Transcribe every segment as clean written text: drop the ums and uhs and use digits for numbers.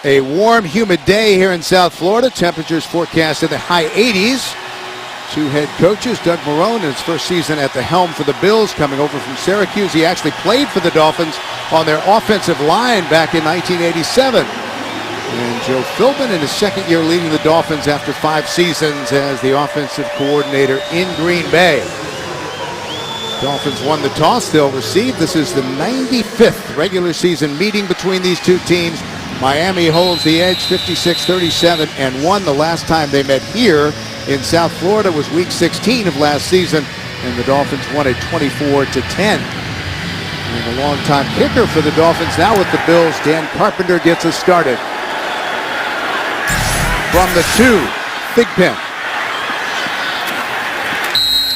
A warm, humid day here in South Florida. Temperatures forecast in the high 80s. Two head coaches, Doug Marrone in his first season at the helm for the Bills, coming over from Syracuse. He actually played for the Dolphins on their offensive line back in 1987. And Joe Philbin in his second year leading the Dolphins after 5 seasons as the offensive coordinator in Green Bay. Dolphins won the toss. They'll receive. This is the 95th regular season meeting between these two teams. Miami holds the edge 56-37 and won. The last time they met here in South Florida was week 16 of last season, and the Dolphins won it 24-10. And a longtime kicker for the Dolphins now with the Bills, Dan Carpenter, gets us started. From the 2, Thigpen.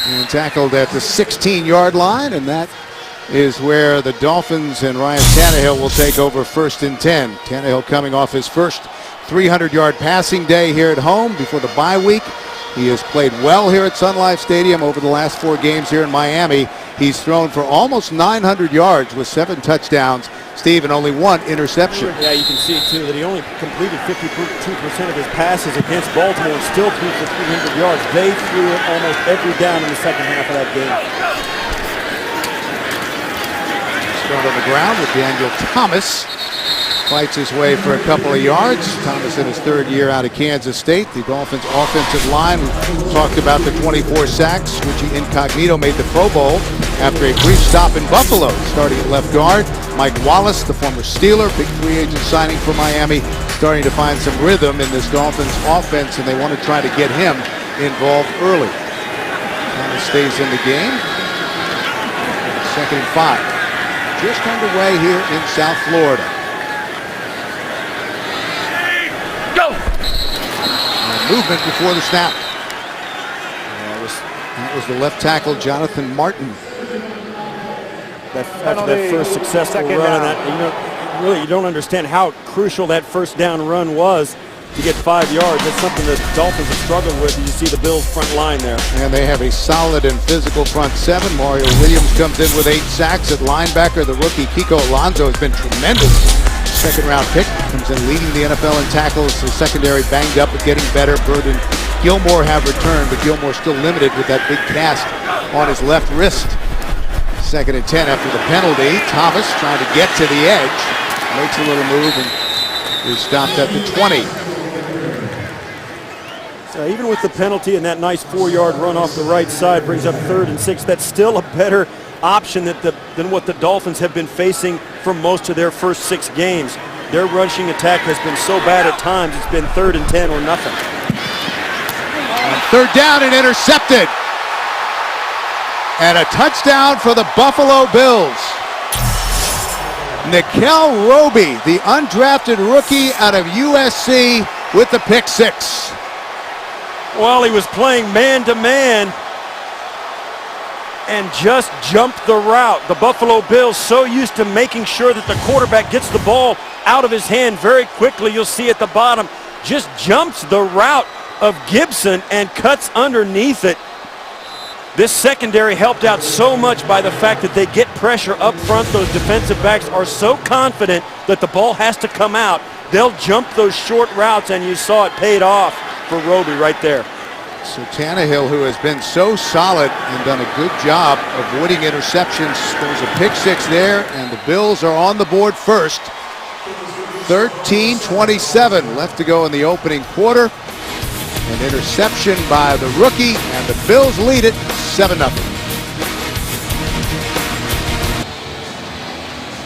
And tackled at the 16-yard line, and that is where the Dolphins and Ryan Tannehill will take over 1st and 10. Tannehill coming off his first 300-yard passing day here at home before the bye week. He has played well here at Sun Life Stadium over the last 4 games here in Miami. He's thrown for almost 900 yards with 7 touchdowns, Steve, and only 1 interception. Yeah, you can see, too, that he only completed 52% of his passes against Baltimore and still threw for 300 yards. They threw it almost every down in the second half of that game. Start on the ground with Daniel Thomas. Fights his way for a couple of yards. Thomas in his 3rd year out of Kansas State. The Dolphins offensive line, we talked about the 24 sacks. Richie Incognito made the Pro Bowl after a brief stop in Buffalo. Starting at left guard, Mike Wallace, the former Steeler, big free agent signing for Miami, starting to find some rhythm in this Dolphins offense, and they want to try to get him involved early. Thomas stays in the game. 2nd and 5. Just underway here in South Florida. Go! And movement before the snap. That was the left tackle, Jonathan Martin. After that first successful run, really you don't understand how crucial that first down run was to get 5 yards. That's something that Dolphins have struggled with. You see the Bills front line there. And they have a solid and physical front 7. Mario Williams comes in with 8 sacks at linebacker. The rookie Kiko Alonso has been tremendous. 2nd-round pick, comes in leading the NFL in tackles. The secondary banged up but getting better. Bird and Gilmore have returned, but Gilmore still limited with that big cast on his left wrist. 2nd and 10 after the penalty. Thomas trying to get to the edge. Makes a little move and is stopped at the 20. Even with the penalty and that nice 4-yard run off the right side, brings up 3rd and 6. That's still a better option than what the Dolphins have been facing for most of their first 6 games. Their rushing attack has been so bad at times, it's been 3rd and 10 or nothing. On 3rd down and intercepted. And a touchdown for the Buffalo Bills. Nikel Roby, the undrafted rookie out of USC, with the pick 6. Well, he was playing man-to-man and just jumped the route. The Buffalo Bills so used to making sure that the quarterback gets the ball out of his hand very quickly. You'll see at the bottom, just jumps the route of Gibson and cuts underneath it. This secondary helped out so much by the fact that they get pressure up front. Those defensive backs are so confident that the ball has to come out. They'll jump those short routes, and you saw it paid off for Roby right there. So Tannehill, who has been so solid and done a good job avoiding interceptions, scores a pick 6 there, and the Bills are on the board first. 13-27 left to go in the opening quarter. An interception by the rookie, and the Bills lead it 7-0.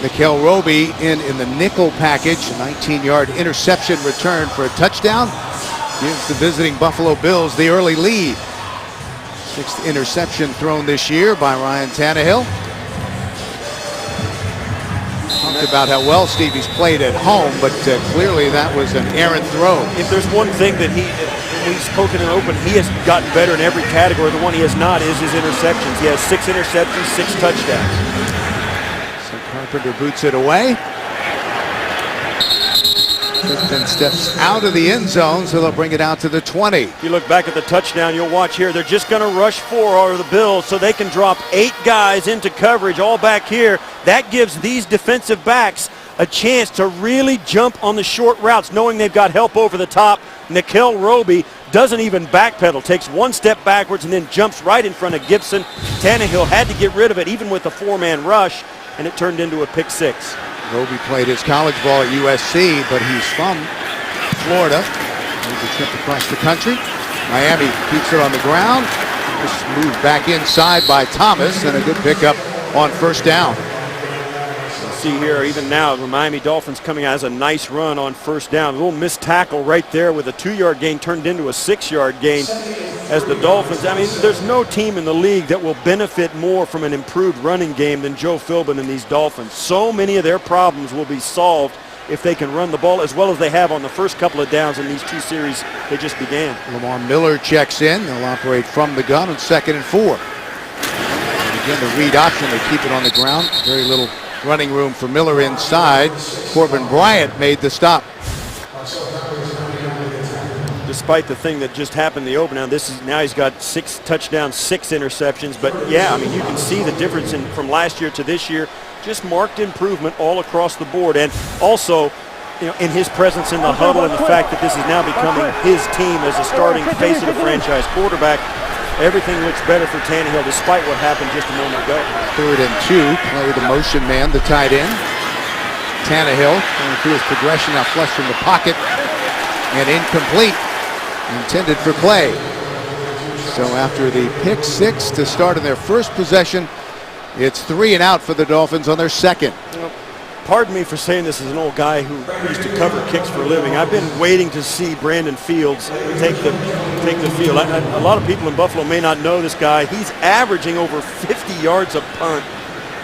Nikel Roby in the nickel package, a 19-yard interception return for a touchdown. Gives the visiting Buffalo Bills the early lead. 6th interception thrown this year by Ryan Tannehill. Talked about how well Stevie's played at home, but clearly that was an errant throw. If there's one thing that when he's spoken in open, he has gotten better in every category. The one he has not is his interceptions. He has 6 interceptions, 6 touchdowns. So Carpenter boots it away. Then steps out of the end zone, so they'll bring it out to the 20. If you look back at the touchdown, you'll watch here, they're just going to rush 4 over the Bills so they can drop 8 guys into coverage all back here. That gives these defensive backs a chance to really jump on the short routes, knowing they've got help over the top. Nikhil Roby doesn't even backpedal, takes one step backwards and then jumps right in front of Gibson. Tannehill had to get rid of it even with the four-man rush, and it turned into a pick six. Roby played his college ball at USC, but he's from Florida. Made the trip across the country. Miami keeps it on the ground. Just moved back inside by Thomas, and a good pickup on first down. See here, even now, the Miami Dolphins coming out as a nice run on first down. A little missed tackle right there with a 2-yard gain turned into a 6-yard gain as the Dolphins. I mean, there's no team in the league that will benefit more from an improved running game than Joe Philbin and these Dolphins. So many of their problems will be solved if they can run the ball as well as they have on the first couple of downs in these two series they just began. Lamar Miller checks in. They'll operate from the gun on 2nd and 4. And again, the read option, they keep it on the ground. Very little running room for Miller inside. Corbin Bryant made the stop. Despite the thing that just happened in the open, now he's got 6 touchdowns, 6 interceptions. But yeah, I mean, you can see the difference from last year to this year. Just marked improvement all across the board, and also, in his presence in the huddle and the fact that this is now becoming his team as a starting face of the franchise quarterback. Everything looks better for Tannehill despite what happened just a moment ago. 3rd and 2, play the motion man, the tight end. Tannehill going through his progression, now flush from the pocket and incomplete, intended for play. So after the pick 6 to start in their first possession, it's 3 and out for the Dolphins on their second. Pardon me for saying this as an old guy who used to cover kicks for a living. I've been waiting to see Brandon Fields take the field. A lot of people in Buffalo may not know this guy. He's averaging over 50 yards a punt.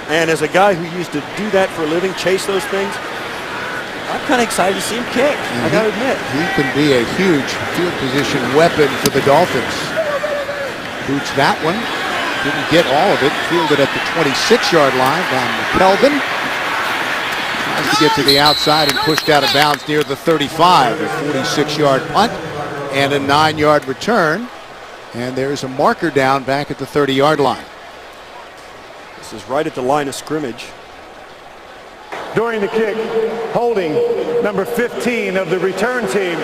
And as a guy who used to do that for a living, chase those things, I'm kind of excited to see him kick. I got to admit. He can be a huge field position weapon for the Dolphins. Boots that one. Didn't get all of it. Fielded at the 26-yard line by McKelvin. Tries to get to the outside and pushed out of bounds near the 35. A 46-yard punt and a 9-yard return. And there's a marker down back at the 30-yard line. This is right at the line of scrimmage. During the kick, holding number 15 of the return team.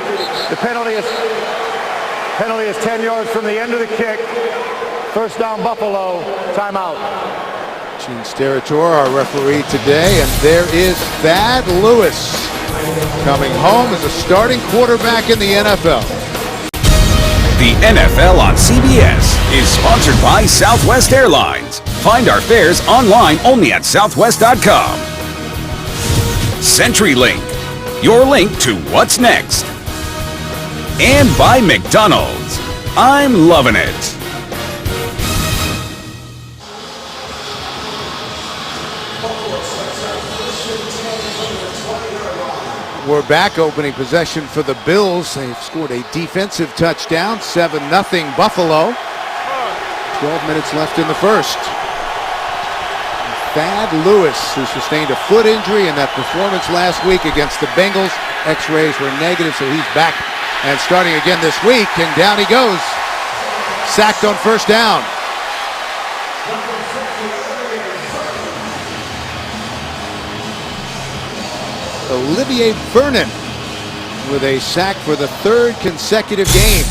The penalty is 10 yards from the end of the kick. First down, Buffalo. Timeout. Gene Steratore, our referee today, and there is Thad Lewis coming home as a starting quarterback in the NFL. The NFL on CBS is sponsored by Southwest Airlines. Find our fares online only at southwest.com. CenturyLink, your link to what's next. And by McDonald's. I'm loving it. We're back, opening possession for the Bills. They've scored a defensive touchdown, 7-0 Buffalo. 12 minutes left in the first. Thad Lewis, who sustained a foot injury in that performance last week against the Bengals. X-rays were negative, so he's back and starting again this week, and down he goes. Sacked on first down. Olivier Vernon with a sack for the 3rd consecutive game.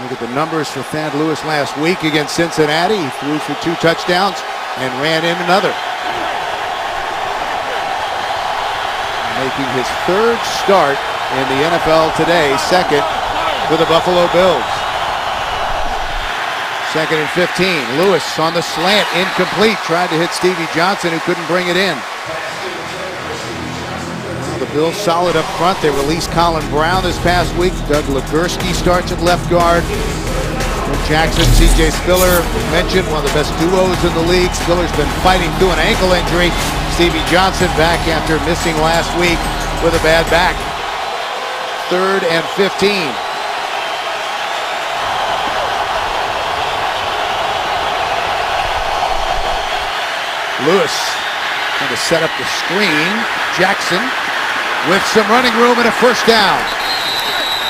Look at the numbers for Thad Lewis last week against Cincinnati. He threw for 2 touchdowns and ran in another. Making his 3rd start in the NFL today, 2nd for the Buffalo Bills. 2nd and 15. Lewis on the slant, incomplete. Tried to hit Stevie Johnson, who couldn't bring it in. The Bills solid up front. They released Colin Brown this past week. Doug Legursky starts at left guard. Jackson, C.J. Spiller mentioned, one of the best duos in the league. Spiller's been fighting through an ankle injury. Stevie Johnson back after missing last week with a bad back. 3rd and 15. Lewis going to set up the screen. Jackson with some running room and a first down.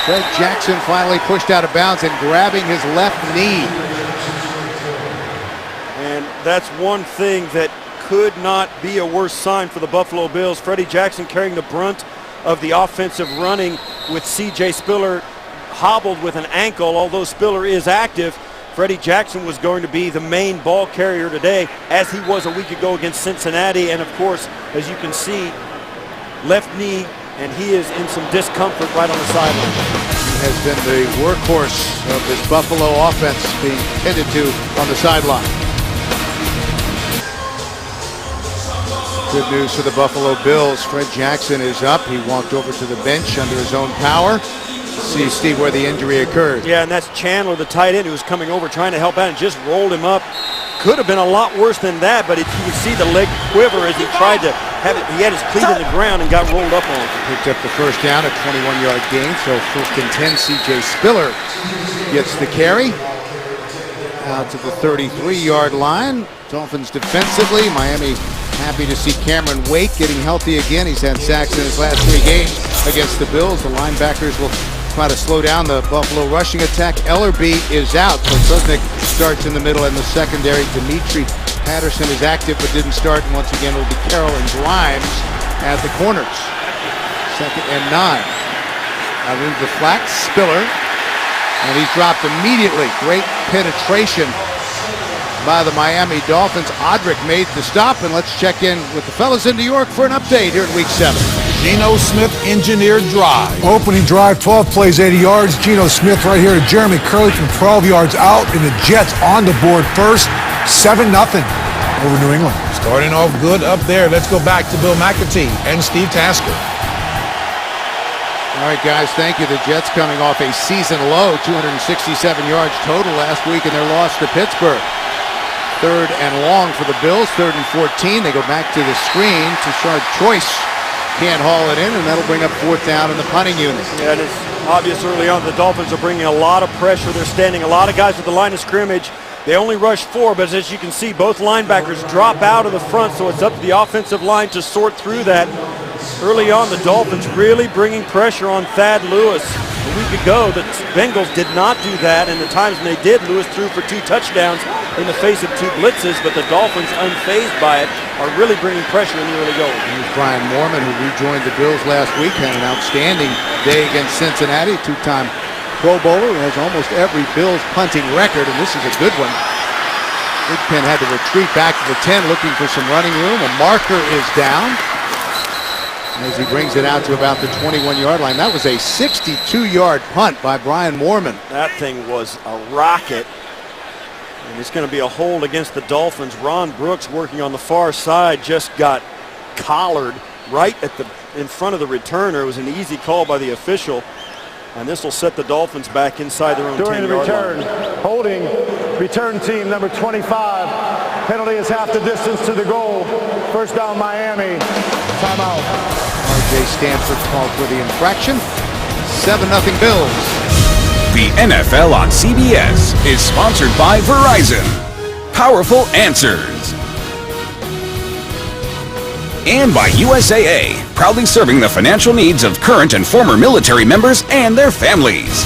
Fred Jackson finally pushed out of bounds and grabbing his left knee. And that's one thing that could not be a worse sign for the Buffalo Bills. Freddie Jackson carrying the brunt of the offensive running with C.J. Spiller hobbled with an ankle. Although Spiller is active, Freddie Jackson was going to be the main ball carrier today, as he was a week ago against Cincinnati. And of course, as you can see, left knee, and he is in some discomfort right on the sideline. He has been the workhorse of this Buffalo offense, being tended to on the sideline. Good news for the Buffalo Bills. Fred Jackson is up. He walked over to the bench under his own power. See, Steve, where the injury occurred. Yeah, and that's Chandler, the tight end, who was coming over trying to help out and just rolled him up. Could have been a lot worse than that, but you would see the leg quiver as he tried to have it. He had his cleat in the ground and got rolled up on. Picked up the first down, a 21-yard gain. So first and 10, C.J. Spiller gets the carry. Out to the 33-yard line. Dolphins defensively. Miami happy to see Cameron Wake getting healthy again. He's had sacks in his last 3 games against the Bills. The linebackers will try to slow down the Buffalo rushing attack. Ellerbe is out, so Sosnick starts in the middle in the secondary. Dimitri Patterson is active but didn't start, and once again it will be Carroll and Grimes at the corners. 2nd and 9. Out into the flat, Spiller, and he's dropped immediately. Great penetration by the Miami Dolphins. Odrick made the stop, and let's check in with the fellas in New York for an update here in Week 7. Geno Smith engineered drive. Opening drive, 12 plays, 80 yards. Geno Smith right here to Jeremy Curley from 12 yards out, and the Jets on the board first. 7-0 over New England. Starting off good up there. Let's go back to Bill McAtee and Steve Tasker. All right, guys, thank you. The Jets coming off a season low, 267 yards total last week in their loss to Pittsburgh. 3rd and long for the Bills, 3rd and 14. They go back to the screen. Tashard Choice can't haul it in, and that'll bring up 4th down in the punting unit. Yeah, and it's obvious early on the Dolphins are bringing a lot of pressure. They're standing a lot of guys at the line of scrimmage. They only rush 4, but as you can see, both linebackers drop out of the front, so it's up to the offensive line to sort through that. Early on, the Dolphins really bringing pressure on Thad Lewis. A week ago, the Bengals did not do that, and the times when they did, Lewis threw for 2 touchdowns in the face of 2 blitzes, but the Dolphins, unfazed by it, are really bringing pressure in the early goal. Here's Brian Moorman, who rejoined the Bills last week, had an outstanding day against Cincinnati, 2-time Pro Bowler, who has almost every Bills punting record, and this is a good one. Big Pen had to retreat back to the 10, looking for some running room. A marker is down as he brings it out to about the 21-yard line. That was a 62-yard punt by Brian Moorman. That thing was a rocket. And it's going to be a hold against the Dolphins. Ron Brooks, working on the far side, just got collared right in front of the returner. It was an easy call by the official. And this will set the Dolphins back inside their own 10-yard line. Holding return team number 25. Penalty is half the distance to the goal. First down Miami. Timeout. R.J. Stanford called for the infraction. 7-0 Bills. The NFL on CBS is sponsored by Verizon. Powerful answers. And by USAA, proudly serving the financial needs of current and former military members and their families.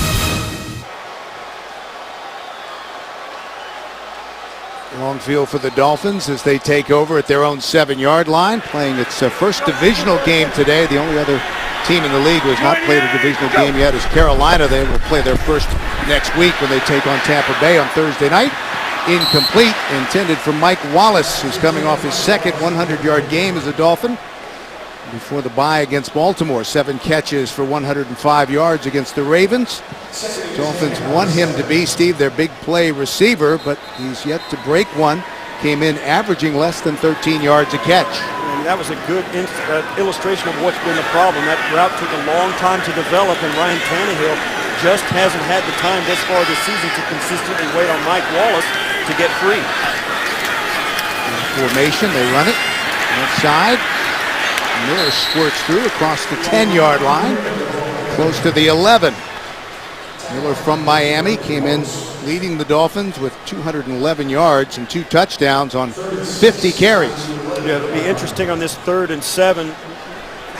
Long field for the Dolphins as they take over at their own 7-yard line, playing its first divisional game today. The only other team in the league who has not played a divisional game yet is Carolina. They will play their first next week when they take on Tampa Bay on Thursday night. Incomplete, intended for Mike Wallace, who's coming off his second 100-yard game as a Dolphin before the bye against Baltimore. 7 catches for 105 yards against the Ravens. Dolphins want him to be, Steve, their big play receiver, but he's yet to break one. Came in averaging less than 13 yards a catch. And that was a good illustration of what's been the problem. That route took a long time to develop, and Ryan Tannehill just hasn't had the time this far this season to consistently wait on Mike Wallace to get free. Formation, they run it left side. Miller squirts through across the 10-yard line, close to the 11. Miller from Miami came in leading the Dolphins with 211 yards and 2 touchdowns on 50 carries. Yeah, it'll be interesting on this 3rd and 7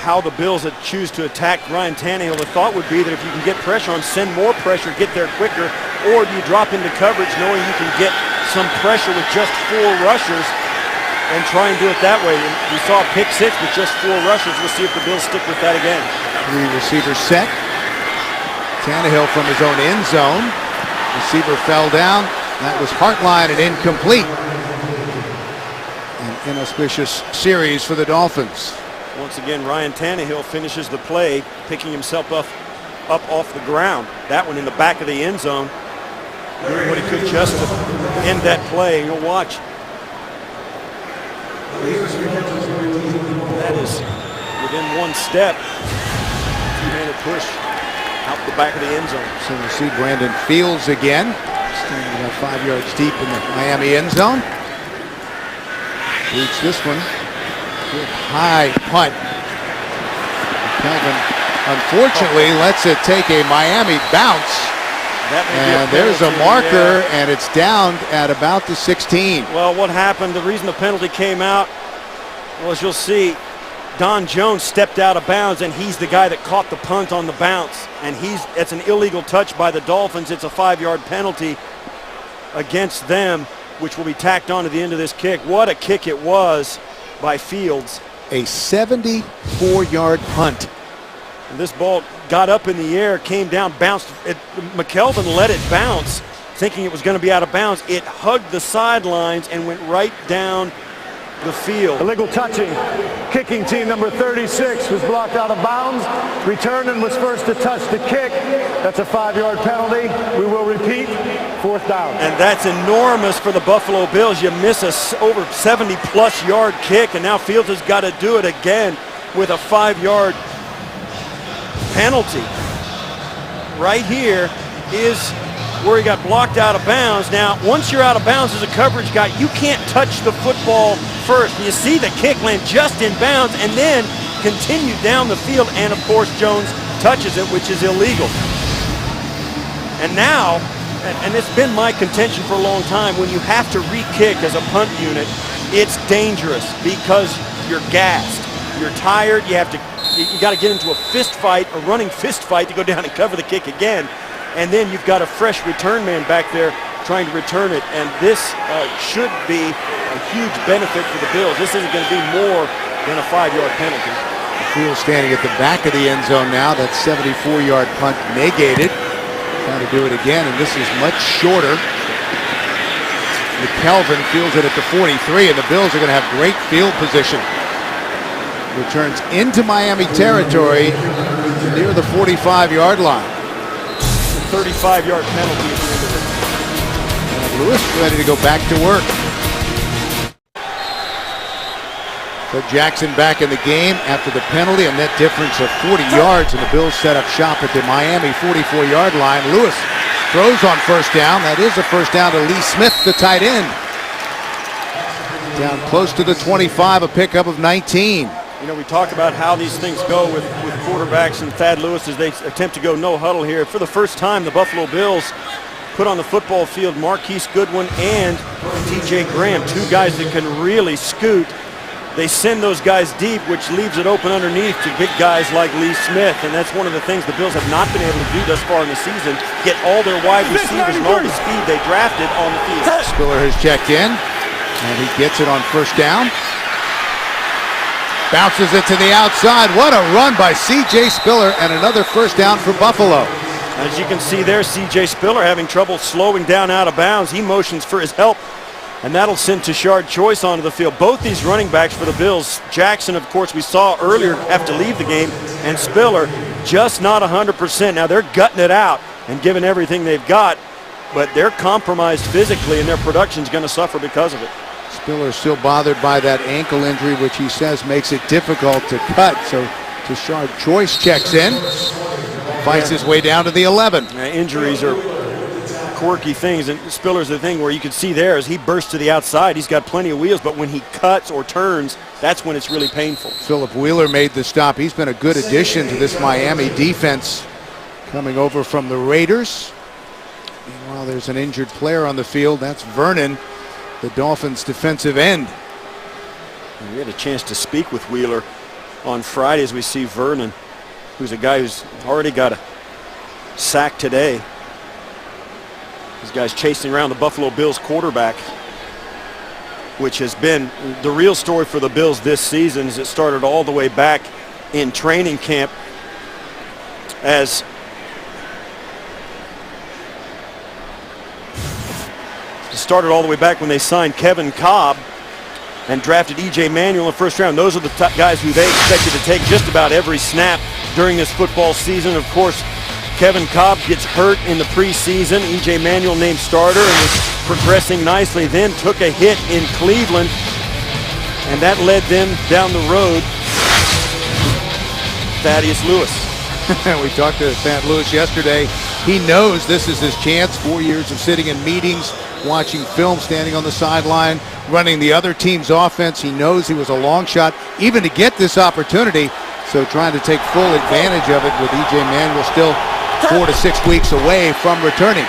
how the Bills would choose to attack Ryan Tannehill. The thought would be that if you can get pressure on, send more pressure, get there quicker, or do you drop into coverage knowing you can get some pressure with just 4 rushers? and try and do it that way. And we saw a pick six with just 4 rushes. We'll see if the Bills stick with that again. 3 receivers set. Tannehill from his own end zone. Receiver fell down. That was Hartline and incomplete. An inauspicious series for the Dolphins. Once again, Ryan Tannehill finishes the play, picking himself up off the ground. That one in the back of the end zone, doing what he could just to end that play. You'll watch. That is within 1 step. Two-handed push out the back of the end zone. So we'll see Brandon Fields again, standing about 5 yards deep in the Miami end zone. Reach this one. Good high punt. Calvin, unfortunately, lets it take a Miami bounce. And there's a marker, and it's down at about the 16. Well, what happened, the reason the penalty came out, well, as you'll see, Don Jones stepped out of bounds, and he's the guy that caught the punt on the bounce. And it's an illegal touch by the Dolphins. It's a 5-yard penalty against them, which will be tacked on to the end of this kick. What a kick it was by Fields. A 74-yard punt. And this ball got up in the air, came down, bounced. McKelvin let it bounce, thinking it was going to be out of bounds. It hugged the sidelines and went right down the field. Illegal touching. Kicking team number 36 was blocked out of bounds. Returned and was first to touch the kick. That's a 5-yard penalty. We will repeat. 4th down. And that's enormous for the Buffalo Bills. You miss a over 70-plus yard kick, and now Fields has got to do it again with a 5-yard penalty. Right here is where he got blocked out of bounds. Now, once you're out of bounds as a coverage guy, you can't touch the football first. You see the kick land just in bounds and then continue down the field, and of course Jones touches it, which is illegal. And now, and it's been my contention for a long time, when you have to re-kick as a punt unit, it's dangerous because you're gassed. You're tired. You got to get into a fist fight, a running fist fight, to go down and cover the kick again. And then you've got a fresh return man back there trying to return it. And this should be a huge benefit for the Bills. This isn't going to be more than a 5-yard penalty. Fields standing at the back of the end zone now. That 74-yard punt negated. Trying to do it again, and this is much shorter. McKelvin fields it at the 43, and the Bills are going to have great field position. Returns into Miami territory near the 45-yard line. 35-yard penalty at the end of it. And Lewis ready to go back to work. So Jackson back in the game after the penalty, a net difference of 40 yards, and the Bills set up shop at the Miami 44-yard line. Lewis throws on first down. That is a first down to Lee Smith, the tight end. Down close to the 25, a pickup of 19. You know, we talk about how these things go with quarterbacks and Thad Lewis as they attempt to go no huddle here. For the first time, the Buffalo Bills put on the football field Marquise Goodwin and TJ Graham, 2 guys that can really scoot. They send those guys deep, which leaves it open underneath to big guys like Lee Smith, and that's one of the things the Bills have not been able to do thus far in the season, get all their wide receivers and all the speed they drafted on the field. Spiller has checked in, and he gets it on first down. Bounces it to the outside. What a run by C.J. Spiller, and another first down for Buffalo. As you can see there, C.J. Spiller having trouble slowing down out of bounds. He motions for his help, and that'll send Tashard Choice onto the field. Both these running backs for the Bills, Jackson, of course, we saw earlier have to leave the game, and Spiller just not 100%. Now they're gutting it out and giving everything they've got, but they're compromised physically, and their production's going to suffer because of it. Spiller still bothered by that ankle injury, which he says makes it difficult to cut. So Tashard Choice checks in, fights his way down to the 11. Injuries are quirky things, and Spiller's the thing where you can see there as he bursts to the outside, he's got plenty of wheels, but when he cuts or turns, that's when it's really painful. Philip Wheeler made the stop. He's been a good addition to this Miami defense coming over from the Raiders. Meanwhile, there's an injured player on the field. That's Vernon, the Dolphins defensive end. And we had a chance to speak with Wheeler on Friday as we see Vernon, who's a guy who's already got a sack today. These guys chasing around the Buffalo Bills quarterback. which has been the real story for the Bills this season, as it started all the way back in training camp as it started all the way back when they signed Kevin Cobb and drafted E.J. Manuel in the first round. Those are the guys who they expected to take just about every snap during this football season. Of course, Kevin Cobb gets hurt in the preseason. E.J. Manuel named starter and was progressing nicely, then took a hit in Cleveland, and that led them down the road. Thaddeus Lewis. We talked to Thad Lewis yesterday. He knows this is his chance. 4 years of sitting in meetings, watching film, standing on the sideline, running the other team's offense. He knows he was a long shot even to get this opportunity. So trying to take full advantage of it with E.J. Manuel still 4 to 6 weeks away from returning.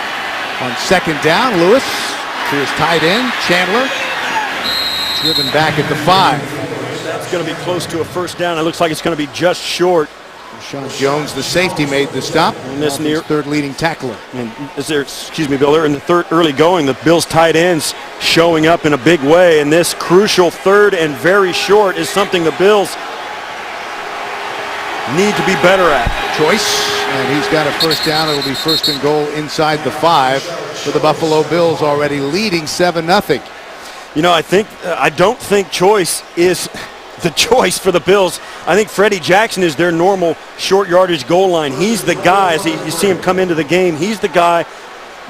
On second down, Lewis to his tight end, Chandler, driven back at the 5. That's going to be close to a first down. It looks like it's going to be just short. Sean Jones, the safety, made the stop. And this near third leading tackler. And is there, excuse me, Bill, they're in the third early going. The Bills tight ends showing up in a big way. And this crucial third and very short is something the Bills need to be better at. Choice, and he's got a first down. It'll be first and goal inside the 5 for the Buffalo Bills, already leading 7-0. You know, I don't think Choice is the choice for the Bills. I think Freddie Jackson is their normal short yardage goal line. He's the guy, as you see him come into the game, he's the guy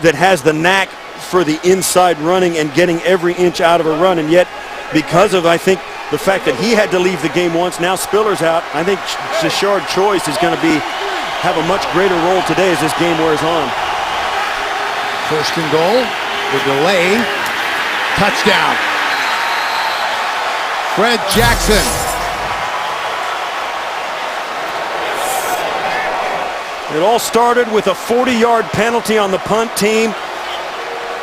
that has the knack for the inside running and getting every inch out of a run. And yet, because of, I think, the fact that he had to leave the game once, now Spiller's out, I think Shashard Choice is going to have a much greater role today as this game wears on. First and goal, the delay, touchdown. Fred Jackson. It all started with a 40-yard penalty on the punt team,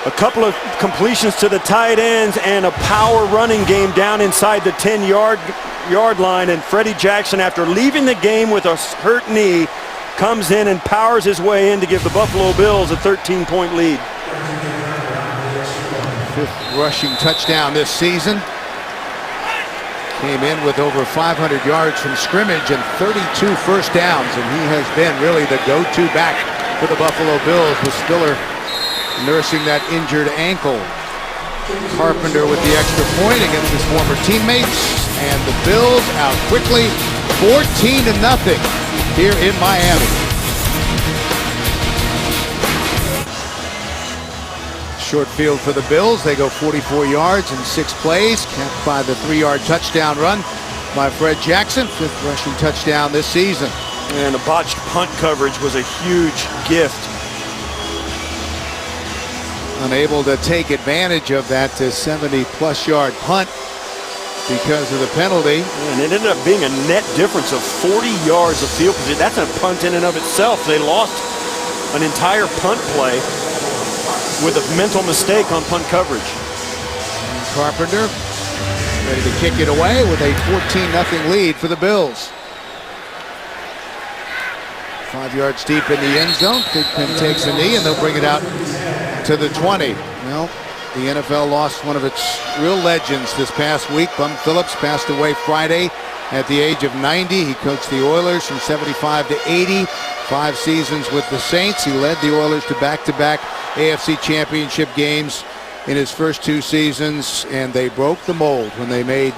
a couple of completions to the tight ends, and a power running game down inside the 10-yard line. And Freddie Jackson, after leaving the game with a hurt knee, comes in and powers his way in to give the Buffalo Bills a 13-point lead. 5th rushing touchdown this season. Came in with over 500 yards from scrimmage and 32 first downs, and he has been really the go-to back for the Buffalo Bills, with Spiller nursing that injured ankle. Carpenter with the extra point against his former teammates, and the Bills out quickly, 14-0 here in Miami. Short field for the Bills. They go 44 yards in 6 plays, capped by the 3-yard touchdown run by Fred Jackson, 5th rushing touchdown this season. And the botched punt coverage was a huge gift. Unable to take advantage of that 70-plus yard punt because of the penalty. And it ended up being a net difference of 40 yards of field position. That's a punt in and of itself. They lost an entire punt play with a mental mistake on punt coverage. Carpenter ready to kick it away with a 14-0 lead for the Bills. 5 yards deep in the end zone. Thigpen takes a knee, and they'll bring it out to the 20. Well, the NFL lost one of its real legends this past week. Bum Phillips passed away Friday at the age of 90. He coached the Oilers from 75 to 80. 5 seasons with the Saints. He led the Oilers to back-to-back AFC Championship games in his first 2 seasons, and they broke the mold when they made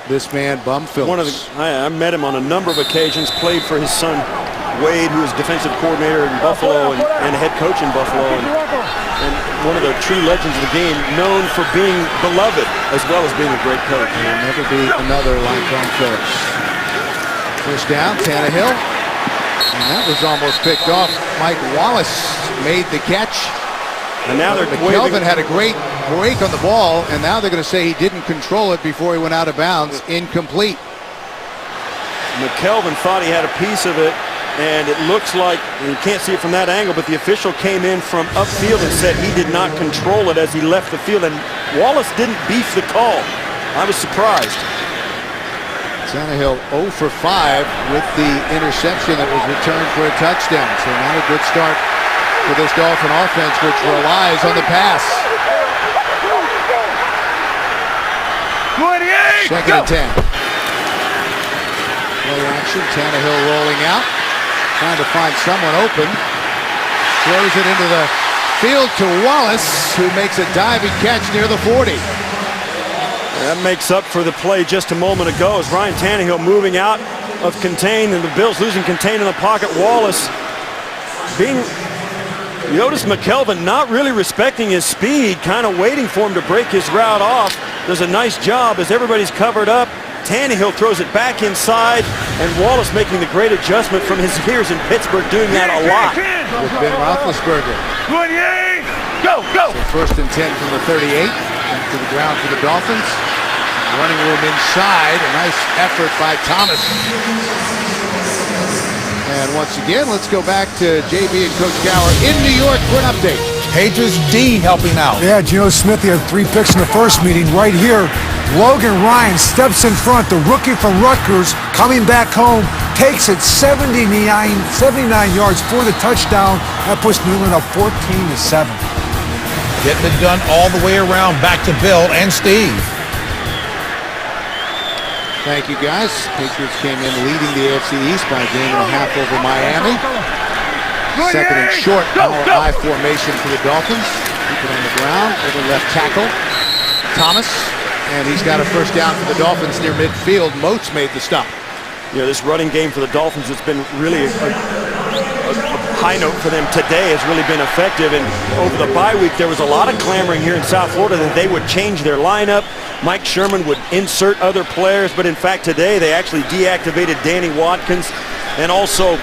this man Bum Phillips. I met him on a number of occasions, played for his son Wade, who was defensive coordinator in Buffalo and head coach in Buffalo, and one of the true legends of the game, known for being beloved as well as being a great coach. There'll never be another like Bum Phillips. First down, Tannehill. And that was almost picked off. Mike Wallace made the catch. And now McKelvin had a great break on the ball, and now they're going to say he didn't control it before he went out of bounds. Incomplete. McKelvin thought he had a piece of it, and it looks like, you can't see it from that angle, but the official came in from upfield and said he did not control it as he left the field, and Wallace didn't beef the call. I was surprised. Tannehill 0 for 5 with the interception that was returned for a touchdown. So not a good start for this Dolphin offense, which relies on the pass. 2 Second and 10. Play action. Tannehill rolling out. Trying to find someone open. Throws it into the field to Wallace, who makes a diving catch near the 40. That makes up for the play just a moment ago as Ryan Tannehill moving out of contain and the Bills losing contain in the pocket. Wallace being Yotis McKelvin not really respecting his speed, kind of waiting for him to break his route off. Does a nice job as everybody's covered up. Tannehill throws it back inside, and Wallace making the great adjustment from his years in Pittsburgh, doing that a lot. With Ben Roethlisberger. 28, go, go. So first and 10 from the 38, to the ground for the Dolphins. Running room inside, a nice effort by Thomas. And once again, let's go back to JB and Coach Gower in New York for an update. Patriots D helping out. Yeah, Geno Smith, he had 3 picks in the first meeting. Right here, Logan Ryan steps in front, the rookie from Rutgers, coming back home, takes it 79 yards for the touchdown. That puts New England up 14-7. Getting it done all the way around. Back to Bill and Steve. Thank you, guys. Patriots came in leading the AFC East by a game and a half over Miami. Second and short, power I formation for the Dolphins. Keep it on the ground, over left tackle. Thomas, and he's got a first down for the Dolphins near midfield. Moats made the stop. Yeah, this running game for the Dolphins has been really a high note for them today, has really been effective. And over the bye week, there was a lot of clamoring here in South Florida that they would change their lineup. Mike Sherman would insert other players, but in fact today they actually deactivated Danny Watkins and also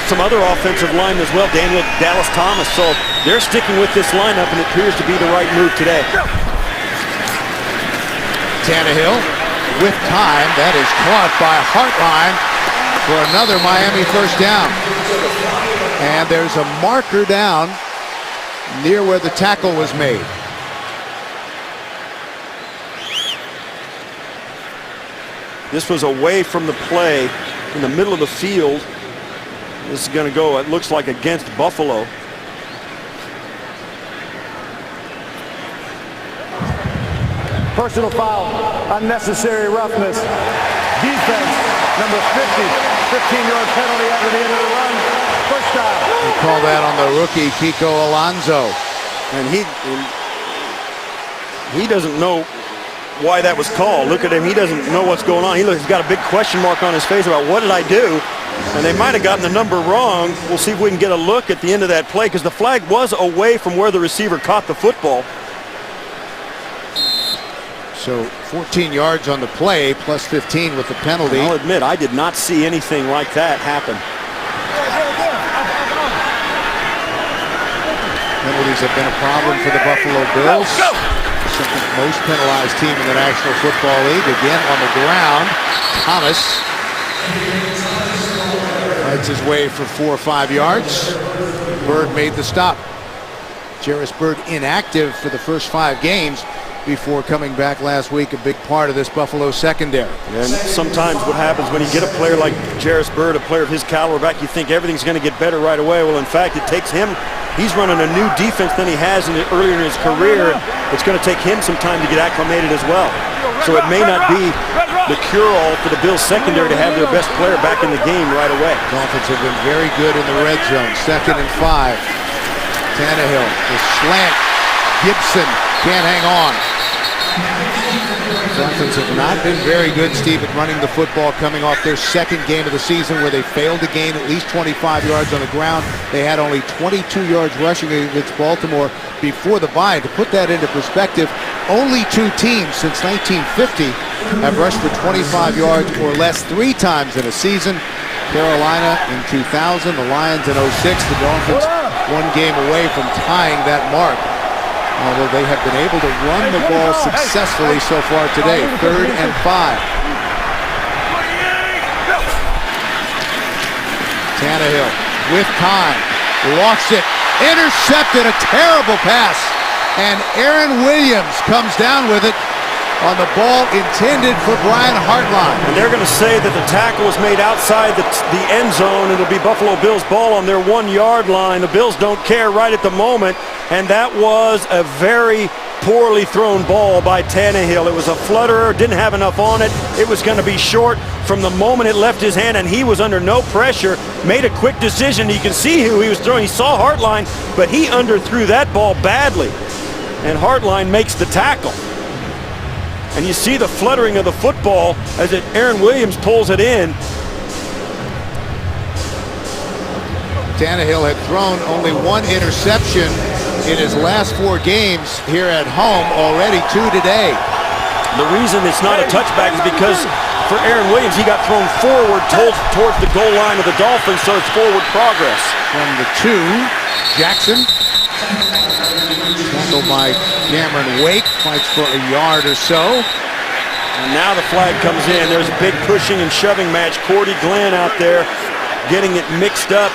some other offensive line as well, Daniel Dallas Thomas. So they're sticking with this lineup, and it appears to be the right move today. Tannehill with time. That is caught by Hartline for another Miami first down. And there's a marker down near where the tackle was made. This was away from the play in the middle of the field. This is going to go, it looks like, against Buffalo. Personal foul, unnecessary roughness. Defense, number 50, 15-yard penalty after the end of the run. First down. They call that on the rookie, Kiko Alonso. And he doesn't know why that was called. Look at him. He doesn't know what's going on. He's got a big question mark on his face about what did I do? And they might have gotten the number wrong. We'll see if we can get a look at the end of that play because the flag was away from where the receiver caught the football. So 14 yards on the play, plus 15 with the penalty. I'll admit, I did not see anything like that happen. Penalties have been a problem for the Buffalo Bills. Second most penalized team in the National Football League. Again on the ground. Thomas fights his way for 4 or 5 yards. Berg made the stop. Jarris Berg inactive for the first 5 games before coming back last week, a big part of this Buffalo secondary. And sometimes what happens when you get a player like Jarris Berg, a player of his caliber back, you think everything's going to get better right away. Well, in fact, it takes him, he's running a new defense than he has earlier in his career. It's going to take him some time to get acclimated as well. So it may not be the cure-all for the Bills secondary to have their best player back in the game right away. Dolphins have been very good in the red zone. 2nd and 5. Tannehill, the slant. Gibson can't hang on. Dolphins have not been very good, Steve, at running the football coming off their second game of the season where they failed to gain at least 25 yards on the ground. They had only 22 yards rushing against Baltimore before the bye. To put that into perspective, only 2 teams since 1950 have rushed for 25 yards or less 3 times in a season. Carolina in 2000, the Lions in 06. The Dolphins 1 game away from tying that mark. Although they have been able to run the ball successfully so far today. 3rd and 5. Tannehill with time. Lost it. Intercepted, a terrible pass. And Aaron Williams comes down with it on the ball intended for Brian Hartline. And they're going to say that the tackle was made outside the end zone. It'll be Buffalo Bills ball on their 1-yard line. The Bills don't care right at the moment. And that was a very poorly thrown ball by Tannehill. It was a flutterer, didn't have enough on it. It was going to be short from the moment it left his hand, and he was under no pressure, made a quick decision. You can see who he was throwing. He saw Hartline, but he underthrew that ball badly, and Hartline makes the tackle. And you see the fluttering of the football as Aaron Williams pulls it in. Tannehill had thrown only one interception in his last 4 games here at home, already 2 today. The reason it's not a touchback is because for Aaron Williams, he got thrown forward towards the goal line of the Dolphins, so it's forward progress. From the 2, Jackson, tackled by Cameron Wake, fights for a yard or so. And now the flag comes in. There's a big pushing and shoving match. Cordy Glenn out there getting it mixed up.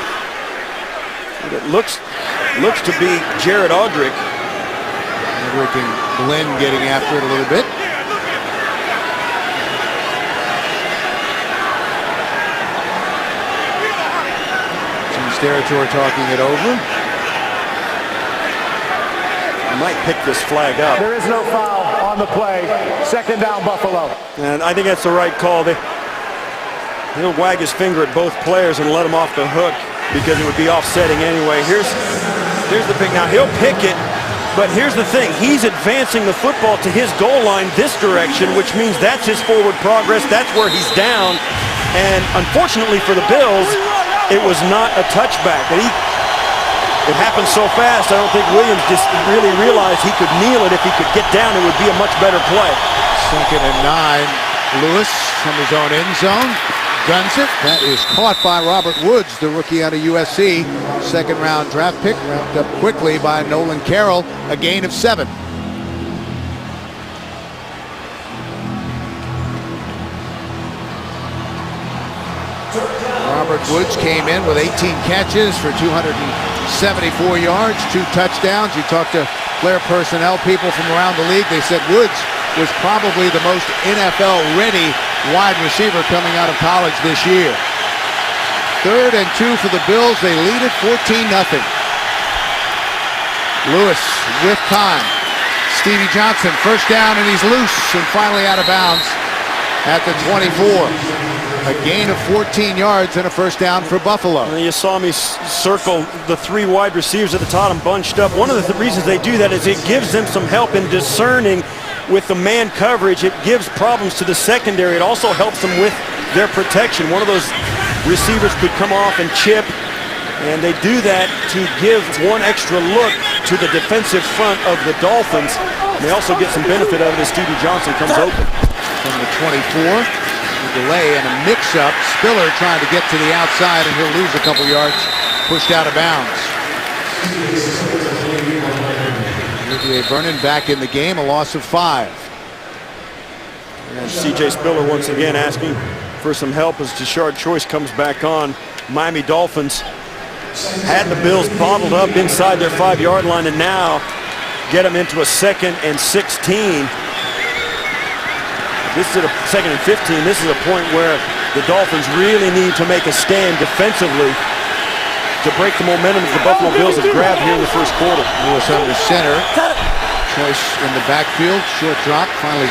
It looks to be Jared Audrick. Audrick and Glenn getting after it a little bit. Chiefs territory talking it over. I might pick this flag up. There is no foul on the play. Second down, Buffalo. And I think that's the right call. He'll wag his finger at both players and let them off the hook, because it would be offsetting anyway. Here's the pick. Now he'll pick it, but here's the thing. He's advancing the football to his goal line this direction, which means that's his forward progress. That's where he's down. And unfortunately for the Bills, it was not a touchback. It happened so fast, I don't think Williams just really realized he could kneel it. If he could get down, it would be a much better play. 2nd and 9. Lewis from his own end zone. Guns it. That is caught by Robert Woods, the rookie out of USC. 2nd round draft pick, wrapped up quickly by Nolan Carroll. A gain of 7. Robert Woods came in with 18 catches for 274 yards, 2 touchdowns. You talk to player personnel people from around the league, they said Woods was probably the most NFL-ready wide receiver coming out of college this year. 3rd and 2 for the Bills. They lead it 14-0. Lewis with time. Stevie Johnson, first down, and he's loose and finally out of bounds at the 24. A gain of 14 yards and a first down for Buffalo. And you saw me circle the 3 wide receivers at the top and bunched up. One of the reasons they do that is it gives them some help in discerning with the man coverage. It gives problems to the secondary. It also helps them with their protection. One of those receivers could come off and chip, and they do that to give one extra look to the defensive front of the Dolphins. And they also get some benefit of it as Stevie Johnson comes open. From the 24, a delay and a mix-up. Spiller trying to get to the outside, and he'll lose a couple yards, pushed out of bounds. Olivier Vernon back in the game, a loss of 5. And C.J. Spiller once again asking for some help as Tashard Choice comes back on. Miami Dolphins had the Bills bottled up inside their 5-yard line, and now get them into a 2nd and 16. This is a 2nd and 15. This is a point where the Dolphins really need to make a stand defensively to break the momentum that the Buffalo Bills have grabbed here in the first quarter. Lewis under center. Choice in the backfield. Short drop. Finally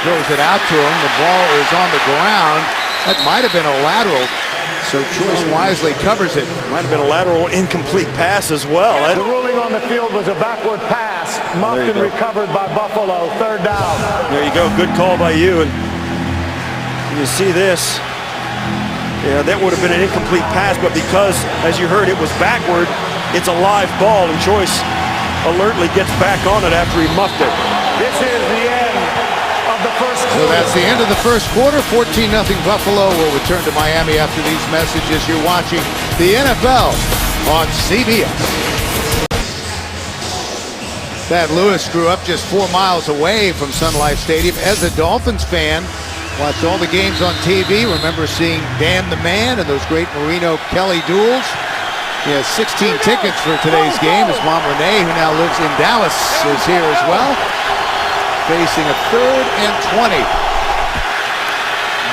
throws it out to him. The ball is on the ground. That might have been a lateral. So Choice wisely covers it. Might have been a lateral incomplete pass as well. The ruling on the field was a backward pass. Muffed and recovered by Buffalo. 3rd down. There you go. Good call by you. And you see this. Yeah, that would have been an incomplete pass, but because, as you heard, it was backward, it's a live ball, and Choice alertly gets back on it after he muffed it. This is the end of the first quarter. So that's the end of the first quarter. 14-0 Buffalo. Will return to Miami after these messages. You're watching the NFL on CBS. Thad Lewis grew up just 4 miles away from Sun Life Stadium. As a Dolphins fan, watched all the games on TV. Remember seeing Dan the Man and those great Marino-Kelly duels. He has 16 tickets for today's game. His mom, Renee, who now lives in Dallas, is here as well. Facing a 3rd and 20.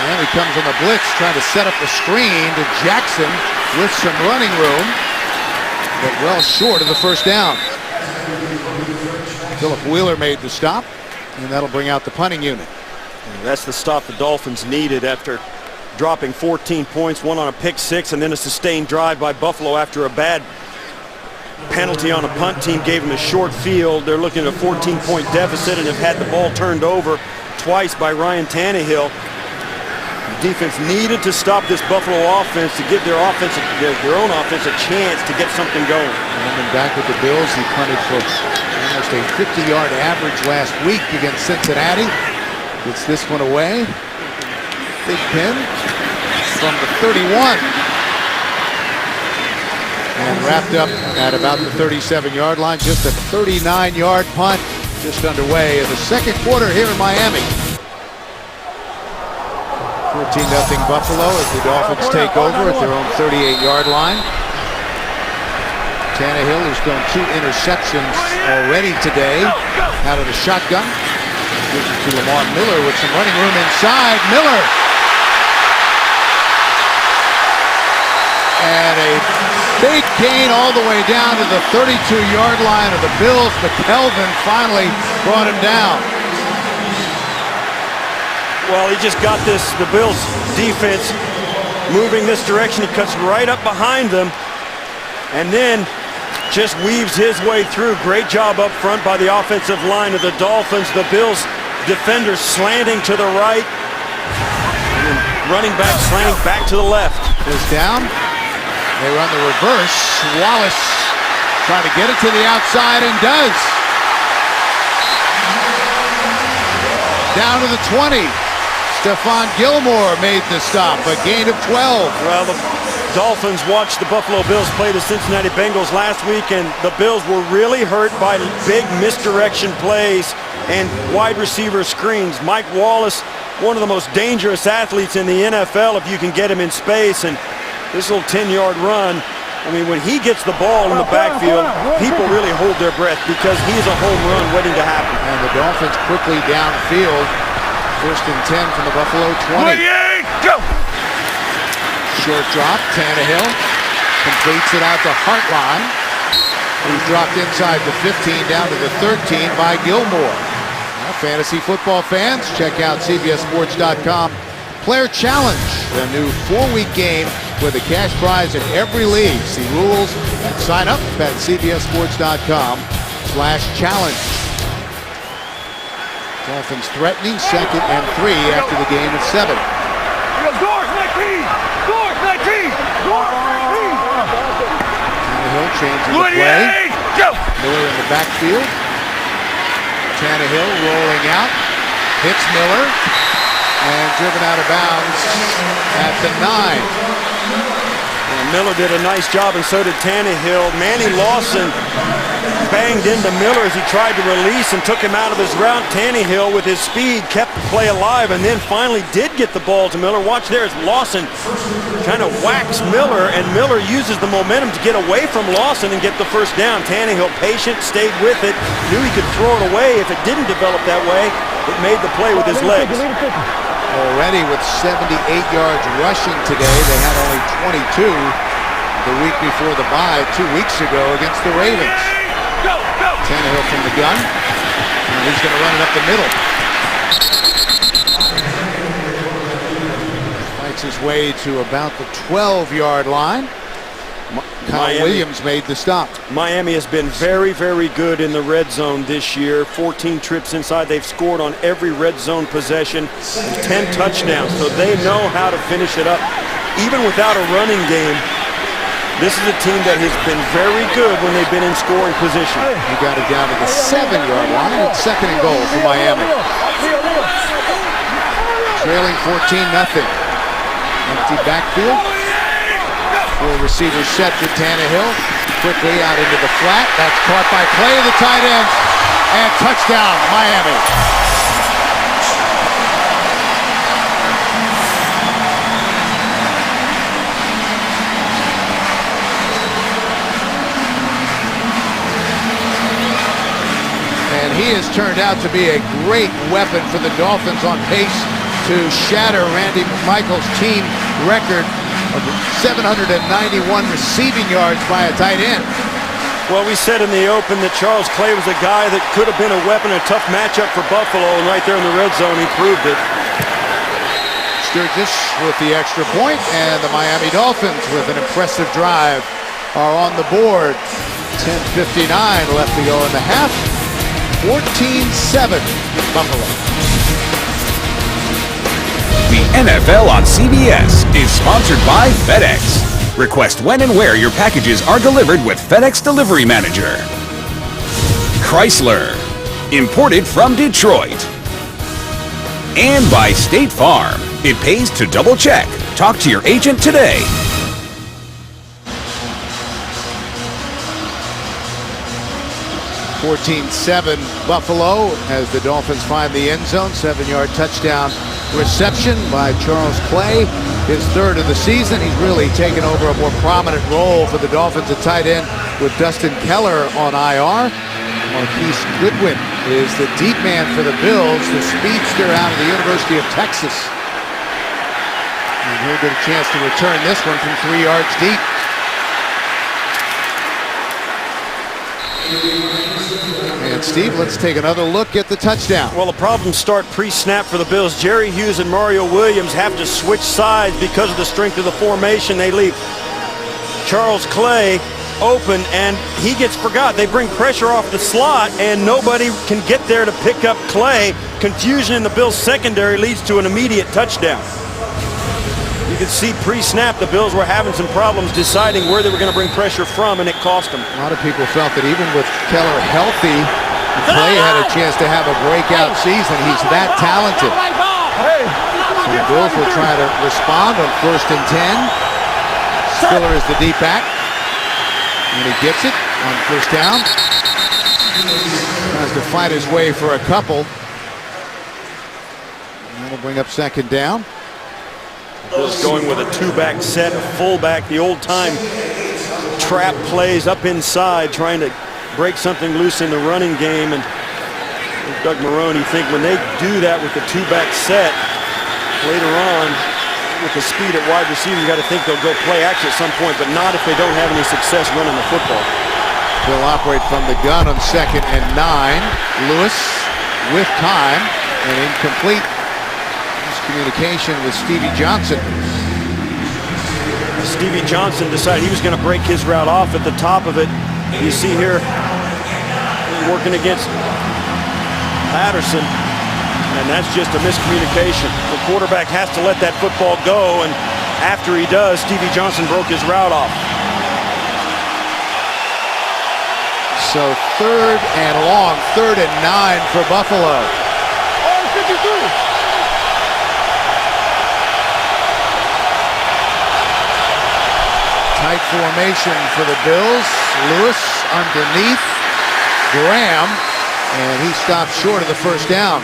And he comes on the blitz, trying to set up the screen to Jackson with some running room, but well short of the first down. Philip Wheeler made the stop, and that'll bring out the punting unit. And that's the stop the Dolphins needed after dropping 14 points, one on a pick six, and then a sustained drive by Buffalo after a bad penalty on a punt. Team gave them a short field. They're looking at a 14-point deficit and have had the ball turned over twice by Ryan Tannehill. The defense needed to stop this Buffalo offense to give their own offense a chance to get something going. And then back with the Bills, he punted for almost a 50-yard average last week against Cincinnati. Gets this one away. Big pin from the 31. And wrapped up at about the 37-yard line. Just a 39-yard punt just underway in the second quarter here in Miami. 14-0 Buffalo as the Dolphins take over at their own 38-yard line. Tannehill, who's thrown 2 interceptions already today out of the shotgun. Gives it to Lamar Miller with some running room inside. Miller. And a big gain all the way down to the 32-yard line of the Bills. McKelvin finally brought him down. Well, he just got the Bills defense moving this direction. He cuts right up behind them and then just weaves his way through. Great job up front by the offensive line of the Dolphins. The Bills defenders slanting to the right. And then running back slanting back to the left. Is down. They run the reverse. Wallace trying to get it to the outside and does. Down to the 20. Stephon Gilmore made the stop, a gain of 12. Well, the Dolphins watched the Buffalo Bills play the Cincinnati Bengals last week, and the Bills were really hurt by big misdirection plays and wide receiver screens. Mike Wallace, one of the most dangerous athletes in the NFL if you can get him in space, and this little 10-yard run, I mean, when he gets the ball in the backfield, people really hold their breath because he's a home run waiting to happen. And the Dolphins quickly downfield. First and 10 from the Buffalo 20. Go! Short drop, Tannehill completes it out to Hartline, who's dropped inside the 15 down to the 13 by Gilmore. Now, fantasy football fans, check out CBSSports.com Player Challenge, a new 4-week game with a cash prize in every league. See rules and sign up at CBSSports.com/challenge. Dolphins threatening 2nd and 3 after the game at 7. Tannehill changing the play. Miller in the backfield. Tannehill rolling out. Hits Miller. And driven out of bounds at the 9. And Miller did a nice job, and so did Tannehill. Manny Lawson banged into Miller as he tried to release and took him out of his route. Tannehill, with his speed, kept the play alive and then finally did get the ball to Miller. Watch there as Lawson kind of whacks Miller, and Miller uses the momentum to get away from Lawson and get the first down. Tannehill, patient, stayed with it, knew he could throw it away. If it didn't develop that way, it made the play with his legs. Already with 78 yards rushing today. They had only 22 the week before the bye 2 weeks ago against the Ravens. Tannehill from the gun, and he's going to run it up the middle. Fights his way to about the 12-yard line. Kyle Williams made the stop. Miami has been very, very good in the red zone this year. 14 trips inside. They've scored on every red zone possession, 10 touchdowns, so they know how to finish it up. Even without a running game, this is a team that has been very good when they've been in scoring position. He got it down to the 7-yard line. It's 2nd and goal for Miami. Trailing 14-0. Empty backfield. 4 receivers set to Tannehill. Quickly out into the flat. That's caught by Clay, the tight end. And touchdown, Miami. And he has turned out to be a great weapon for the Dolphins, on pace to shatter Randy McMichael's team record of 791 receiving yards by a tight end. Well, we said in the open that Charles Clay was a guy that could have been a weapon, a tough matchup for Buffalo, and right there in the red zone, he proved it. Sturgis with the extra point, and the Miami Dolphins with an impressive drive are on the board. 10:59 left to go in the half. 14-7 Buffalo. The NFL on CBS is sponsored by FedEx. Request when and where your packages are delivered with FedEx Delivery Manager. Chrysler, imported from Detroit. And by State Farm. It pays to double check. Talk to your agent today. 14-7 Buffalo as the Dolphins find the end zone. 7-yard touchdown reception by Charles Clay. His third of the season. He's really taken over a more prominent role for the Dolphins at tight end with Dustin Keller on IR. Marquise Goodwin is the deep man for the Bills, the speedster out of the University of Texas. And he'll get a chance to return this one from 3 yards deep. And Steve, let's take another look at the touchdown. Well, the problems start pre-snap for the Bills. Jerry Hughes and Mario Williams have to switch sides because of the strength of the formation. They leave Charles Clay open, and he gets forgot. They bring pressure off the slot, and nobody can get there to pick up Clay. Confusion in the Bills secondary leads to an immediate touchdown. You could see pre-snap the Bills were having some problems deciding where they were going to bring pressure from, and it cost them. A lot of people felt that even with Keller healthy, Clay had a chance to have a breakout season. He's that talented. So the Bills will try to respond on 1st and 10. Spiller is the deep back. And he gets it on 1st down. Tries to fight his way for a couple. And that'll bring up 2nd down. Bills going with a 2-back set, a fullback, the old-time trap plays up inside, trying to break something loose in the running game. And Doug Marrone, you think when they do that with the 2-back set later on, with the speed at wide receiver, you got to think they'll go play action at some point, but not if they don't have any success running the football. They'll operate from the gun on 2nd and 9. Lewis with time and incomplete. Communication with Stevie Johnson. Stevie Johnson decided he was going to break his route off at the top of it. You see here working against Patterson, and that's just a miscommunication. The quarterback has to let that football go, and after he does, Stevie Johnson broke his route off. So 3rd and long, 3rd and 9 for Buffalo. Tight formation for the Bills. Lewis underneath Graham, and he stopped short of the 1st down.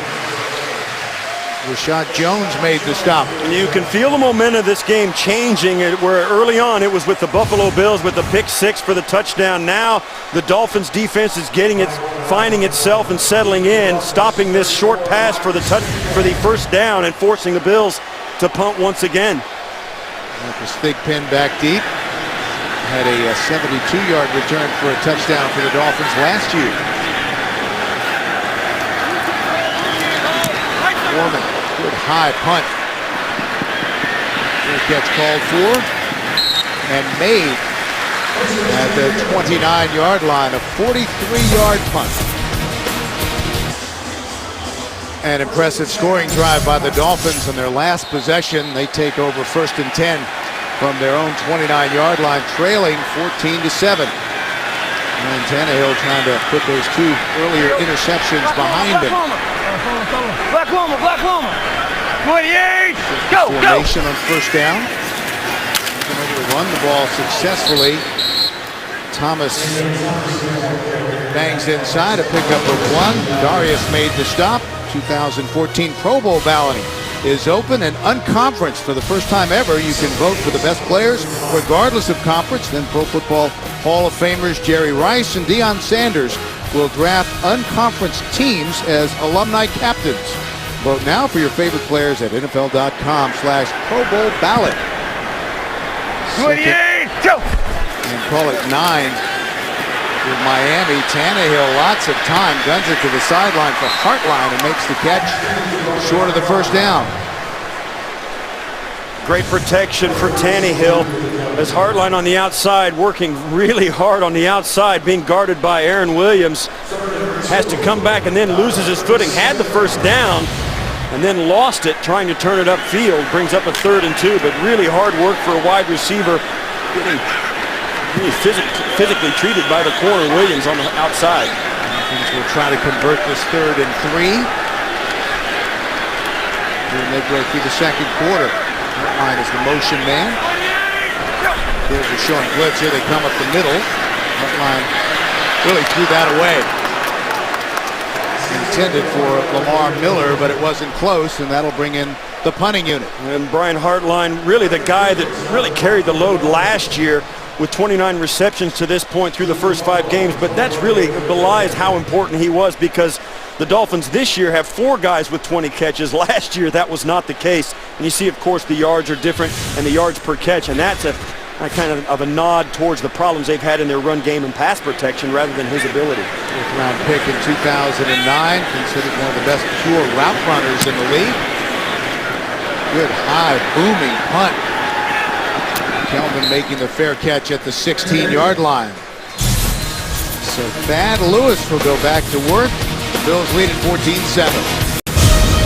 Rashad Jones made the stop. You can feel the momentum of this game changing, where early on it was with the Buffalo Bills with the pick 6 for the touchdown. Now the Dolphins defense is finding itself and settling in, stopping this short pass for the 1st down and forcing the Bills to punt once again. Marcus Thigpen back deep. Had a 72-yard return for a touchdown for the Dolphins last year. Foreman, good high punt. Good catch called for and made at the 29-yard line, a 43-yard punt. An impressive scoring drive by the Dolphins on their last possession. They take over 1st and 10 from their own 29-yard line, trailing 14-7. And Tannehill trying to put those 2 earlier interceptions behind him. Black woman. 28. Go. Formation on 1st down. Been able to run the ball successfully. Thomas bangs inside, a pickup of 1. Darius made the stop. 2014 Pro Bowl balloting is open, and unconference for the first time ever. You can vote for the best players regardless of conference. Then Pro Football Hall of Famers Jerry Rice and Deion Sanders will draft unconference teams as alumni captains. Vote now for your favorite players at NFL.com/Pro Bowl ballot. 28, go! And call it 9 with Miami. Tannehill, lots of time, guns it to the sideline for Hartline and makes the catch short of the first down. Great protection for Tannehill as Hartline on the outside, working really hard on the outside, being guarded by Aaron Williams. Has to come back and then loses his footing. Had the first down and then lost it trying to turn it upfield. Brings up a 3rd and 2, but really hard work for a wide receiver. Getting really physically treated by the corner, Williams, on the outside. Dolphins will try to convert this 3rd and 3. Here midway through the second quarter. Hartline is the motion man. Here's a showing blitz. Here they come up the middle. Hartline really threw that away. Intended for Lamar Miller, but it wasn't close, and that'll bring in the punting unit. And Brian Hartline, really the guy that really carried the load last year with 29 receptions to this point through the first 5 games, but that's really belies how important he was, because the Dolphins this year have 4 guys with 20 catches. Last year that was not the case, and you see, of course, the yards are different and the yards per catch, and that's a kind of a nod towards the problems they've had in their run game and pass protection rather than his ability. 4th round pick in 2009, considered one of the best pure route runners in the league. Good high booming punt. Kelvin making the fair catch at the 16-yard line. So Thad Lewis will go back to work. The Bills lead at 14-7.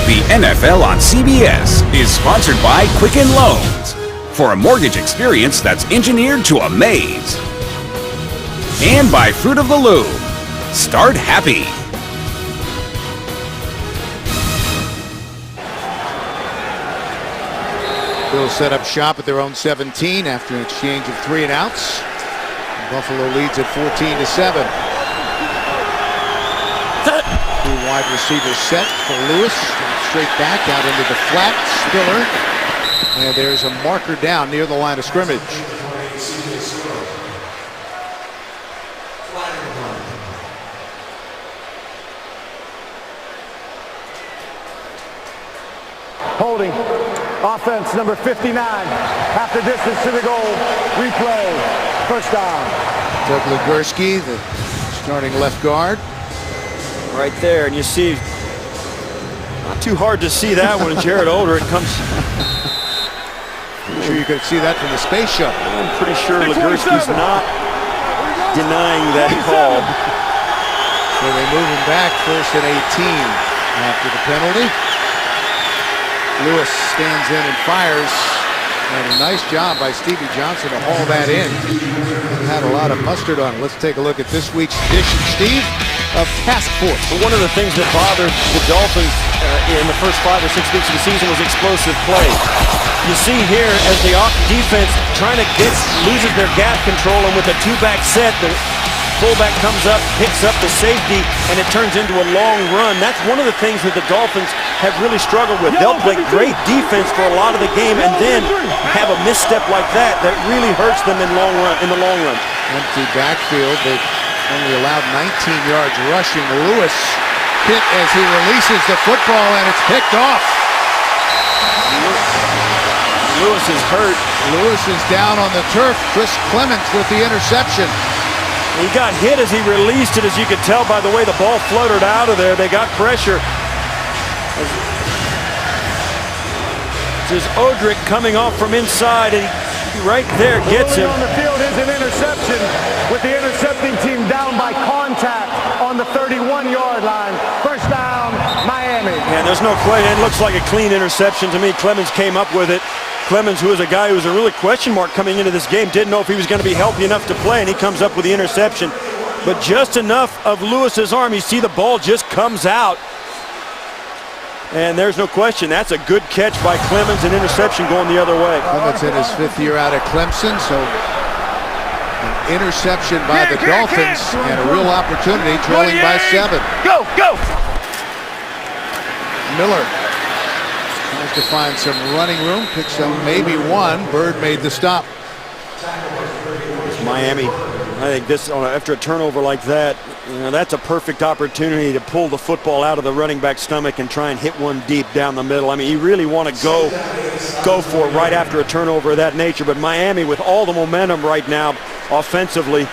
The NFL on CBS is sponsored by Quicken Loans. For a mortgage experience that's engineered to amaze. And by Fruit of the Loom. Start happy. Bills set up shop at their own 17 after an exchange of 3 and outs. Buffalo leads at 14-7. 2 wide receivers set for Lewis. Straight back out into the flat. Spiller. And there's a marker down near the line of scrimmage. Holding. Offense number 59. Half the distance to the goal. Replay. First down. Doug Legursky, the starting left guard. Right there, and you see, not too hard to see that one. Jared Oldrick comes. I'm sure you could see that from the space shuttle. I'm pretty sure Legursky's not denying that call. So they move him back, 1st and 18 after the penalty. Lewis stands in and fires. And a nice job by Stevie Johnson to haul that in. Had a lot of mustard on it. Let's take a look at this week's edition, Steve, of Task Force. One of the things that bothered the Dolphins in the first 5 or 6 weeks of the season was explosive play. You see here as the defense trying to loses their gap control, and with a 2-back set, the fullback comes up, picks up the safety, and it turns into a long run. That's one of the things that the Dolphins have really struggled with. They'll play great defense for a lot of the game and then have a misstep like that really hurts them in the long run. Empty backfield. They've only allowed 19 yards rushing. Lewis hit as he releases the football, and it's picked off. Lewis is hurt. Lewis is down on the turf. Chris Clements with the interception. He got hit as he released it, as you could tell by the way the ball floated out of there. They got pressure. This is Oldrick coming off from inside, and he right there gets him. On the field is an interception, with the intercepting team down by contact on the 31-yard line. First down, Miami. Yeah, there's no question. It looks like a clean interception to me. Clemens came up with it. Clemens, who is a guy who was a really question mark coming into this game, didn't know if he was going to be healthy enough to play, and he comes up with the interception. But just enough of Lewis's arm. You see the ball just comes out. And there's no question. That's a good catch by Clemens, an interception going the other way. Clemens in his 5th year out at Clemson, so an interception by the Dolphins and a real opportunity, trailing by 7. Go, go! Miller tries to find some running room, picks up maybe 1. Bird made the stop. It's Miami. I think this, after a turnover like that, that's a perfect opportunity to pull the football out of the running back's stomach and try and hit one deep down the middle. I mean, you really want to go for it right after a turnover of that nature. But Miami, with all the momentum right now offensively,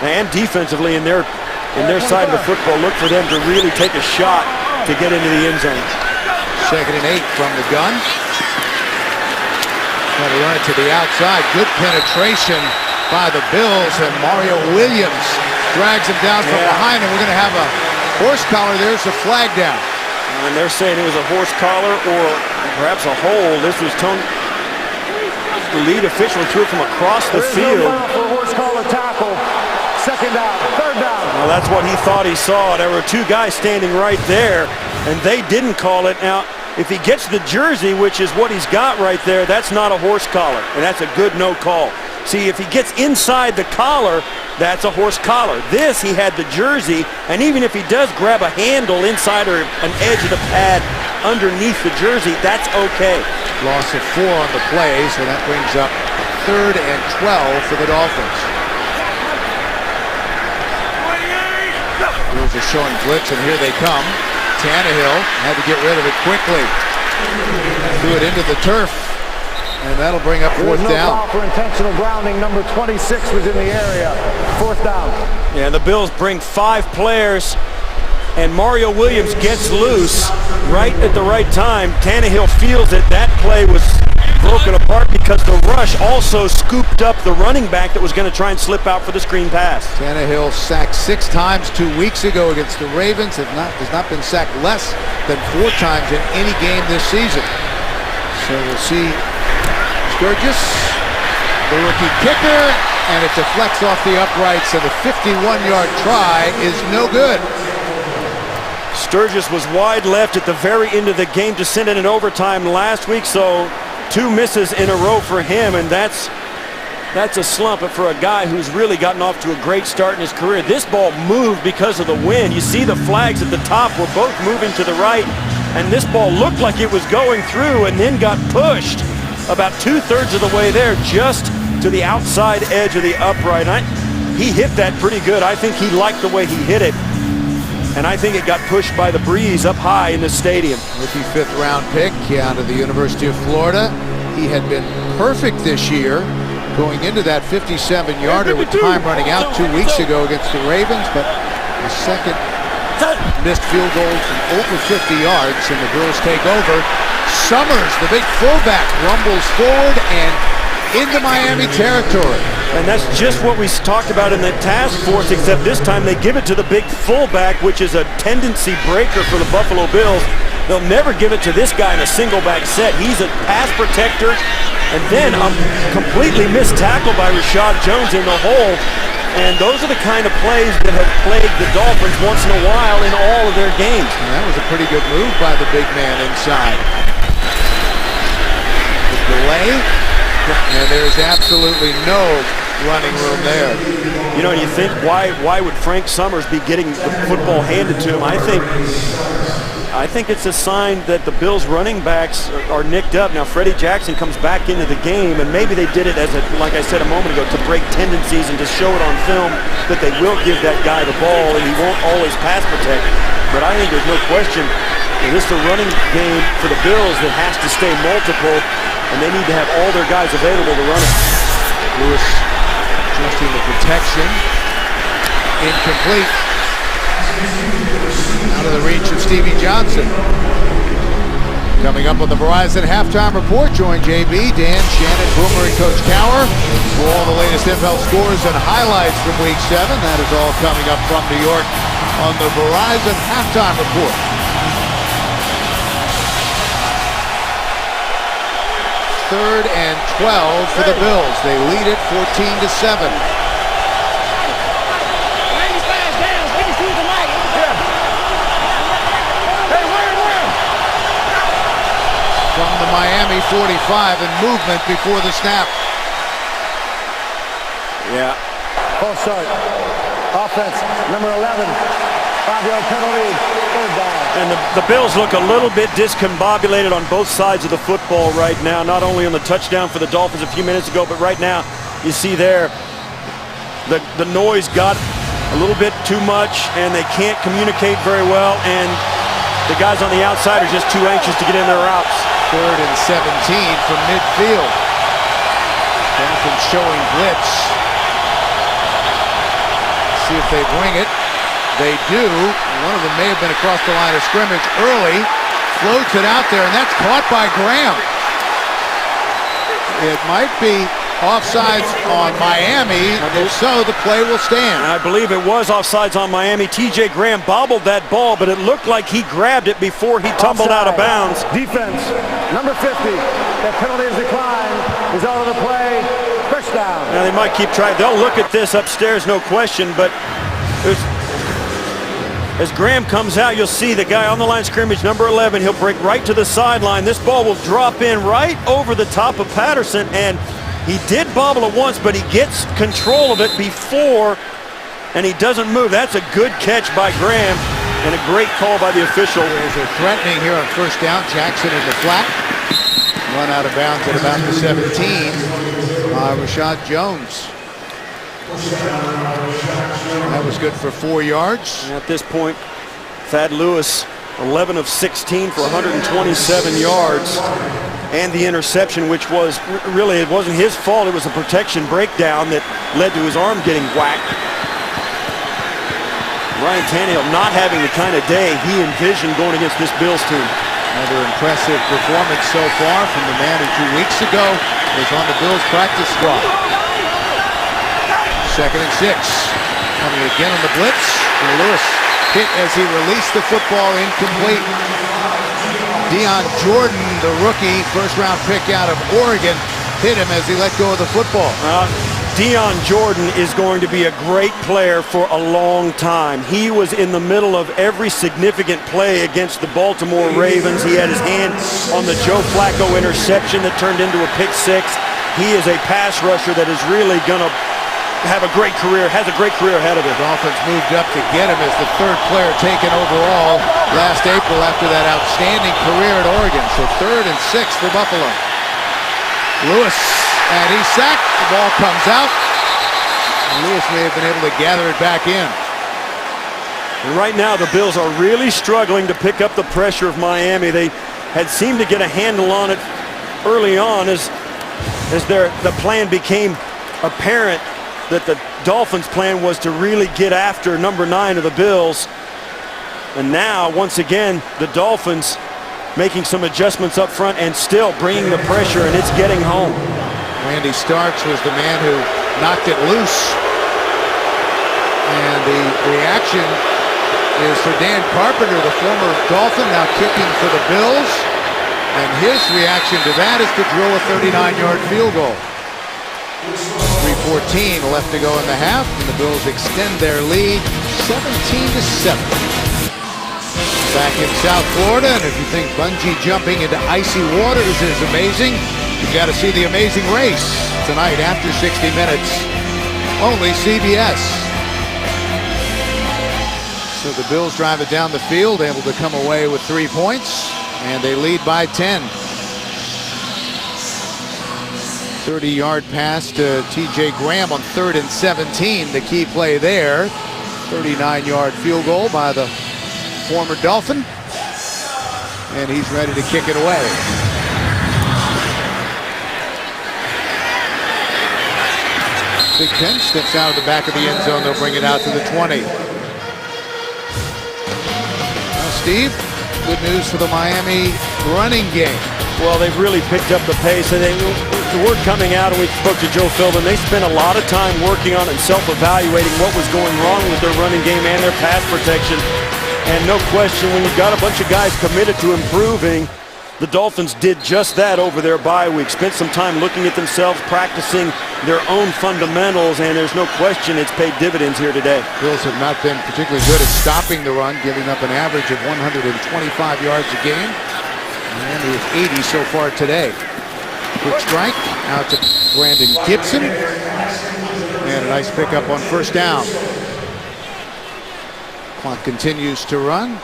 and defensively in their side of the football, look for them to really take a shot to get into the end zone. 2nd and 8 from the gun. Trying to run it to the outside. Good penetration by the Bills, and Mario Williams drags him down from behind, and we're going to have a horse collar. There's a flag down. And they're saying it was a horse collar or perhaps a hold. This was the lead official threw it from across the field. No foul for horse collar tackle. 2nd down, 3rd down. Well, that's what he thought he saw. There were 2 guys standing right there, and they didn't call it. Now, if he gets the jersey, which is what he's got right there, that's not a horse collar, and that's a good no call. See, if he gets inside the collar, that's a horse collar. This, he had the jersey, and even if he does grab a handle inside or an edge of the pad underneath the jersey, that's okay. Loss of 4 on the play, so that brings up 3rd and 12 for the Dolphins. Bills are showing blitz, and here they come. Tannehill had to get rid of it quickly. Threw it into the turf, and that'll bring up 4th down. Foul for intentional grounding. Number 26 was in the area. 4th down. Yeah, the Bills bring 5 players, and Mario Williams gets loose right at the right time. Tannehill feels that that play was broken apart because the rush also scooped up the running back that was going to try and slip out for the screen pass. Tannehill sacked 6 times 2 weeks ago against the Ravens. Has not been sacked less than 4 times in any game this season. So we'll see Sturgis, the rookie kicker, and it deflects off the uprights, and the 51-yard try is no good. Sturgis was wide left at the very end of the game to send it in overtime last week, so 2 misses in a row for him, and that's a slump for a guy who's really gotten off to a great start in his career. This ball moved because of the wind. You see the flags at the top were both moving to the right, and this ball looked like it was going through and then got pushed about 2/3 of the way there, just to the outside edge of the upright. He hit that pretty good. I think he liked the way he hit it, and I think it got pushed by the breeze up high in the stadium. Rookie 5th-round pick out of the University of Florida. He had been perfect this year going into that 57-yarder with time running out 2 weeks ago against the Ravens, but the second missed field goal from over 50 yards, and the Bills take over. Summers, the big fullback, rumbles forward and into Miami territory. And that's just what we talked about in the task force, except this time they give it to the big fullback, which is a tendency breaker for the Buffalo Bills. They'll never give it to this guy in a single back set. He's a pass protector, and then a completely missed tackle by Rashad Jones in the hole. And those are the kind of plays that have plagued the Dolphins once in a while in all of their games. And that was a pretty good move by the big man inside. The delay, and there's absolutely no running room there. You know, you think, why would Frank Summers be getting the football handed to him? I think it's a sign that the Bills' running backs are nicked up. Now, Freddie Jackson comes back into the game, and maybe they did it as, like I said a moment ago, to break tendencies and to show it on film that they will give that guy the ball and he won't always pass protect. But I think there's no question that this is a running game for the Bills that has to stay multiple, and they need to have all their guys available to run it. Lewis adjusting the protection. Incomplete. Out of the reach of Stevie Johnson. Coming up on the Verizon Halftime Report, join JB, Dan, Shannon, Boomer, and Coach Cower for all the latest NFL scores and highlights from Week 7. That is all coming up from New York on the Verizon Halftime Report. Third and 12 for the Bills. They lead it 14-7. From the Miami 45 and movement before the snap. Yeah. False start. Offense, number 11. 5-yard penalty. 3rd down. And the Bills look a little bit discombobulated on both sides of the football right now. Not only on the touchdown for the Dolphins a few minutes ago, but right now you see there the noise got a little bit too much and they can't communicate very well, and the guys on the outside are just too anxious to get in their routes. 3rd and 17 from midfield. Dolphins showing blitz. See if they bring it. They do. One of them may have been across the line of scrimmage early. Floats it out there, and that's caught by Graham. It might be offsides on Miami. If so, the play will stand. I believe it was offsides on Miami. T.J. Graham bobbled that ball, but it looked like he grabbed it before he tumbled out of bounds. Defense, number 50. That penalty is declined. Is out of the play. First down. Now they might keep trying. They'll look at this upstairs, no question, but as Graham comes out, you'll see the guy on the line of scrimmage, number 11. He'll break right to the sideline. This ball will drop in right over the top of Patterson, and he did bobble it once, but he gets control of it before, and he doesn't move. That's a good catch by Graham, and a great call by the official. There's a threatening here on first down. Jackson in the flat. Run out of bounds at about the 17 by Rashad Jones. That was good for 4 yards. And at this point, Thad Lewis, 11 of 16 for 127 yards. And the interception, which was really, it wasn't his fault. It was a protection breakdown that led to his arm getting whacked. Ryan Tannehill not having the kind of day he envisioned going against this Bills team. Another impressive performance so far from the man who 2 weeks ago was on the Bills practice squad. 2nd and 6. Coming again on the blitz. And Lewis hit as he released the football, incomplete. Deion Jordan, the rookie, first-round pick out of Oregon, hit him as he let go of the football. Deion Jordan is going to be a great player for a long time. He was in the middle of every significant play against the Baltimore Ravens. He had his hand on the Joe Flacco interception that turned into a pick six. He is a pass rusher that is really going to have a great career, has a great career ahead of him. Dolphins moved up to get him as the 3rd player taken overall last April after that outstanding career at Oregon. So 3rd and 6 for Buffalo. Lewis, and he's sacked. The ball comes out. And Lewis may have been able to gather it back in. And right now, the Bills are really struggling to pick up the pressure of Miami. They had seemed to get a handle on it early on as the plan became apparent that the Dolphins' plan was to really get after number 9 of the Bills. And now, once again, the Dolphins making some adjustments up front and still bringing the pressure, and it's getting home. Randy Starks was the man who knocked it loose. And the reaction is for Dan Carpenter, the former Dolphin, now kicking for the Bills. And his reaction to that is to drill a 39-yard field goal. 3:14 left to go in the half, and the Bills extend their lead 17-7. Back in South Florida, and if you think bungee jumping into icy waters is amazing, you've got to see the Amazing Race tonight after 60 minutes. Only CBS. So the Bills drive it down the field, able to come away with 3 points, and they lead by 10. 30-yard pass to T.J. Graham on 3rd and 17, the key play there. 39-yard field goal by the former Dolphin. And he's ready to kick it away. Big Ten steps out of the back of the end zone. They'll bring it out to the 20. Now, Steve, good news for the Miami running game. Well, they've really picked up the pace. And the word coming out, and we spoke to Joe Philbin, they spent a lot of time working on it and self-evaluating what was going wrong with their running game and their pass protection. And no question, when you've got a bunch of guys committed to improving, the Dolphins did just that over their bye week. Spent some time looking at themselves, practicing their own fundamentals, and there's no question it's paid dividends here today. Bills have not been particularly good at stopping the run, giving up an average of 125 yards a game. Miami with 80 so far today. Quick strike out to Brandon Gibson. And a nice pickup on first down. Clock continues to run.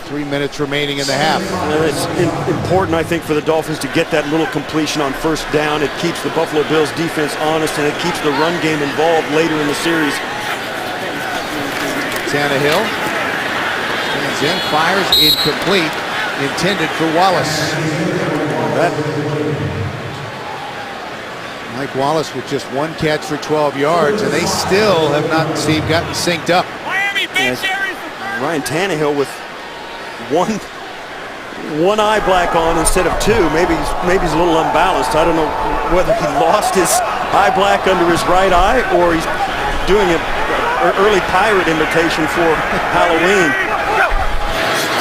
3 minutes remaining in the half. It's important, I think, for the Dolphins to get that little completion on first down. It keeps the Buffalo Bills defense honest, and it keeps the run game involved later in the series. Tannehill stands in, fires, incomplete. Intended for Wallace. Mike Wallace with just one catch for 12 yards, and they still have not gotten synced up. Yes. Ryan Tannehill with one eye black on instead of two. Maybe he's a little unbalanced. I don't know whether he lost his eye black under his right eye or he's doing an early pirate imitation for Halloween.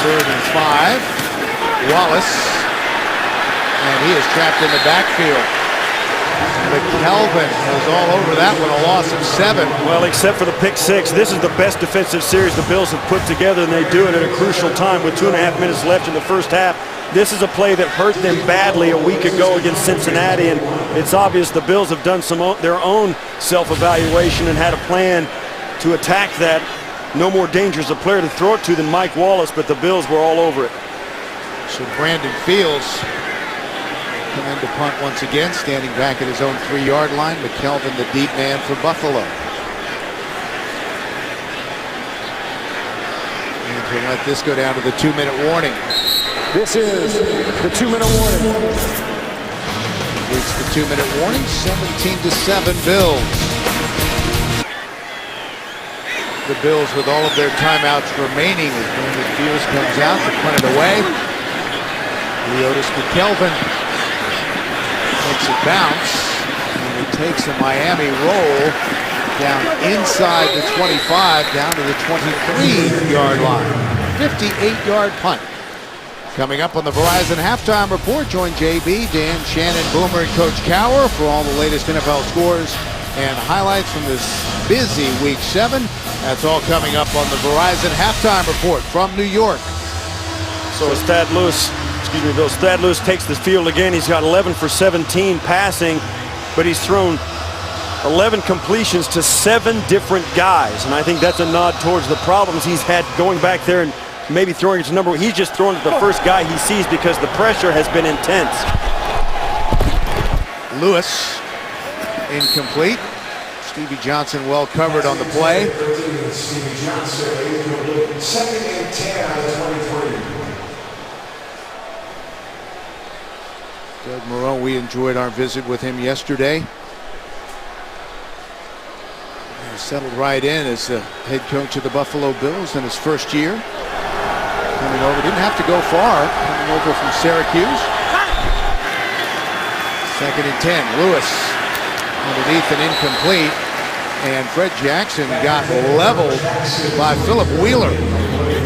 3rd and 5. Wallace, and he is trapped in the backfield. McKelvin was all over that one, a loss of 7. Well, except for the pick 6, this is the best defensive series the Bills have put together, and they do it at a crucial time with 2.5 minutes left in the first half. This is a play that hurt them badly a week ago against Cincinnati, and it's obvious the Bills have done their own self-evaluation and had a plan to attack that. No more dangerous a player to throw it to than Mike Wallace, but the Bills were all over it. So Brandon Fields come in to punt once again, standing back at his own 3-yard line. McKelvin, the deep man for Buffalo. And to let this go down to the 2-minute warning. This is the 2-minute warning. It's the 2-minute warning. 17-7 Bills. The Bills with all of their timeouts remaining as Brandon Fields comes out to punt it away. Leotis McKelvin makes it bounce, and it takes a Miami roll down inside the 25, down to the 23-yard line. 58-yard punt. Coming up on the Verizon Halftime Report, join JB, Dan, Shannon, Boomer, and Coach Cower for all the latest NFL scores and highlights from this busy Week 7. That's all coming up on the Verizon Halftime Report from New York. So Thad Lewis takes the field again. He's got 11 for 17 passing, but he's thrown 11 completions to 7 different guys. And I think that's a nod towards the problems he's had going back there and maybe throwing it to number. He's just throwing it to the first guy he sees because the pressure has been intense. Lewis, incomplete. Stevie Johnson well covered on the play. Stevie Johnson, 2nd and 10 out of 23. Doug Marrone, we enjoyed our visit with him yesterday. He settled right in as the head coach of the Buffalo Bills in his first year. Coming over, didn't have to go far, coming over from Syracuse. 2nd and 10, Lewis underneath and incomplete. And Fred Jackson got leveled by Philip Wheeler.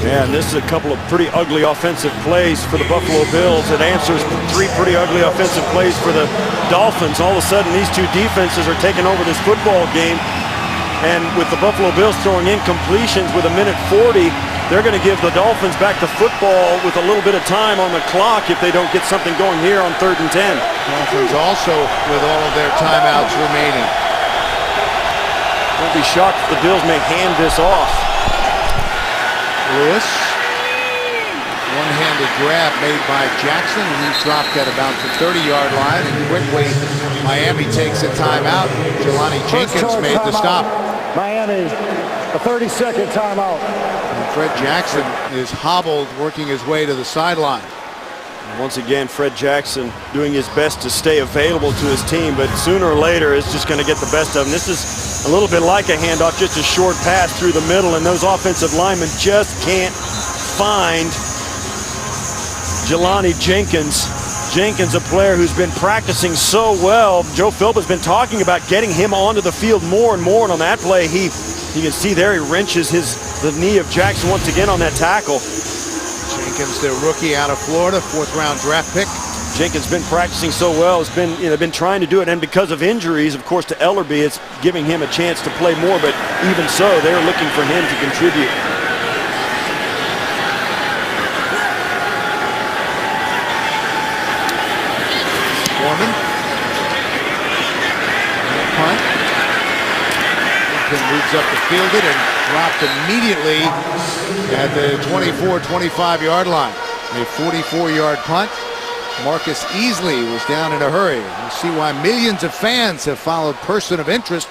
Yeah, and this is a couple of pretty ugly offensive plays for the Buffalo Bills. It answers 3 pretty ugly offensive plays for the Dolphins. All of a sudden, these 2 defenses are taking over this football game. And with the Buffalo Bills throwing incompletions with 1:40, they're going to give the Dolphins back the football with a little bit of time on the clock if they don't get something going here on 3rd and 10. Dolphins also with all of their timeouts remaining. Don't be shocked if the Bills may hand this off. Lewis, one-handed grab made by Jackson, and he's dropped at about the 30-yard line, and quickly Miami takes a timeout. Jelani Jenkins made the stop. Miami, a 30-second timeout. And Fred Jackson is hobbled, working his way to the sideline. Once again, Fred Jackson doing his best to stay available to his team, but sooner or later it's just going to get the best of him. This is a little bit like a handoff, just a short pass through the middle, and those offensive linemen just can't find Jelani Jenkins. Jenkins, a player who's been practicing so well. Joe Philp has been talking about getting him onto the field more and more, and on that play, you can see there he wrenches the knee of Jackson once again on that tackle. Jenkins, the rookie out of Florida, 4th-round draft pick. Jenkins been practicing so well. It's been trying to do it, and because of injuries, of course, to Ellerby, it's giving him a chance to play more. But even so, they're looking for him to contribute. Foreman, punt. Moves up to field it and dropped immediately at the 24-25 yard line. A 44-yard punt. Marcus Easley was down in a hurry. You'll see why millions of fans have followed Person of Interest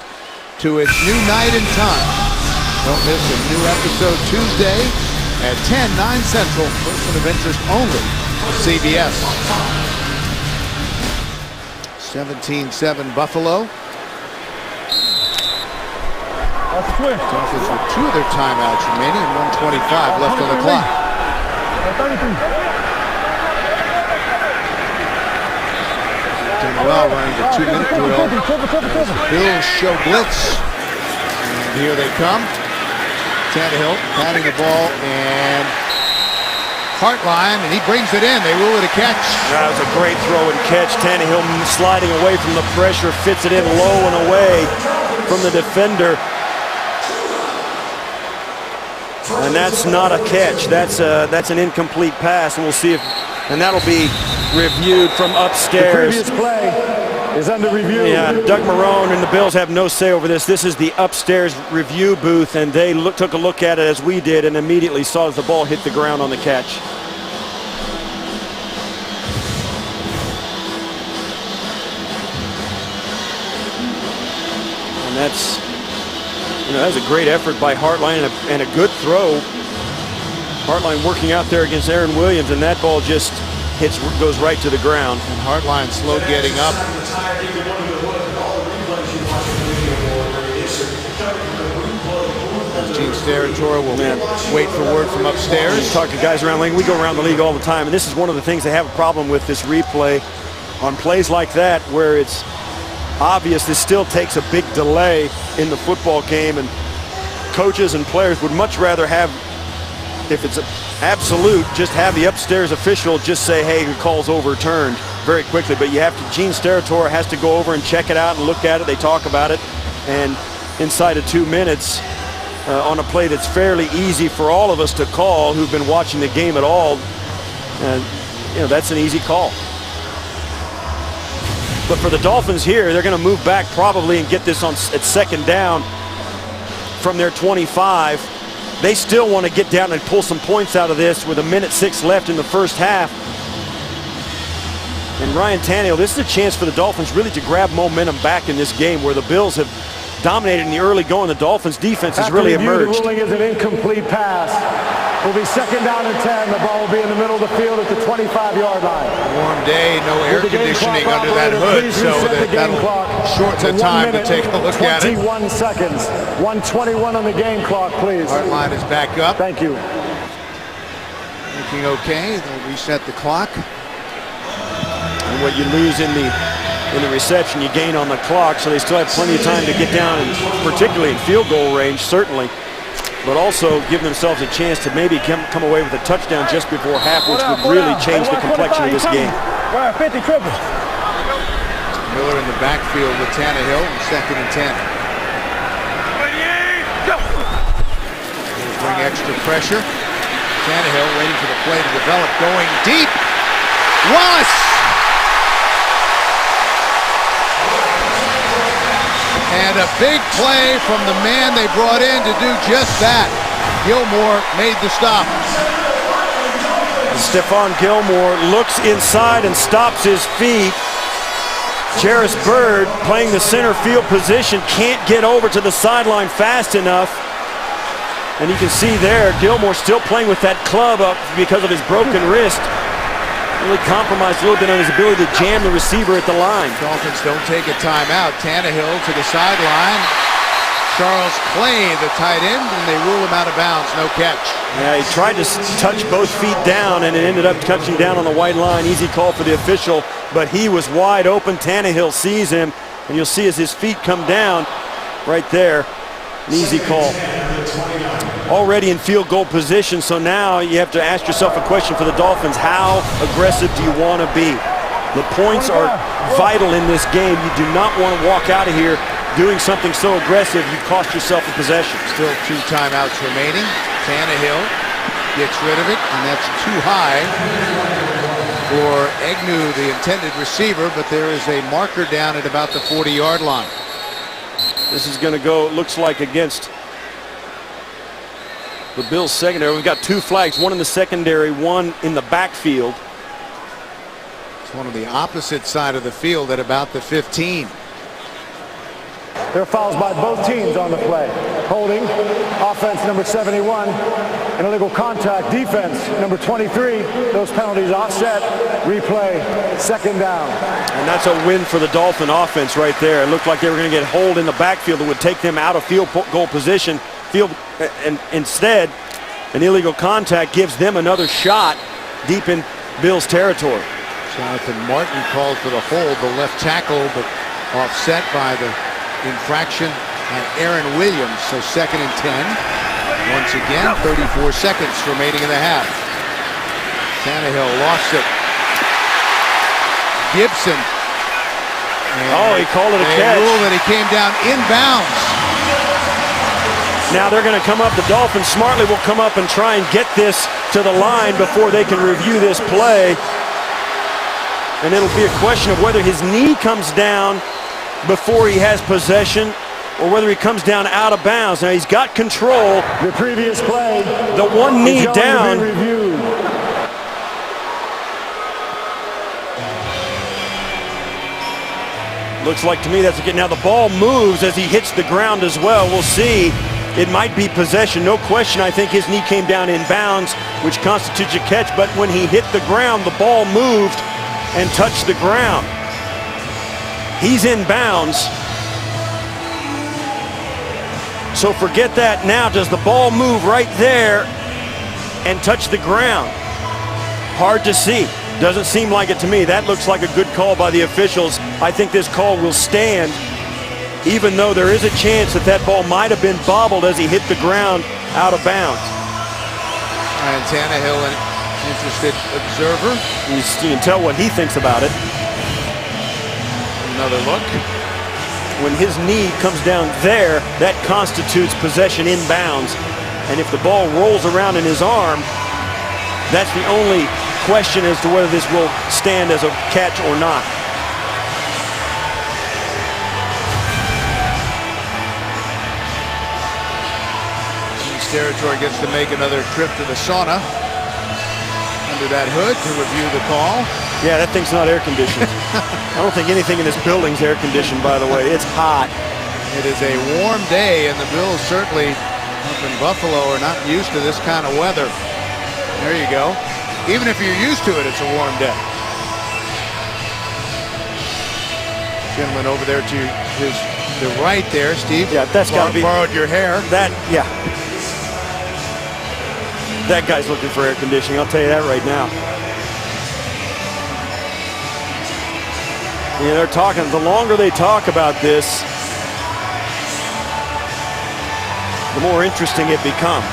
to its new night and time. Don't miss a new episode Tuesday at 10, 9 Central. Person of Interest only. CBS. 17-7 Buffalo. That's quick. Dolphins with 2 of their timeouts remaining and 1:25 left on the clock. 33. Doing well running the 2-minute drill. Bills show blitz. And here they come. Tannehill patting the ball and Hartline, and he brings it in. They rule it a catch. That was a great throw and catch. Tannehill sliding away from the pressure, fits it in low and away from the defender. And that's not a catch. That's an incomplete pass, and we'll see if, and that'll be reviewed from upstairs. The previous play is under review. Yeah, Doug Marrone and the Bills have no say over this. This is the upstairs review booth, and they took a look at it as we did and immediately saw as the ball hit the ground on the catch. And that's, that's a great effort by Hartline and a good throw. Hartline working out there against Aaron Williams, and that ball just goes right to the ground. And Hartline slow getting up. Gene Steratore will wait for word from upstairs. Talk to guys around the league. We go around the league all the time, and this is one of the things they have a problem with, this replay. On plays like that where it's obvious this still takes a big delay in the football game, and coaches and players would much rather have, if it's absolute, just have the upstairs official just say, hey, the call's overturned very quickly. But you have to, Gene Steratore has to go over and check it out and look at it. They talk about it, and inside of 2 minutes on a play that's fairly easy for all of us to call who've been watching the game at all, that's an easy call. But for the Dolphins here, they're going to move back probably and get this at second down from their 25. They still want to get down and pull some points out of this with 1:06 left in the first half. And Ryan Tannehill, this is a chance for the Dolphins really to grab momentum back in this game where the Bills have dominated in the early going. The Dolphins defense has really emerged. The ruling is an incomplete pass. It will be second down and 10. The ball will be in the middle of the field at the 25-yard line. Warm day, no air conditioning under that hood, so that'll shorten the time to take a look at it. 21 seconds. 1:21 on the game clock, please. Hartline is back up. Thank you. Looking okay. They'll reset the clock. And what you lose in the reception, you gain on the clock, so they still have plenty of time to get down, and particularly in field goal range, certainly. But also give themselves a chance to maybe come away with a touchdown just before half, which would really change the complexion of this game. 50 triples. Miller in the backfield with Tannehill, second and 10. Bring extra pressure. Tannehill waiting for the play to develop, going deep. Wallace! And a big play from the man they brought in to do just that. Gilmore made the stop. Stephon Gilmore looks inside and stops his feet. Jarris Byrd, playing the center field position, can't get over to the sideline fast enough. And you can see there, Gilmore still playing with that club up because of his broken wrist. Really compromised a little bit on his ability to jam the receiver at the line. Dolphins don't take a timeout. Tannehill to the sideline. Charles Clay, the tight end, and they rule him out of bounds. No catch. Yeah, he tried to touch both feet down, and it ended up touching down on the white line. Easy call for the official, but he was wide open. Tannehill sees him, and you'll see as his feet come down right there. An easy call. Already in field goal position, so now you have to ask yourself a question for the Dolphins. How aggressive do you want to be? The points are vital in this game. You do not want to walk out of here doing something so aggressive you cost yourself a possession. Still 2 timeouts remaining. Tannehill gets rid of it, and that's too high for Agnew, the intended receiver, but there is a marker down at about the 40-yard line. This is going to go, it looks like, against the Bills secondary. We've got 2 flags, one in the secondary, one in the backfield. It's one on the opposite side of the field at about the 15. There are fouls by both teams on the play. holding. Offense number 71. An illegal contact. Defense number 23. Those penalties offset. Replay. Second down. And that's a win for the Dolphin offense right there. It looked like they were going to get hold in the backfield that would take them out of field goal position. And instead, an illegal contact gives them another shot deep in Bills territory. Jonathan Martin called for the hold, the left tackle, but offset by the infraction on Aaron Williams. So 2nd and 10. Once again, 34 seconds remaining in the half. Tannehill lost it. Gibson. Oh, he called it a catch. They ruled that he came down inbounds. Now they're going to come up. The Dolphins smartly will come up and try and get this to the line before they can review this play. And it'll be a question of whether his knee comes down before he has possession or whether he comes down out of bounds. Now he's got control. The previous play. The one knee down. Looks like to me that's a get. Now the ball moves as he hits the ground as well. We'll see. It might be possession, no question. I think his knee came down in bounds, which constitutes a catch. But when he hit the ground, the ball moved and touched the ground. He's in bounds. So forget that now. Does the ball move right there and touch the ground? Hard to see. Doesn't seem like it to me. That looks like a good call by the officials. I think this call will stand, even though there is a chance that that ball might have been bobbled as he hit the ground out of bounds. And Tannehill, an interested observer. You can tell what he thinks about it. Another look. When his knee comes down there, that constitutes possession in bounds. And if the ball rolls around in his arm, that's the only question as to whether this will stand as a catch or not. Territory gets to make another trip to the sauna under that hood to review the call. Yeah, that thing's not air conditioned. I don't think anything in this building's air conditioned, by the way. It's hot. It is a warm day, and the Bills certainly up in Buffalo are not used to this kind of weather. There you go. Even if you're used to it, it's a warm day. Gentleman over there to the right there, Steve. Yeah, that's got to be. Borrowed your hair. That, yeah. That guy's looking for air conditioning, I'll tell you that right now. Yeah, they're talking, the longer they talk about this, the more interesting it becomes.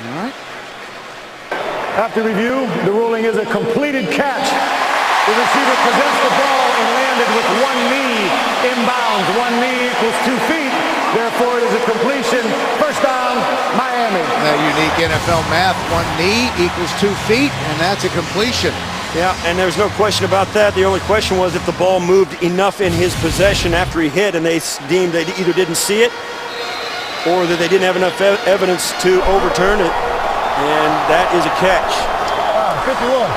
All right. After review, the ruling is a completed catch. The receiver possessed the ball and landed with one knee inbounds. One knee equals 2 feet. Therefore, it is a completion. First down, Miami. That unique NFL math, one knee equals 2 feet, and that's a completion. Yeah, and there's no question about that. The only question was if the ball moved enough in his possession after he hit, and they deemed they either didn't see it or that they didn't have enough evidence to overturn it. And that is a catch. 51.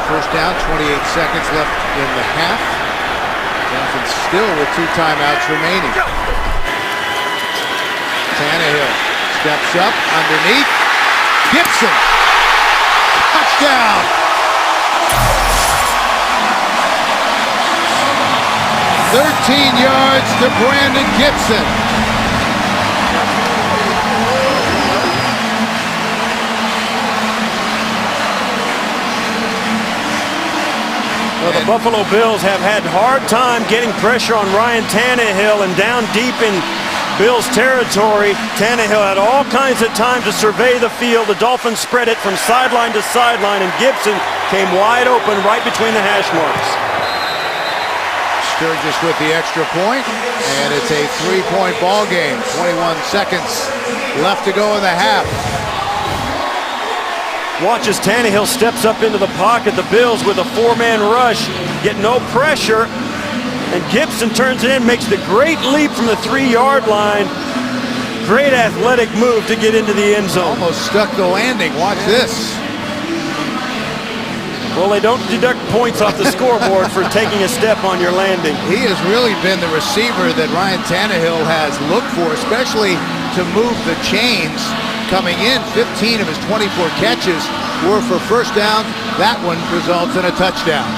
First down, 28 seconds left in the half. Dolphins still with 2 timeouts remaining. Tannehill steps up underneath. Gibson. Touchdown. 13 yards to Brandon Gibson. Well, the Buffalo Bills have had hard time getting pressure on Ryan Tannehill, and down deep in Bills territory, Tannehill had all kinds of time to survey the field. The Dolphins spread it from sideline to sideline, and Gibson came wide open right between the hash marks. Sturgis with the extra point, and it's a 3-point ball game. 21 seconds left to go in the half. Watch as Tannehill steps up into the pocket. The Bills with a 4-man rush get no pressure, and Gibson turns it in, makes the great leap from the 3-yard line, Great athletic move to get into the end zone. Almost stuck the landing. Watch this. Well, they don't deduct points off the scoreboard for taking a step on your landing. He has really been the receiver that Ryan Tannehill has looked for, especially to move the chains. Coming in, 15 of his 24 catches were for first downs. That one results in a touchdown.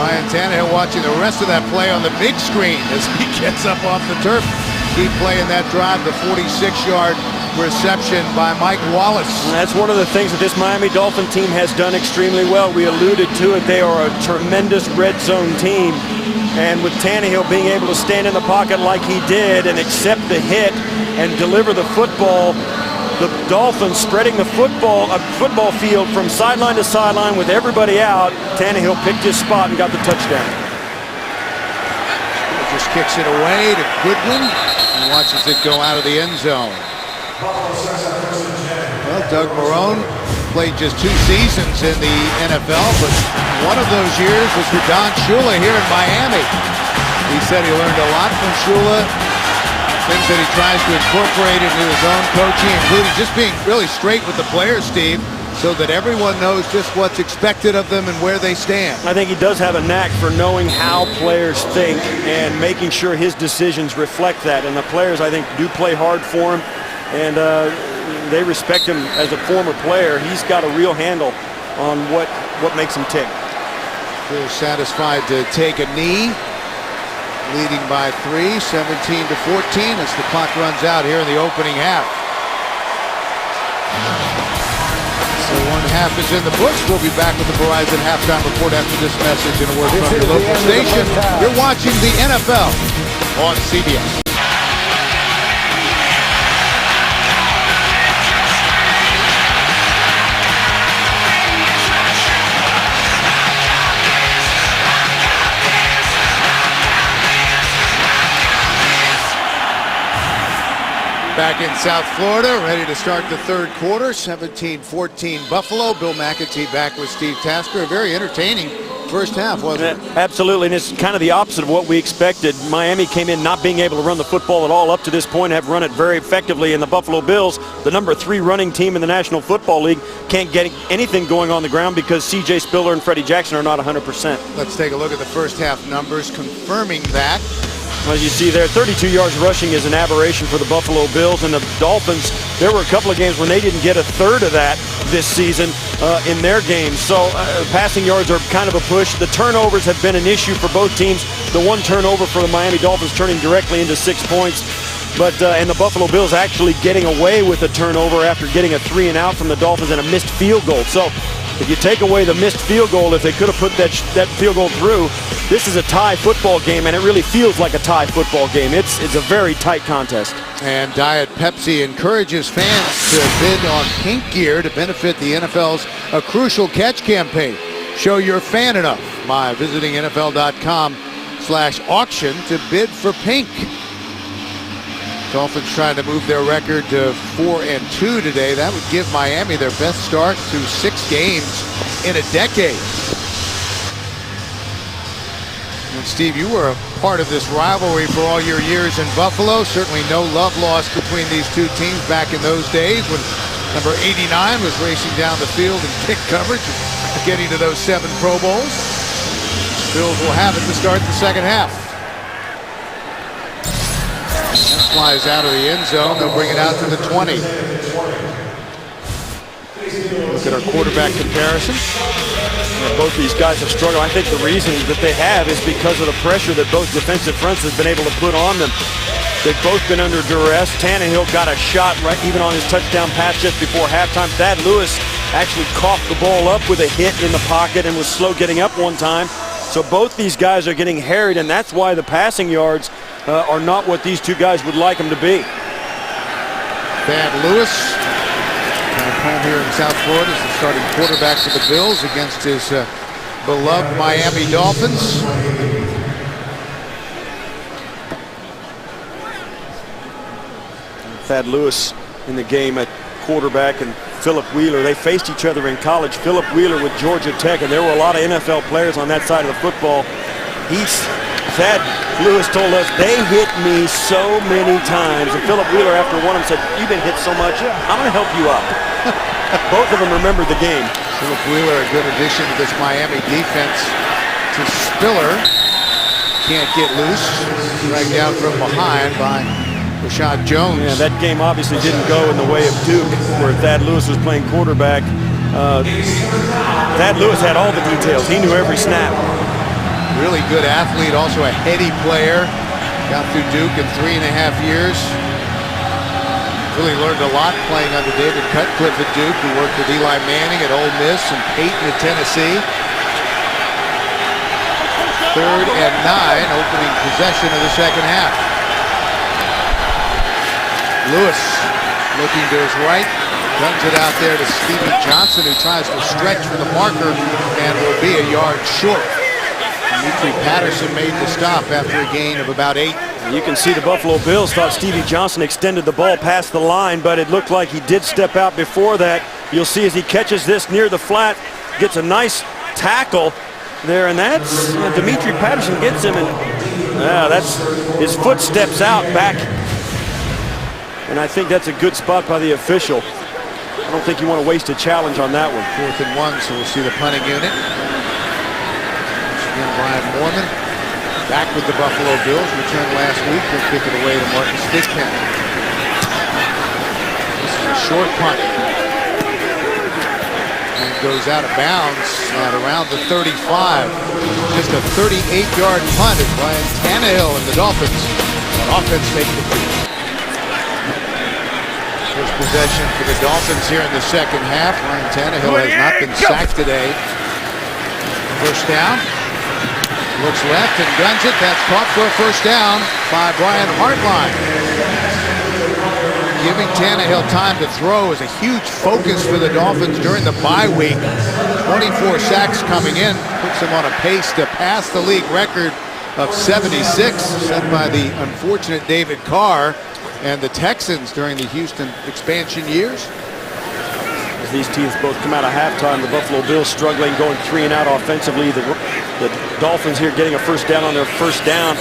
Ryan Tannehill watching the rest of that play on the big screen as he gets up off the turf. Keep playing that drive, the 46-yard reception by Mike Wallace. And that's one of the things that this Miami Dolphin team has done extremely well. We alluded to it. They are a tremendous red zone team. And with Tannehill being able to stand in the pocket like he did and accept the hit and deliver the football, the Dolphins spreading the football field from sideline to sideline with everybody out. Tannehill picked his spot and got the touchdown. He just kicks it away to Goodwin and watches it go out of the end zone. Well, Doug Marrone played just 2 seasons in the NFL, but one of those years was with Don Shula here in Miami. He said he learned a lot from Shula, things that he tries to incorporate into his own coaching, including just being really straight with the players, Steve, so that everyone knows just what's expected of them and where they stand. I think he does have a knack for knowing how players think and making sure his decisions reflect that. And the players, I think, do play hard for him. And they respect him as a former player. He's got a real handle on what makes him tick. Feels satisfied to take a knee. Leading by 3, 17-14 as the clock runs out here in the opening half. So one half is in the books. We'll be back with the Verizon halftime report after this message and a word from your local station. You're watching the NFL on CBS. Back in South Florida, ready to start the third quarter, 17-14 Buffalo. Bill McAtee back with Steve Tasker. A very entertaining first half, wasn't it? Absolutely, and it's kind of the opposite of what we expected. Miami came in not being able to run the football at all up to this point, have run it very effectively, and the Buffalo Bills, the number 3 running team in the National Football League, can't get anything going on the ground because C.J. Spiller and Freddie Jackson are not 100%. Let's take a look at the first half numbers confirming that. Well, you see there, 32 yards rushing is an aberration for the Buffalo Bills, and the Dolphins, there were a couple of games when they didn't get a third of that this season in their games. So passing yards are kind of a push. The turnovers have been an issue for both teams. The one turnover for the Miami Dolphins turning directly into 6 points. But and the Buffalo Bills actually getting away with a turnover after getting a 3-and-out from the Dolphins and a missed field goal. So if you take away the missed field goal, if they could have put that field goal through, this is a tie football game, and it really feels like a tie football game. It's a very tight contest. And Diet Pepsi encourages fans to bid on pink gear to benefit the NFL's A Crucial Catch campaign. Show you're fan enough by visiting NFL.com/auction to bid for pink. Dolphins trying to move their record to 4-2 today. That would give Miami their best start to 6 games in a decade. And Steve, you were a part of this rivalry for all your years in Buffalo. Certainly no love lost between these two teams back in those days when number 89 was racing down the field in kick coverage, getting to those 7 Pro Bowls. Bills will have it to start the second half. That flies out of the end zone. They'll bring it out to the 20. Look at our quarterback comparison. Both these guys have struggled. I think the reason that they have is because of the pressure that both defensive fronts have been able to put on them. They've both been under duress. Tannehill got a shot right even on his touchdown pass just before halftime. Thad Lewis actually coughed the ball up with a hit in the pocket and was slow getting up one time. So both these guys are getting harried, and that's why the passing yards are not what these two guys would like them to be. Thad Lewis, home here in South Florida, is the starting quarterback for the Bills against his beloved Miami Dolphins. Thad Lewis in the game at quarterback, and Philip Wheeler. They faced each other in college. Philip Wheeler with Georgia Tech, and there were a lot of NFL players on that side of the football. He's Thad Lewis told us they hit me so many times. And Philip Wheeler, after one of them, said, "You've been hit so much, I'm going to help you up." Both of them remembered the game. Philip Wheeler, a good addition to this Miami defense. To Spiller. Can't get loose. Dragged down from behind by Rashad Jones. Yeah, that game obviously didn't go in the way of Duke, where Thad Lewis was playing quarterback. Thad Lewis had all the details. He knew every snap. Really good athlete, also a heady player. Got through Duke in 3.5 years. Really learned a lot playing under David Cutcliffe at Duke, who worked with Eli Manning at Ole Miss and Peyton at Tennessee. 3rd and 9, opening possession of the second half. Lewis looking to his right, guns it out there to Stevie Johnson, who tries to stretch for the marker and will be a yard short. Dimitri Patterson made the stop after a gain of about 8. You can see the Buffalo Bills thought Stevie Johnson extended the ball past the line, but it looked like he did step out before that. You'll see as he catches this near the flat, gets a nice tackle there, and that's Dimitri Patterson gets him, and that's his foot steps out back, and I think that's a good spot by the official. I don't think you want to waste a challenge on that one. 4th and 1, so we'll see the punting unit. Again, Brian Moorman back with the Buffalo Bills. Returned last week. He'll kick it away to Marcus Thigpen. This is a short punt. And goes out of bounds at around the 35. Just a 38-yard punt as Ryan Tannehill and the Dolphins on offense take the field. First possession for the Dolphins here in the second half. Ryan Tannehill has not been sacked today. First down. Looks left and guns it. That's caught for a first down by Brian Hartline. Giving Tannehill time to throw is a huge focus for the Dolphins during the bye week. 24 sacks coming in. Puts them on a pace to pass the league record of 76, set by the unfortunate David Carr and the Texans during the Houston expansion years. As these teams both come out of halftime, the Buffalo Bills struggling, going 3 and out offensively. The Dolphins here getting a first down on their first down.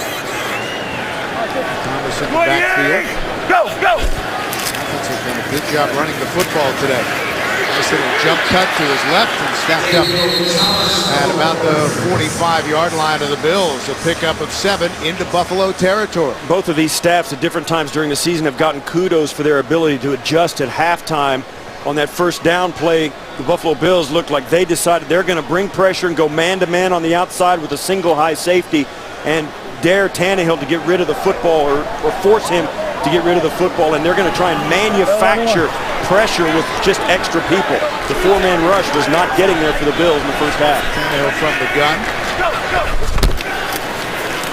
Thomas in the backfield. Go! Dolphins have done a good job running the football today. Nice little jump cut to his left and snapped up at about the 45-yard line of the Bills. A pickup of 7 into Buffalo territory. Both of these staffs at different times during the season have gotten kudos for their ability to adjust at halftime. On that first down play, the Buffalo Bills looked like they decided they're going to bring pressure and go man-to-man on the outside with a single high safety and dare Tannehill to get rid of the football or force him to get rid of the football, and they're going to try and manufacture pressure with just extra people. The 4-man rush was not getting there for the Bills in the first half. Tannehill from the gun.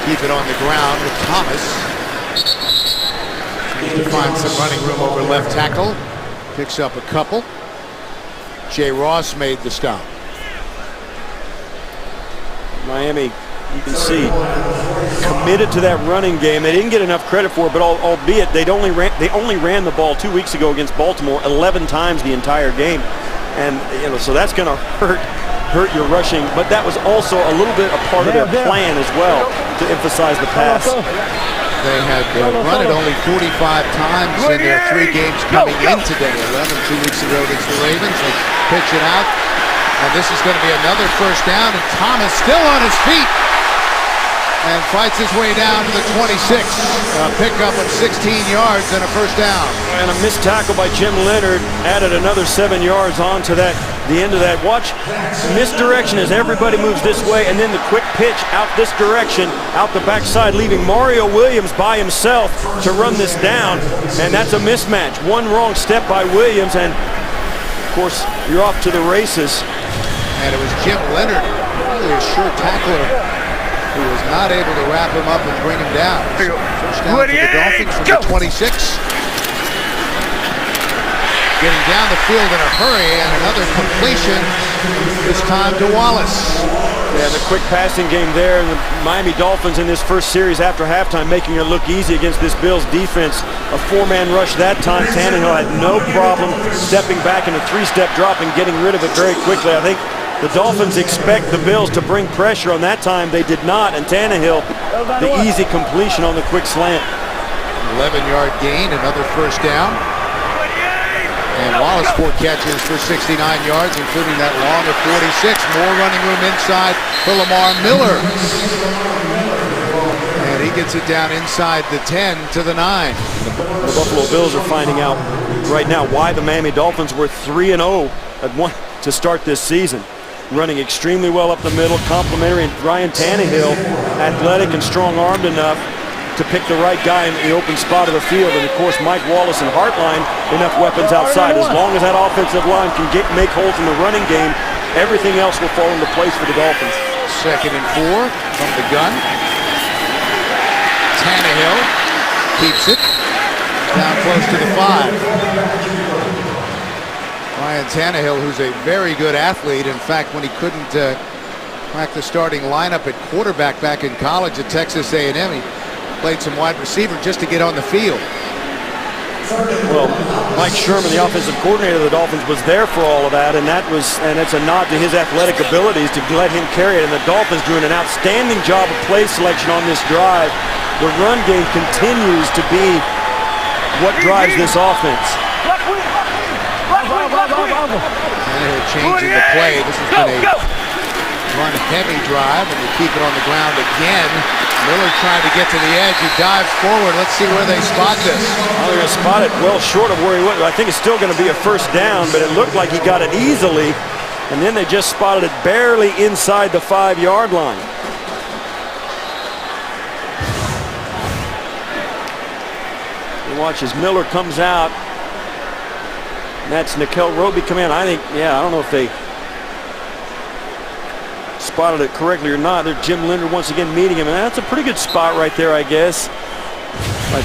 Keep it on the ground with Thomas. Needs to find some running room over left tackle. Picks up a couple. Jay Ross made the stop. Miami, you can see, committed to that running game. They didn't get enough credit for it, but albeit they only ran the ball 2 weeks ago against Baltimore 11 times the entire game, and so that's going to hurt your rushing. But that was also a little bit a part of their plan as well to emphasize the pass. They had run it only 45 times in their 3 games coming in today. 11 2 weeks ago against the Ravens. They pitch it out. And this is going to be another first down. And Thomas still on his feet. And fights his way down to the 26. A pickup of 16 yards and a first down. And a missed tackle by Jim Leonard added another 7 yards onto the end of that. Watch misdirection as everybody moves this way, and then the quick pitch out this direction, out the backside, leaving Mario Williams by himself to run this down. And that's a mismatch. One wrong step by Williams, and of course you're off to the races. And it was Jim Leonard, really a sure tackler, who was not able to wrap him up and bring him down. So first down for the Dolphins from the 26. Getting down the field in a hurry, and another completion, this time to Wallace. Yeah, the quick passing game there. The Miami Dolphins in this first series after halftime making it look easy against this Bills defense. A 4-man rush that time. Tannehill had no problem stepping back in a 3-step drop and getting rid of it very quickly. I think The Dolphins expect the Bills to bring pressure on that time. They did not, and Tannehill, the easy completion on the quick slant. 11-yard gain, another first down. And Wallace 4 catches for 69 yards, including that long of 46. More running room inside for Lamar Miller. And he gets it down inside the 10 to the 9. The Buffalo Bills are finding out right now why the Miami Dolphins were 3-0 at one to start this season. Running extremely well up the middle, complimentary, and Ryan Tannehill, athletic and strong-armed enough to pick the right guy in the open spot of the field. And of course, Mike Wallace and Hartline, enough weapons outside. As long as that offensive line can make holes in the running game, everything else will fall into place for the Dolphins. 2nd and 4 from the gun. Tannehill keeps it down close to the 5. Ryan Tannehill, who's a very good athlete. In fact, when he couldn't crack the starting lineup at quarterback back in college at Texas A&M, he played some wide receiver just to get on the field. Well, Mike Sherman, the offensive coordinator of the Dolphins, was there for all of that, and it's a nod to his athletic abilities to let him carry it. And the Dolphins doing an outstanding job of play selection on this drive. The run game continues to be what drives this offense. Tannehill changing the play. This has been a run-heavy drive, and they keep it on the ground again. Miller trying to get to the edge. He dives forward. Let's see where they spot this. Well, they're going to spot it well short of where he went. I think it's still going to be a first down, but it looked like he got it easily, and then they just spotted it barely inside the 5-yard line. You watch as Miller comes out. And that's Nickel Roby coming in. I think, I don't know if they spotted it correctly or not. There's Jim Linder once again meeting him, and that's a pretty good spot right there, I guess. I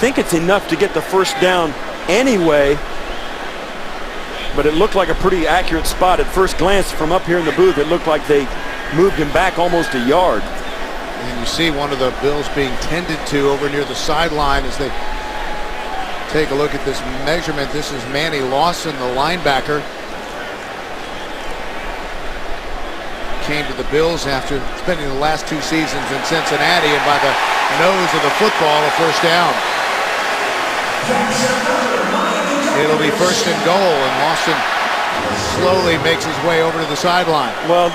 think it's enough to get the first down anyway, but it looked like a pretty accurate spot at first glance from up here in the booth. It looked like they moved him back almost a yard. And you see one of the Bills being tended to over near the sideline as they take a look at this measurement. This is Manny Lawson, the linebacker. Came to the Bills after spending the last 2 seasons in Cincinnati, and by the nose of the football, a first down. It'll be 1st and goal, and Lawson slowly makes his way over to the sideline. Well,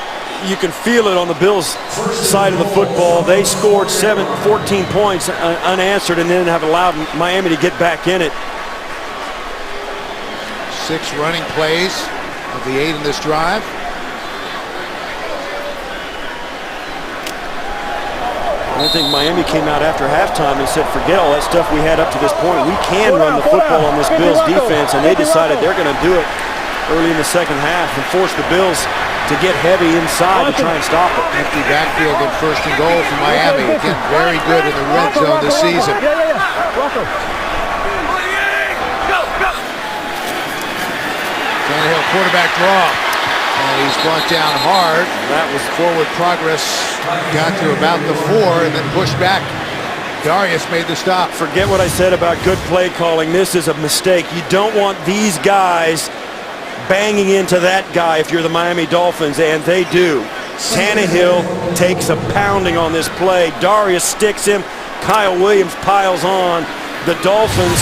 you can feel it on the Bills' side of the football. They scored 14 points unanswered and then have allowed Miami to get back in it. 6 running plays of the 8 in this drive. I think Miami came out after halftime and said, forget all that stuff we had up to this point. We can run the football on this Bills defense, and they decided they're going to do it early in the second half and force the Bills to get heavy inside to try and stop it. Empty backfield and 1st and goal for Miami. Again, very good in the red zone this season. Tannehill quarterback draw. And he's brought down hard. That was forward progress. Got to about the 4 and then pushed back. Darius made the stop. Forget what I said about good play calling. This is a mistake. You don't want these guys banging into that guy if you're the Miami Dolphins, and they do. Tannehill takes a pounding on this play. Darius sticks him. Kyle Williams piles on. The Dolphins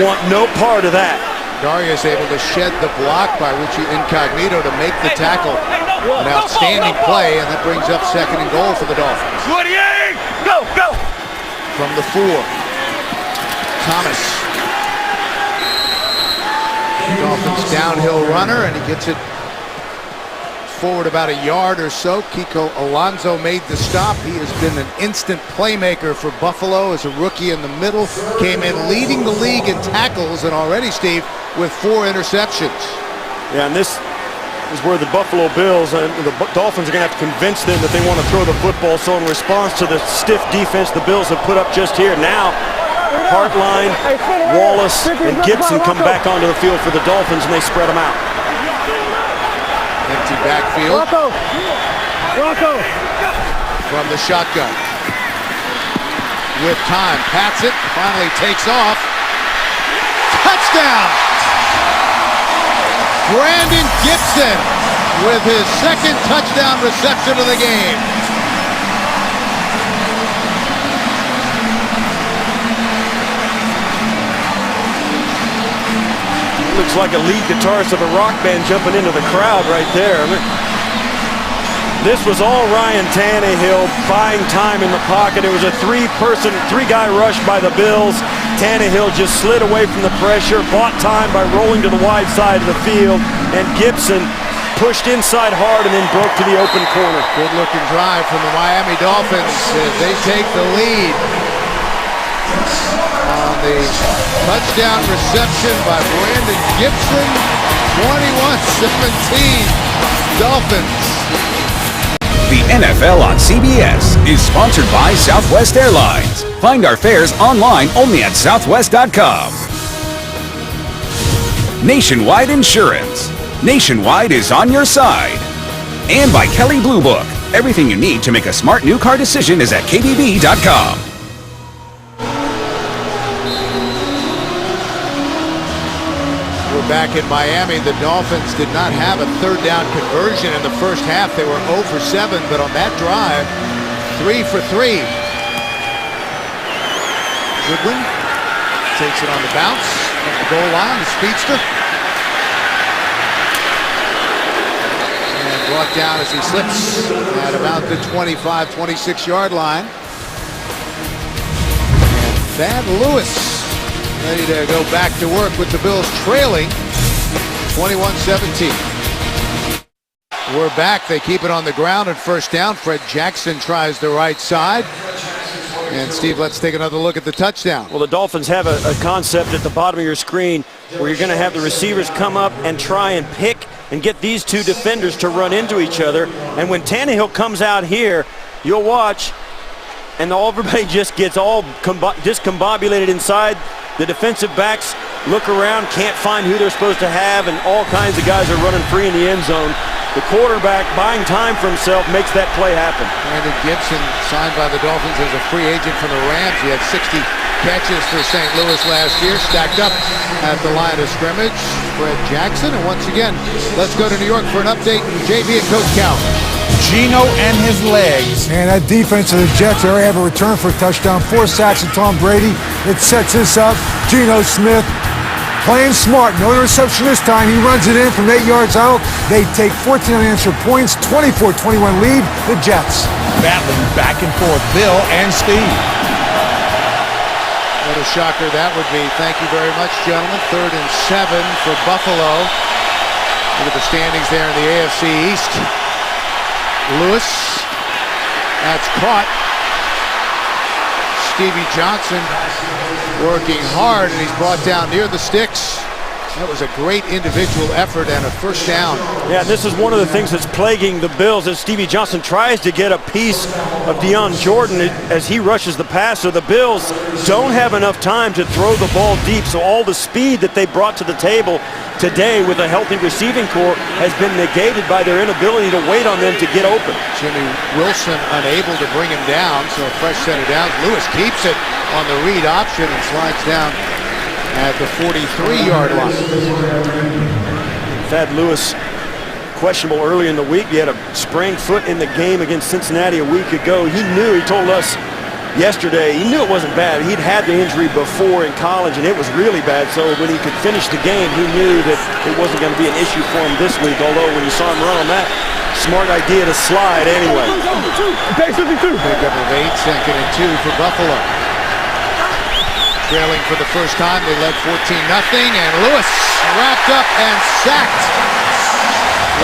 want no part of that. Darius able to shed the block by Richie Incognito to make the tackle. An outstanding play, and that brings up 2nd and goal for the Dolphins. Go! From the 4. Thomas. Dolphins downhill runner, and he gets it forward about a yard or so. Kiko Alonso made the stop. He has been an instant playmaker for Buffalo as a rookie in the middle. Came in leading the league in tackles, and already, Steve, with 4 interceptions. Yeah, and this is where the Buffalo Bills and the Dolphins are going to have to convince them that they want to throw the football. So in response to the stiff defense the Bills have put up just here, now Hartline, Wallace, and Gibson come back onto the field for the Dolphins, and they spread them out. Empty backfield. From the shotgun. With time, pats it, finally takes off. Touchdown! Brandon Gibson with his second touchdown reception of the game. Looks like a lead guitarist of a rock band jumping into the crowd right there. This was all Ryan Tannehill buying time in the pocket. It was a three-guy rush by the Bills. Tannehill just slid away from the pressure, bought time by rolling to the wide side of the field, and Gibson pushed inside hard and then broke to the open corner. Good-looking drive from the Miami Dolphins as they take the lead on the touchdown reception by Brandon Gibson. 21-17 Dolphins. The NFL on CBS is sponsored by Southwest Airlines. Find our fares online only at southwest.com. Nationwide Insurance. Nationwide is on your side. And by Kelley Blue Book. Everything you need to make a smart new car decision is at kbb.com. We're back in Miami. The Dolphins did not have a third down conversion in the first half. They were 0 for 7, but on that drive, 3 for 3. Goodwin takes it on the bounce at the goal line, the speedster. And brought down as he slips at about the 25, 26-yard line. And Thad Lewis ready to go back to work with the Bills trailing 21-17. We're back. They keep it on the ground at first down. Fred Jackson tries the right side. And Steve, let's take another look at the touchdown. Well, the Dolphins have a concept at the bottom of your screen where you're going to have the receivers come up and try and pick and get these two defenders to run into each other. And when Tannehill comes out here, you'll watch, and everybody just gets all discombobulated inside. The defensive backs look around, can't find who they're supposed to have, and all kinds of guys are running free in the end zone. The quarterback, buying time for himself, makes that play happen. Brandon Gibson, signed by the Dolphins as a free agent from the Rams. He had 60 catches for St. Louis last year, stacked up at the line of scrimmage. Fred Jackson, and once again, let's go to New York for an update. JV and Coach Cal. Geno and his legs. Man, that defense of the Jets, they already have a return for a touchdown. 4 sacks of Tom Brady. It sets this up. Geno Smith playing smart. No interception this time. He runs it in from 8 yards out. They take 14 unanswered points. 24-21 lead, the Jets. Battling back and forth, Bill and Steve. What a shocker that would be. Thank you very much, gentlemen. 3rd and 7 for Buffalo. Look at the standings there in the AFC East. Lewis, that's caught. Stevie Johnson working hard, and he's brought down near the sticks. That was a great individual effort and a first down. Yeah, this is one of the things that's plaguing the Bills as Stevie Johnson tries to get a piece of Deion Jordan as he rushes the passer. The Bills don't have enough time to throw the ball deep, so all the speed that they brought to the table today with a healthy receiving corps has been negated by their inability to wait on them to get open. Jimmy Wilson unable to bring him down, so a fresh set of downs. Lewis keeps it on the read option and slides down at the 43-yard line. Thad Lewis questionable early in the week. He had a sprained foot in the game against Cincinnati a week ago. He told us yesterday, he knew it wasn't bad. He'd had the injury before in college, and it was really bad. So when he could finish the game, he knew that it wasn't going to be an issue for him this week, although when you saw him run on that, smart idea to slide anyway. Pick up of 8, 2nd and 2 for Buffalo. Trailing for the first time, they led 14-0, and Lewis wrapped up and sacked.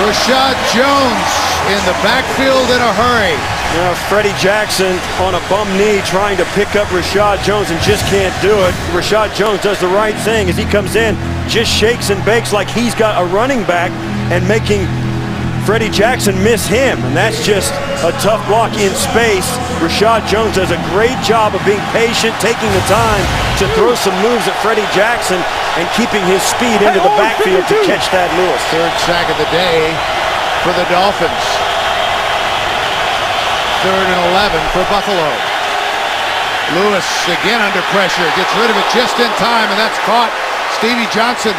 Rashad Jones in the backfield in a hurry. Now Freddie Jackson on a bum knee trying to pick up Rashad Jones and just can't do it. Rashad Jones does the right thing as he comes in, just shakes and bakes like he's got a running back and making Freddie Jackson miss him, and that's just a tough block in space. Rashad Jones does a great job of being patient, taking the time to throw some moves at Freddie Jackson and keeping his speed into the backfield to catch that Lewis. 3rd sack of the day for the Dolphins. 3rd and 11 for Buffalo. Lewis again under pressure, gets rid of it just in time, and that's caught. Stevie Johnson,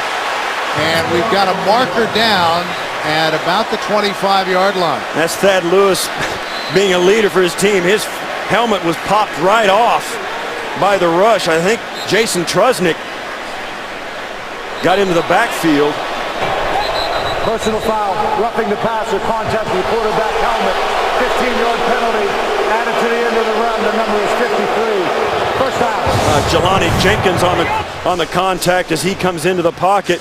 and we've got a marker down at about the 25-yard line. That's Thad Lewis being a leader for his team. His helmet was popped right off by the rush. I think Jason Trusnick got into the backfield. Personal foul, roughing the passer, contact with the quarterback helmet. 15-yard penalty added to the end of the run. The number is 53. First down. Jelani Jenkins on the contact as he comes into the pocket,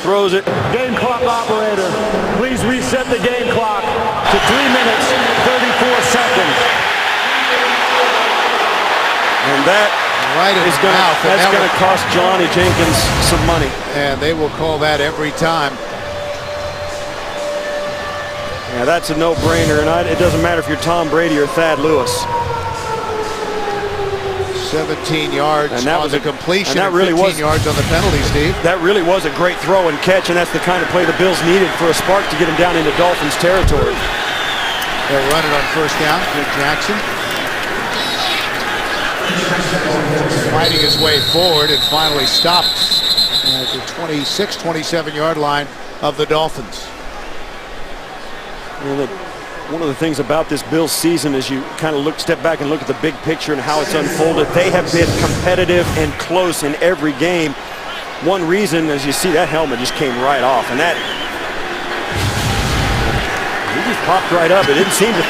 throws it. Game clock operator, please reset the game clock to 3 minutes, 34 seconds. And that right in is the mouth. That's going to cost Jelani Jenkins some money. And they will call that every time. Yeah, that's a no-brainer, and it doesn't matter if you're Tom Brady or Thad Lewis. 17 yards and that on was the completion, and that really 15 yards on the penalty, Steve. That really was a great throw and catch, and that's the kind of play the Bills needed for a spark to get them down into Dolphins territory. They'll run it on first down for Jackson. Fighting his way forward and finally stops at the 26, 27-yard line of the Dolphins. One of the things about this Bills season is you kind of step back and look at the big picture and how it's unfolded. They have been competitive and close in every game. One reason, as you see, that helmet just came right off, and that he just popped right up. It didn't seem to.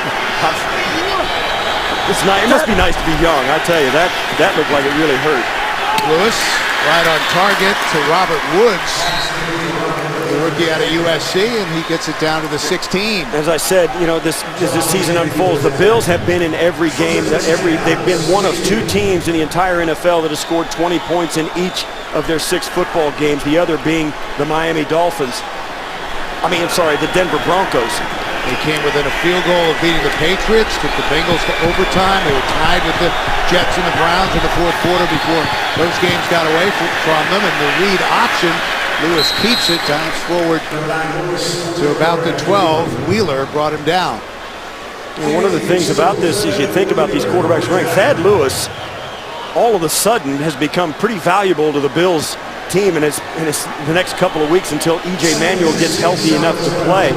It's nice. It must be nice to be young. I tell you, that looked like it really hurt. Lewis right on target to Robert Woods, the rookie out of USC, and he gets it down to the 16. As I said, you know, as this season unfolds, the Bills have been in every game. They've been one of 2 teams in the entire NFL that has scored 20 points in each of their 6 football games, the other being the Miami Dolphins. The Denver Broncos. They came within a field goal of beating the Patriots, took the Bengals to overtime. They were tied with the Jets and the Browns in the fourth quarter before those games got away from them. And the read option, Lewis keeps it, dives forward to about the 12. Wheeler brought him down. And one of the things about this is you think about these quarterbacks running. Thad Lewis, all of a sudden, has become pretty valuable to the Bills team in the next couple of weeks until E.J. Manuel gets healthy enough to play.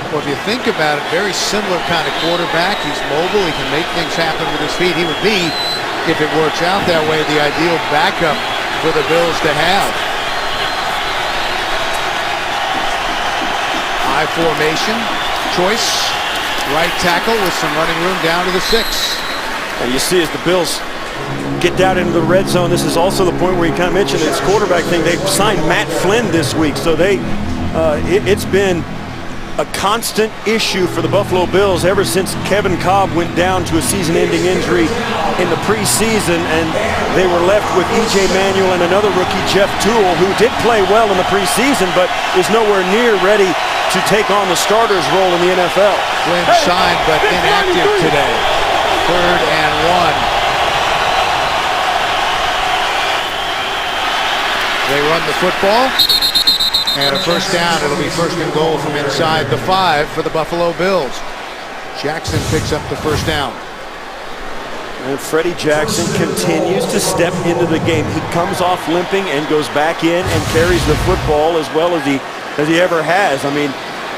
Well, if you think about it, very similar kind of quarterback. He's mobile. He can make things happen with his feet. He would be, if it works out that way, the ideal backup for the Bills to have. I formation, choice, right tackle with some running room down to the 6. And you see as the Bills get down into the red zone, this is also the point where you kind of mentioned this quarterback thing. They've signed Matt Flynn this week, so it's been a constant issue for the Buffalo Bills ever since Kevin Cobb went down to a season-ending injury in the preseason, and they were left with E.J. Manuel and another rookie, Jeff Toole, who did play well in the preseason but is nowhere near ready to take on the starter's role in the NFL. Flynn signed but inactive today. 3rd and 1. They run the football. And a first down. It'll be 1st and goal from inside the 5 for the Buffalo Bills. Jackson picks up the first down. And Freddie Jackson continues to step into the game. He comes off limping and goes back in and carries the football as well as he ever has. I mean,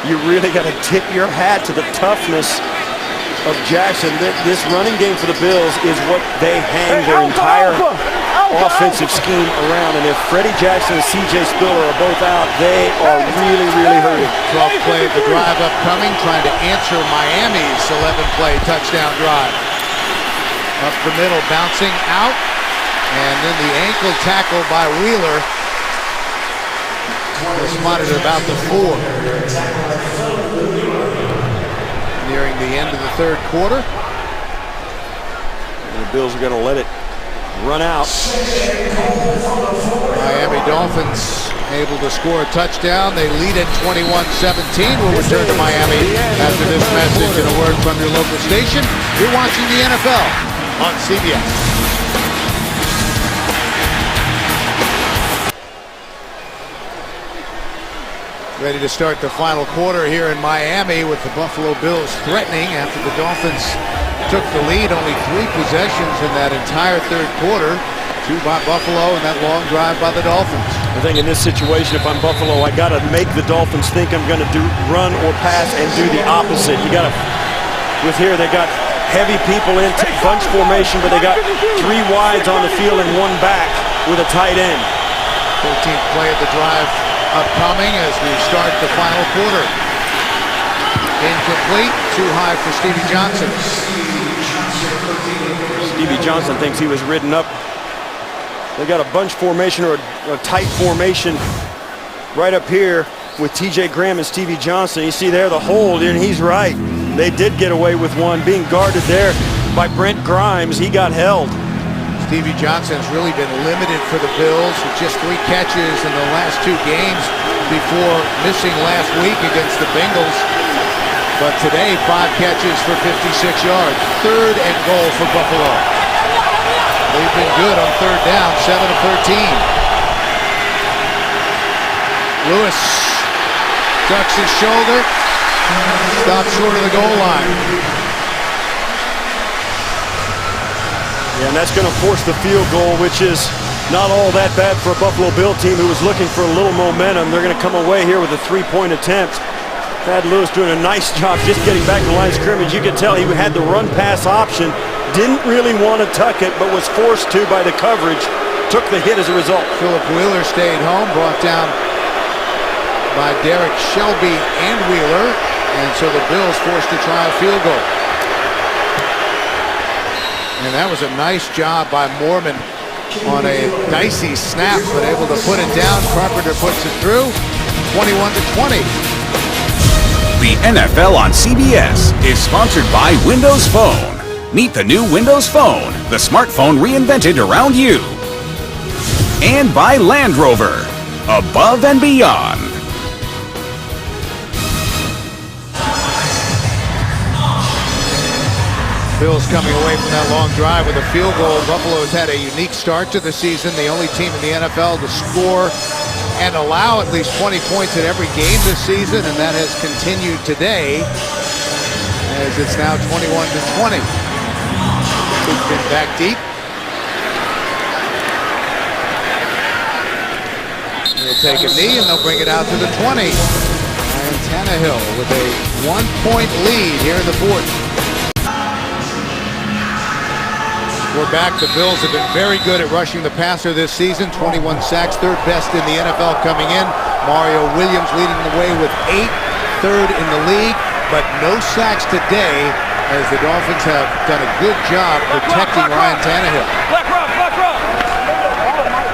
you really got to tip your hat to the toughness of Jackson. This running game for the Bills is what they hang their entire offensive scheme around, and if Freddie Jackson and C.J. Spiller are both out, they are really, really hurting. 12th play of the drive upcoming, trying to answer Miami's 11-play touchdown drive. Up the middle, bouncing out, and then the ankle tackle by Wheeler. Spotted at about the 4. Nearing the end of the 3rd quarter. And the Bills are going to let it run out. Miami Dolphins able to score a touchdown. They lead at 21-17. We'll return to Miami after this message and a word from your local station. You're watching the NFL on CBS. Ready to start the final quarter here in Miami with the Buffalo Bills threatening after the Dolphins took the lead. Only 3 possessions in that entire 3rd quarter. 2 by Buffalo and that long drive by the Dolphins. I think in this situation, if I'm Buffalo, I got to make the Dolphins think I'm going to run or pass and do the opposite. You got to, with here, they got heavy people in bunch formation, but they got 3 wides on the field and 1 back with a tight end. 13th play of the drive upcoming as we start the final quarter. Incomplete, too high for Stevie Johnson. Stevie Johnson thinks he was ridden up. They got a bunch formation or a tight formation right up here with TJ Graham and Stevie Johnson. You see there the hold, and he's right. They did get away with one, being guarded there by Brent Grimes. He got held. Stevie Johnson's really been limited for the Bills with just 3 catches in the last 2 games before missing last week against the Bengals. But today, 5 catches for 56 yards. 3rd and goal for Buffalo. They've been good on 3rd down, 7 of 13. Lewis ducks his shoulder, stops short of the goal line. Yeah, and that's going to force the field goal, which is not all that bad for a Buffalo Bill team who was looking for a little momentum. They're going to come away here with a 3-point attempt. Thad Lewis doing a nice job just getting back to the line of scrimmage. You could tell he had the run-pass option. Didn't really want to tuck it, but was forced to by the coverage. Took the hit as a result. Philip Wheeler stayed home, brought down by Derek Shelby and Wheeler. And so the Bills forced to try a field goal. And that was a nice job by Mormon on a dicey snap, but able to put it down. Carpenter puts it through, 21-20. The NFL on CBS is sponsored by Windows Phone. Meet the new Windows Phone, the smartphone reinvented around you. And by Land Rover, above and beyond. Bills coming away from that long drive with a field goal. Buffalo has had a unique start to the season. The only team in the NFL to score and allow at least 20 points in every game this season, and that has continued today as it's now 21-20. He's been back deep. They'll take a knee and they'll bring it out to the 20. And Tannehill with a 1-point lead here in the 4th. We're back. The Bills have been very good at rushing the passer this season. 21 sacks, 3rd best in the NFL coming in. Mario Williams leading the way with 8, 3rd in the league, but no sacks today as the Dolphins have done a good job protecting Ryan Tannehill.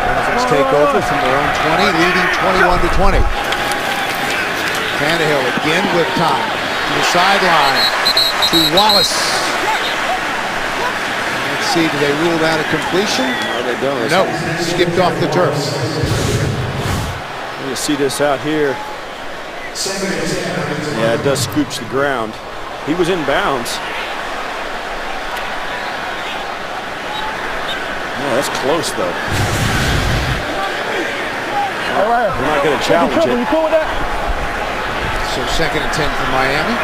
Dolphins take over from their own 20, leading 21-20. Tannehill again with time to the sideline to Wallace. Let's see, do they rule that a completion? No, they don't. No, skipped off the turf. You see this out here. Yeah, it does scooch the ground. He was in bounds. Yeah, that's close though. All right. We're not going to challenge it. You cool with that? So 2nd and 10 for Miami.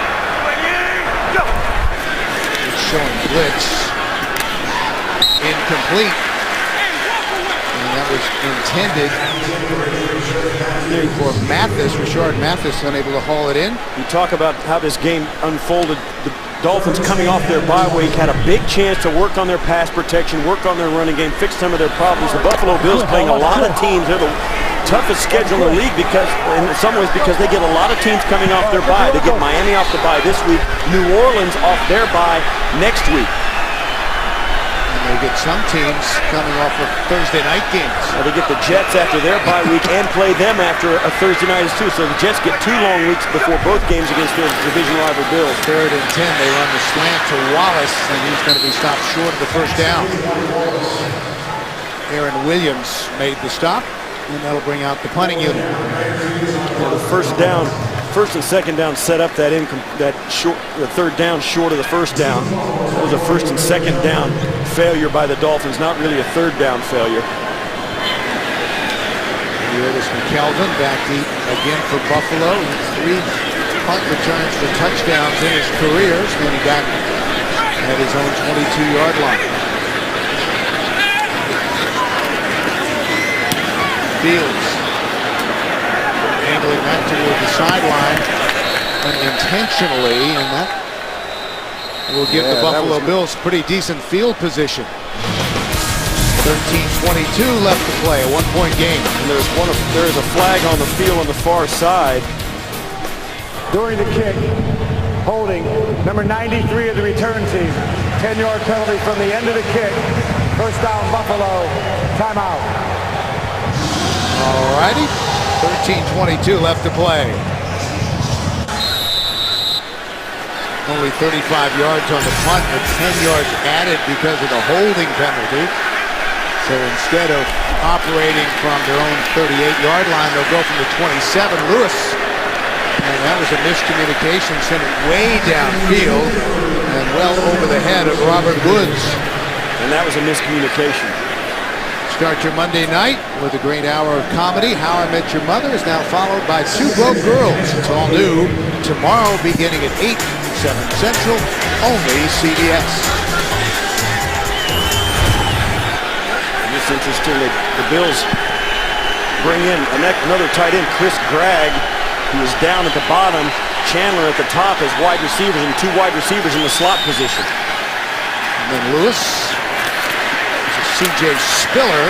It's showing blitz. Incomplete. And that was intended for Mathis. Rashard Mathis unable to haul it in. You talk about how this game unfolded. The Dolphins coming off their bye week had a big chance to work on their pass protection, work on their running game, fix some of their problems. The Buffalo Bills playing a lot of teams. They're the toughest schedule in the league because, in some ways, because they get a lot of teams coming off their bye. They get Miami off the bye this week, New Orleans off their bye next week. They get some teams coming off of Thursday night games. Well, they get the Jets after their bye week and play them after a Thursday night too. So the Jets get 2 long weeks before both games against their division rival Bills. 3rd and 10, they run the slant to Wallace, and he's going to be stopped short of the 1st down. Aaron Williams made the stop, and that'll bring out the punting unit. Well, the 1st and 2nd down set up the 3rd down short of the 1st down. That was a 1st and 2nd down failure by the Dolphins, not really a 3rd down failure. Here is McKelvin back deep again for Buffalo. 3 punt returns for touchdowns in his career, standing back at his own 22-yard line. Fields sideline unintentionally, and that will give the Buffalo Bills pretty decent field position. 13:22 left to play, a one-point game. And there's a flag on the field on the far side. During the kick, holding number 93 of the return team. 10-yard penalty from the end of the kick. First down, Buffalo. Timeout. All righty. 13:22 left to play. Only 35 yards on the punt, with 10 yards added because of the holding penalty. So instead of operating from their own 38-yard line, they'll go from the 27. Lewis. And that was a miscommunication, sent it way downfield and well over the head of Robert Woods. And that was a miscommunication. Start your Monday night with a great hour of comedy. How I Met Your Mother is now followed by Two Broke Girls. It's all new tomorrow beginning at 8, 7 Central, only CBS. It's interesting that the Bills bring in another tight end, Chris Gregg, who is down at the bottom. Chandler at the top as wide receivers, and two wide receivers in the slot position. And then Lewis. C.J. Spiller.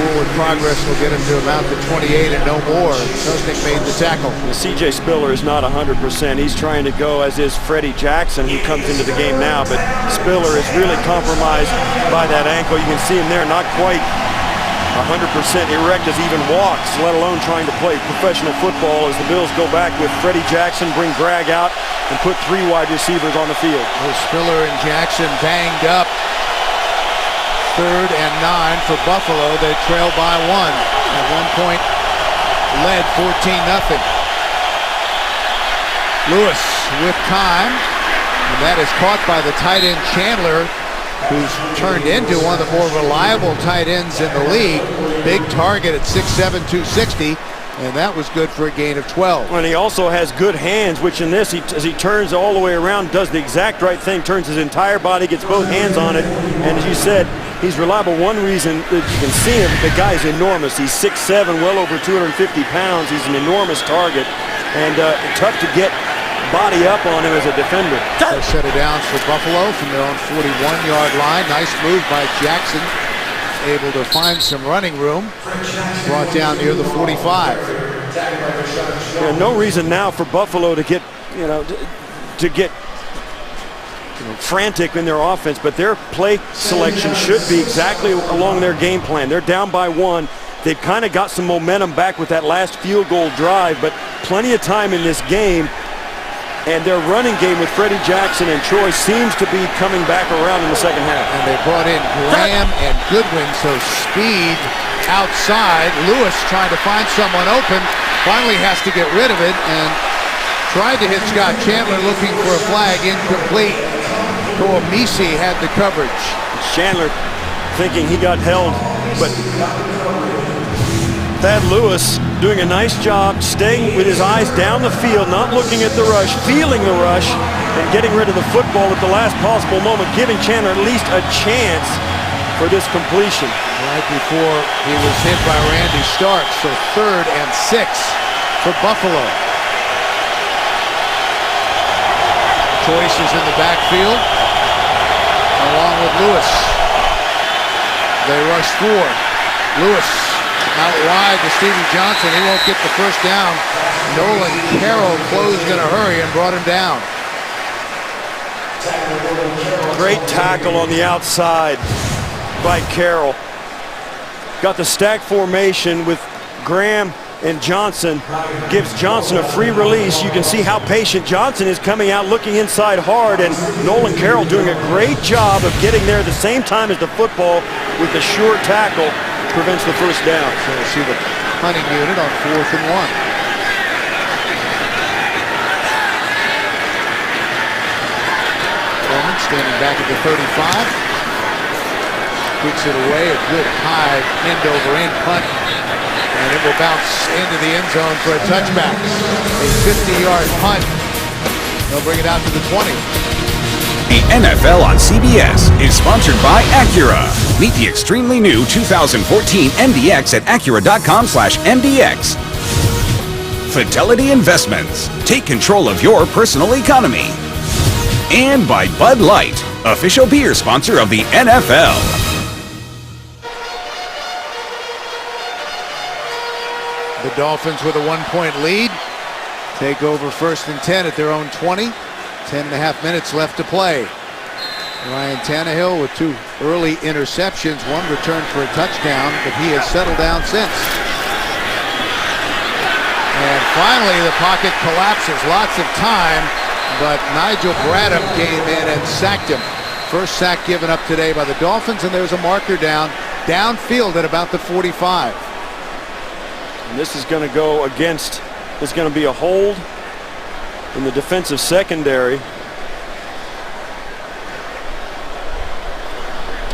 Forward progress will get him to about the 28 and no more. Kosnick made the tackle. C.J. Spiller is not 100%. He's trying to go, as is Freddie Jackson, who comes into the game now. But Spiller is really compromised by that ankle. You can see him there, not quite 100% erect as he even walks, let alone trying to play professional football, as the Bills go back with Freddie Jackson, bring Gregg out, and put three wide receivers on the field. Spiller and Jackson banged up. 3rd and 9 for Buffalo. They trail by 1. At one point, led 14-0. Lewis with time, and that is caught by the tight end Chandler, who's turned into one of the more reliable tight ends in the league. Big target at 6'7", 260. And that was good for a gain of 12. And he also has good hands, which in this, as he turns all the way around, does the exact right thing, turns his entire body, gets both hands on it. And as you said, he's reliable. One reason that you can see him, the guy's enormous. He's 6'7", well over 250 pounds. He's an enormous target, and tough to get body up on him as a defender. They set it down for Buffalo from their own 41-yard line. Nice move by Jackson. Able to find some running room. Brought down near the 45. Yeah, no reason now for Buffalo to get, to get frantic in their offense, but their play selection should be exactly along their game plan. They're down by 1. They've kind of got some momentum back with that last field goal drive, but plenty of time in this game. And their running game with Freddie Jackson and Troy seems to be coming back around in the second half. And they brought in Graham and Goodwin, so speed outside. Lewis trying to find someone open, finally has to get rid of it, and tried to hit Scott Chandler looking for a flag, incomplete. Koamisi had the coverage. Chandler thinking he got held, but Thad Lewis doing a nice job staying with his eyes down the field, not looking at the rush, feeling the rush, and getting rid of the football at the last possible moment, giving Chandler at least a chance for this completion. Right before he was hit by Randy Stark, so 3rd and 6 for Buffalo. Choice is in the backfield, along with Lewis. They rush 4. Lewis out wide to Stevie Johnson. He won't get the first down. Nolan Carroll closed in a hurry and brought him down. Great tackle on the outside by Carroll. Got the stack formation with Graham and Johnson. Gives Johnson a free release. You can see how patient Johnson is, coming out looking inside hard, and Nolan Carroll doing a great job of getting there at the same time as the football with the sure tackle. Prevents the first down. So we'll see the punting unit on 4th and 1. Bowman standing back at the 35. Kicks it away. A good high end-over-end punt. And it will bounce into the end zone for a touchback. A 50-yard punt. They'll bring it out to the 20. The NFL on CBS is sponsored by Acura. Meet the extremely new 2014 MDX at Acura.com/MDX. Fidelity Investments. Take control of your personal economy. And by Bud Light, official beer sponsor of the NFL. The Dolphins with a 1-point lead. Take over 1st and 10 at their own 20. 10.5 minutes left to play. Ryan Tannehill with 2 early interceptions, 1 return for a touchdown, but he has settled down since. And finally, the pocket collapses. Lots of time, but Nigel Bradham came in and sacked him. First sack given up today by the Dolphins, and there's a marker downfield at about the 45. And this is going to go against, there's going to be a hold in the defensive secondary.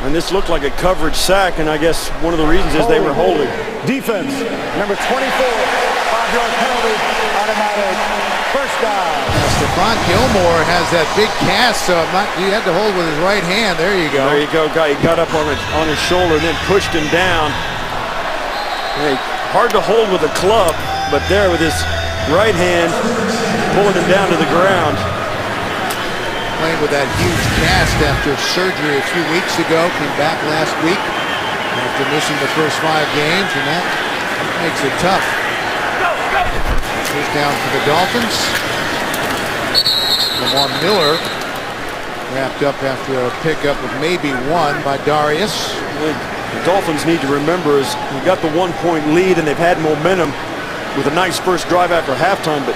And this looked like a coverage sack, and I guess one of the reasons is they were holding. Defense, number 24, 5-yard penalty, automatic, first down. Stephon Gilmore has that big cast, so he had to hold with his right hand. There you go. There you go, guy. He got up on his shoulder and then pushed him down. Hey, hard to hold with a club, but there with his right hand pulling him down to the ground. Playing with that huge cast after surgery a few weeks ago. Came back last week after missing the first 5 games, and that makes it tough. First down for the Dolphins. Lamar Miller wrapped up after a pickup of maybe 1 by Darius. The Dolphins need to remember is we got the 1-point lead and they've had momentum with a nice first drive after halftime, but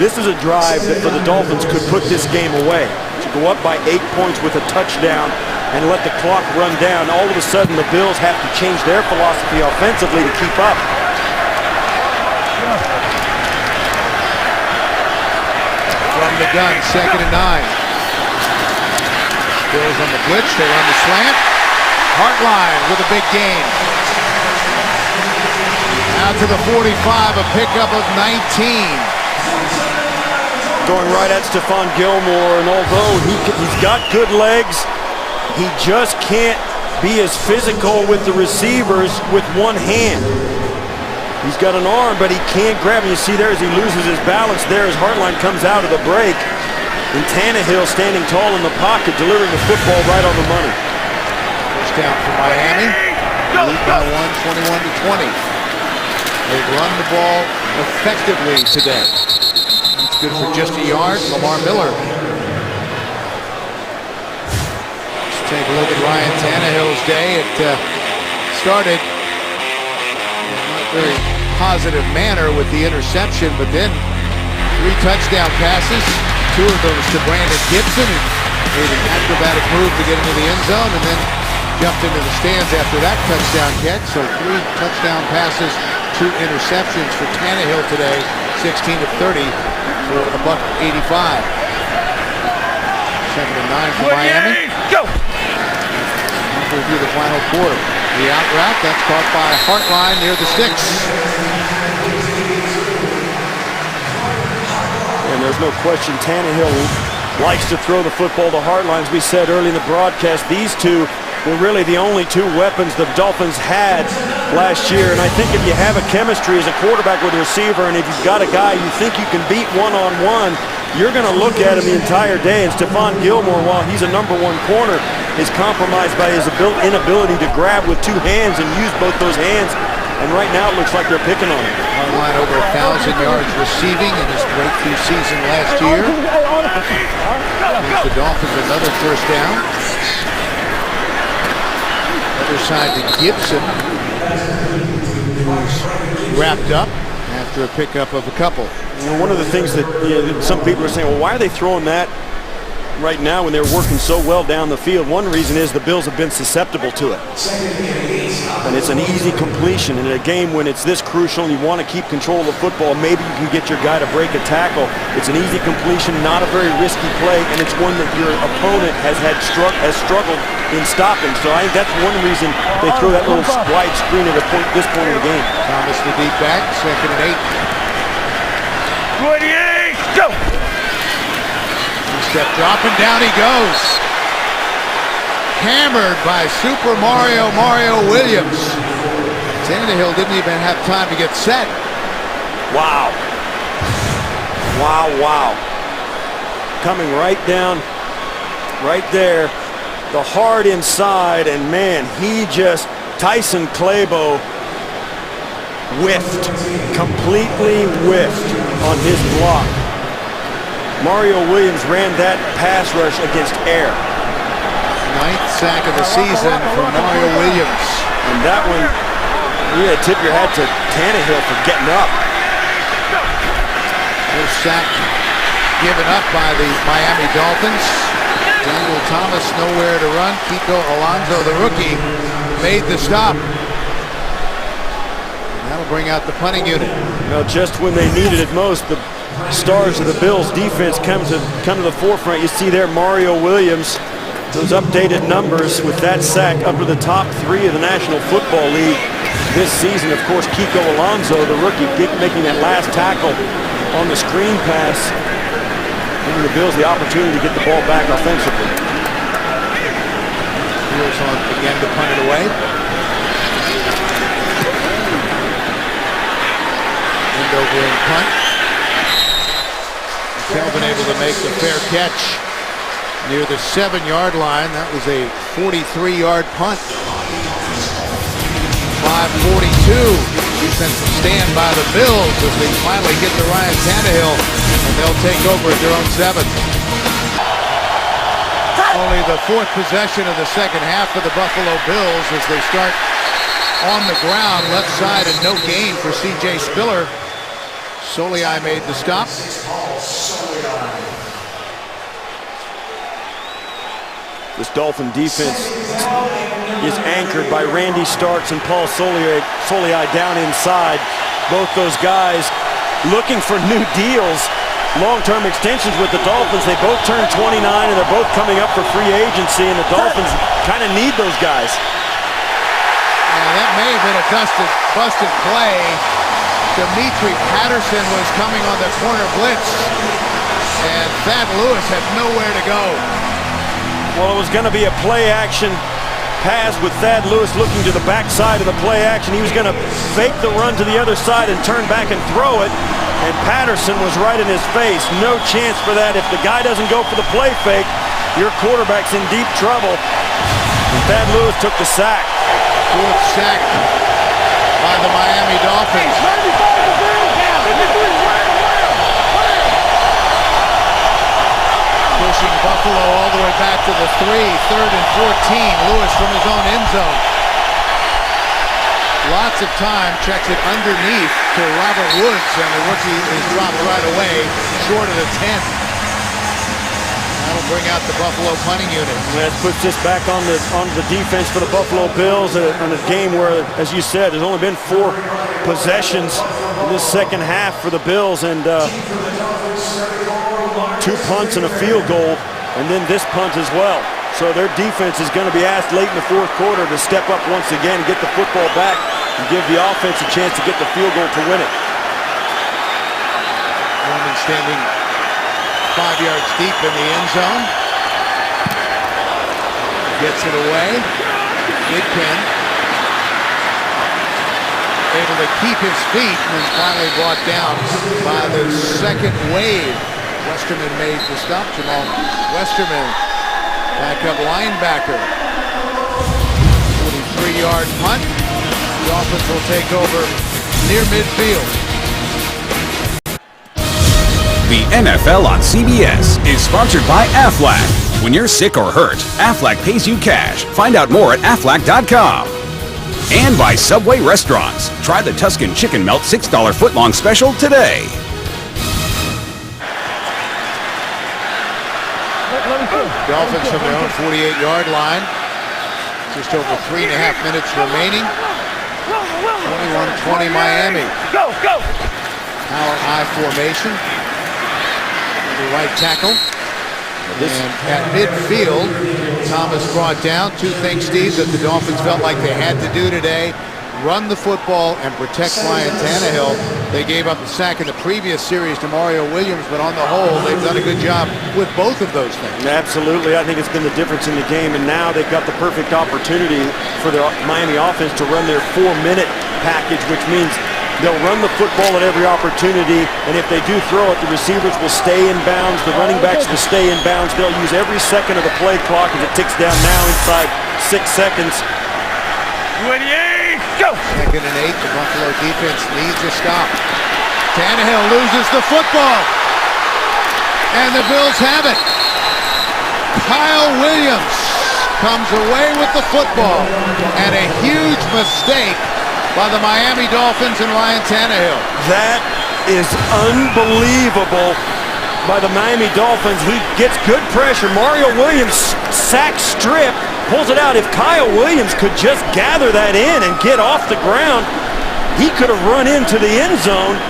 this is a drive that for the Dolphins could put this game away. To go up by 8 points with a touchdown and let the clock run down, all of a sudden the Bills have to change their philosophy offensively to keep up. From the gun, 2nd and 9. Bills on the blitz, they run the slant. Hartline with a big gain. Out to the 45, a pickup of 19. Going right at Stephon Gilmore, and although he's got good legs, he just can't be as physical with the receivers with one hand. He's got an arm, but he can't grab him. You see there as he loses his balance there as Hartline comes out of the break. And Tannehill standing tall in the pocket, delivering the football right on the money. First down for Miami. Lead by 1, 21-20. They've run the ball effectively today. That's good for just a yard. Lamar Miller. Let's take a look at Ryan Tannehill's day. It started in a not very positive manner with the interception, but then 3 touchdown passes, 2 of those to Brandon Gibson, who made an acrobatic move to get into the end zone, and then jumped into the stands after that touchdown catch. So 3 touchdown passes, 2 interceptions for Tannehill today, 16 of 30 for a $185. 2nd and 9 for Miami. Go! We'll review the final quarter. The out route, that's caught by Hartline near the sticks. And there's no question Tannehill likes to throw the football to Hartline. As we said early in the broadcast, these two were really the only 2 weapons the Dolphins had last year. And I think if you have a chemistry as a quarterback with a receiver, and if you've got a guy you think you can beat one-on-one, you're going to look at him the entire day. And Stephon Gilmore, while he's a number 1 corner, is compromised by his inability to grab with 2 hands and use both those hands. And right now it looks like they're picking on him. Hartline over 1,000 yards receiving in his breakthrough season last year. Gives the Dolphins another first down. Other side to Gibson, who's wrapped up after a pickup of a couple. You know, one of the things that some people are saying, well, why are they throwing that right now when they're working so well down the field? One reason is the Bills have been susceptible to it. And it's an easy completion. And in a game when it's this crucial and you want to keep control of the football, maybe you can get your guy to break a tackle. It's an easy completion, not a very risky play, and it's one that your opponent has struggled in stopping. So I think that's one reason they throw that little wide screen at this point in the game. Thomas the deep back, 2nd and 8. 28, go! Step drop and down he goes. Hammered by Super Mario Williams. Tannehill didn't even have time to get set. Wow. Wow, wow. Coming right down, right there. The hard inside, and man, he just, Tyson Clabo whiffed, completely whiffed on his block. Mario Williams ran that pass rush against air. 9th sack of the season for Mario Williams. And that one, you had to tip your hat to Tannehill for getting up. First sack given up by the Miami Dolphins. Daniel Thomas nowhere to run. Kiko Alonso, the rookie, made the stop. And that'll bring out the punting unit. Well, just when they needed it most, the stars of the Bills defense come to the forefront. You see there Mario Williams, those updated numbers with that sack up to the top 3 of the National Football League this season. Of course, Kiko Alonso, the rookie, making that last tackle on the screen pass, giving the Bills the opportunity to get the ball back offensively. Bills on again to punt it away. End over in punt. Kelvin able to make the fair catch near the 7-yard line. That was a 43-yard punt. 5:42. Defensive stand by the Bills as they finally get to Ryan Tannehill, and they'll take over at their own 7. Only the 4th possession of the second half for the Buffalo Bills as they start on the ground, left side, and no gain for C.J. Spiller. Solei made the stop. This Dolphin defense is anchored by Randy Starks and Paul Solei down inside. Both those guys looking for new deals, long-term extensions with the Dolphins. They both turned 29 and they're both coming up for free agency, and the Dolphins kind of need those guys. That may have been a busted play. Dimitri Patterson was coming on the corner blitz, and Thad Lewis had nowhere to go. Well, it was going to be a play-action pass with Thad Lewis looking to the backside of the play-action. He was going to fake the run to the other side and turn back and throw it, and Patterson was right in his face. No chance for that. If the guy doesn't go for the play fake, your quarterback's in deep trouble. And Thad Lewis took the sack. 4th sack by the Miami Dolphins. Pushing Buffalo all the way back to the 3, 3rd and 14. Lewis from his own end zone. Lots of time, checks it underneath to Robert Woods, and the rookie is dropped right away, short of the 10. That'll bring out the Buffalo punting unit. That puts this back on the defense for the Buffalo Bills in a game where, as you said, there's only been 4 possessions in this second half for the Bills, and 2 punts and a field goal, and then this punt as well. So their defense is going to be asked late in the 4th quarter to step up once again and get the football back and give the offense a chance to get the field goal to win it. Roman standing 5 yards deep in the end zone. Gets it away. Midpin able to keep his feet and finally brought down by the second wave. Westerman made the stop. Jamal Westerman, backup linebacker. 43-yard punt. The Dolphins will take over near midfield. The NFL on CBS is sponsored by Aflac. When you're sick or hurt, Aflac pays you cash. Find out more at aflac.com. And by Subway Restaurants. Try the Tuscan Chicken Melt $6 footlong special today. Dolphins from their own 48-yard line. Just over 3.5 minutes remaining. 21-20 Miami. Go! Power I formation. The right tackle. And at midfield, Thomas brought down 2 things, Steve, that the Dolphins felt like they had to do today. Run the football and protect Ryan Tannehill. They gave up the sack in the previous series to Mario Williams, but on the whole, they've done a good job with both of those things. Absolutely. I think it's been the difference in the game, and now they've got the perfect opportunity for the Miami offense to run their 4-minute package, which means They'll run the football at every opportunity, and if they do throw it, the receivers will stay in bounds. The running backs will stay in bounds. They'll use every second of the play clock as it ticks down now inside 6 seconds. 28, go! Second and 8, the Buffalo defense needs a stop. Tannehill loses the football, and the Bills have it. Kyle Williams comes away with the football, and a huge mistake by the Miami Dolphins and Ryan Tannehill. That is unbelievable by the Miami Dolphins. He gets good pressure. Mario Williams sack strip, pulls it out. If Kyle Williams could just gather that in and get off the ground, he could have run into the end zone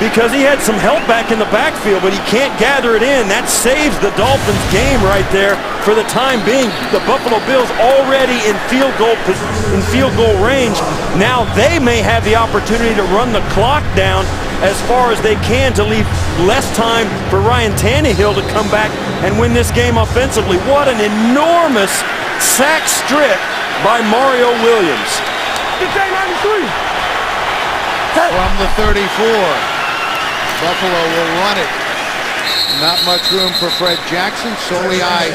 because he had some help back in the backfield, but he can't gather it in. That saves the Dolphins game right there for the time being. The Buffalo Bills already in field goal range. Now they may have the opportunity to run the clock down as far as they can to leave less time for Ryan Tannehill to come back and win this game offensively. What an enormous sack strip by Mario Williams. From the 34. Buffalo will run it. Not much room for Fred Jackson. Soliai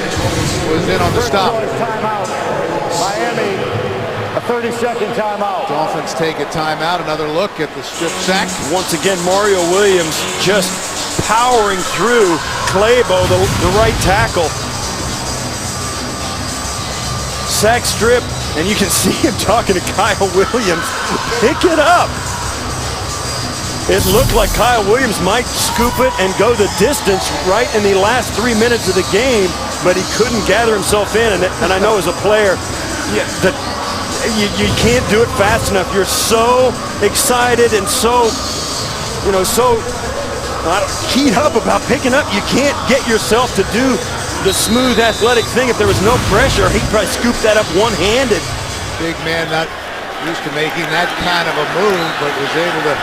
was in on the stop. Timeout. Miami, a 30-second timeout. Dolphins take a timeout. Another look at the strip sack. Once again, Mario Williams just powering through Claybo, the right tackle. Sack strip, and you can see him talking to Kyle Williams. Pick it up. It looked like Kyle Williams might scoop it and go the distance right in the last 3 minutes of the game, but he couldn't gather himself in. And I know as a player, that you can't do it fast enough. You're so excited and so keyed up about picking up. You can't get yourself to do the smooth athletic thing. If there was no pressure, he'd probably scoop that up one-handed. Big man not used to making that kind of a move, but was able to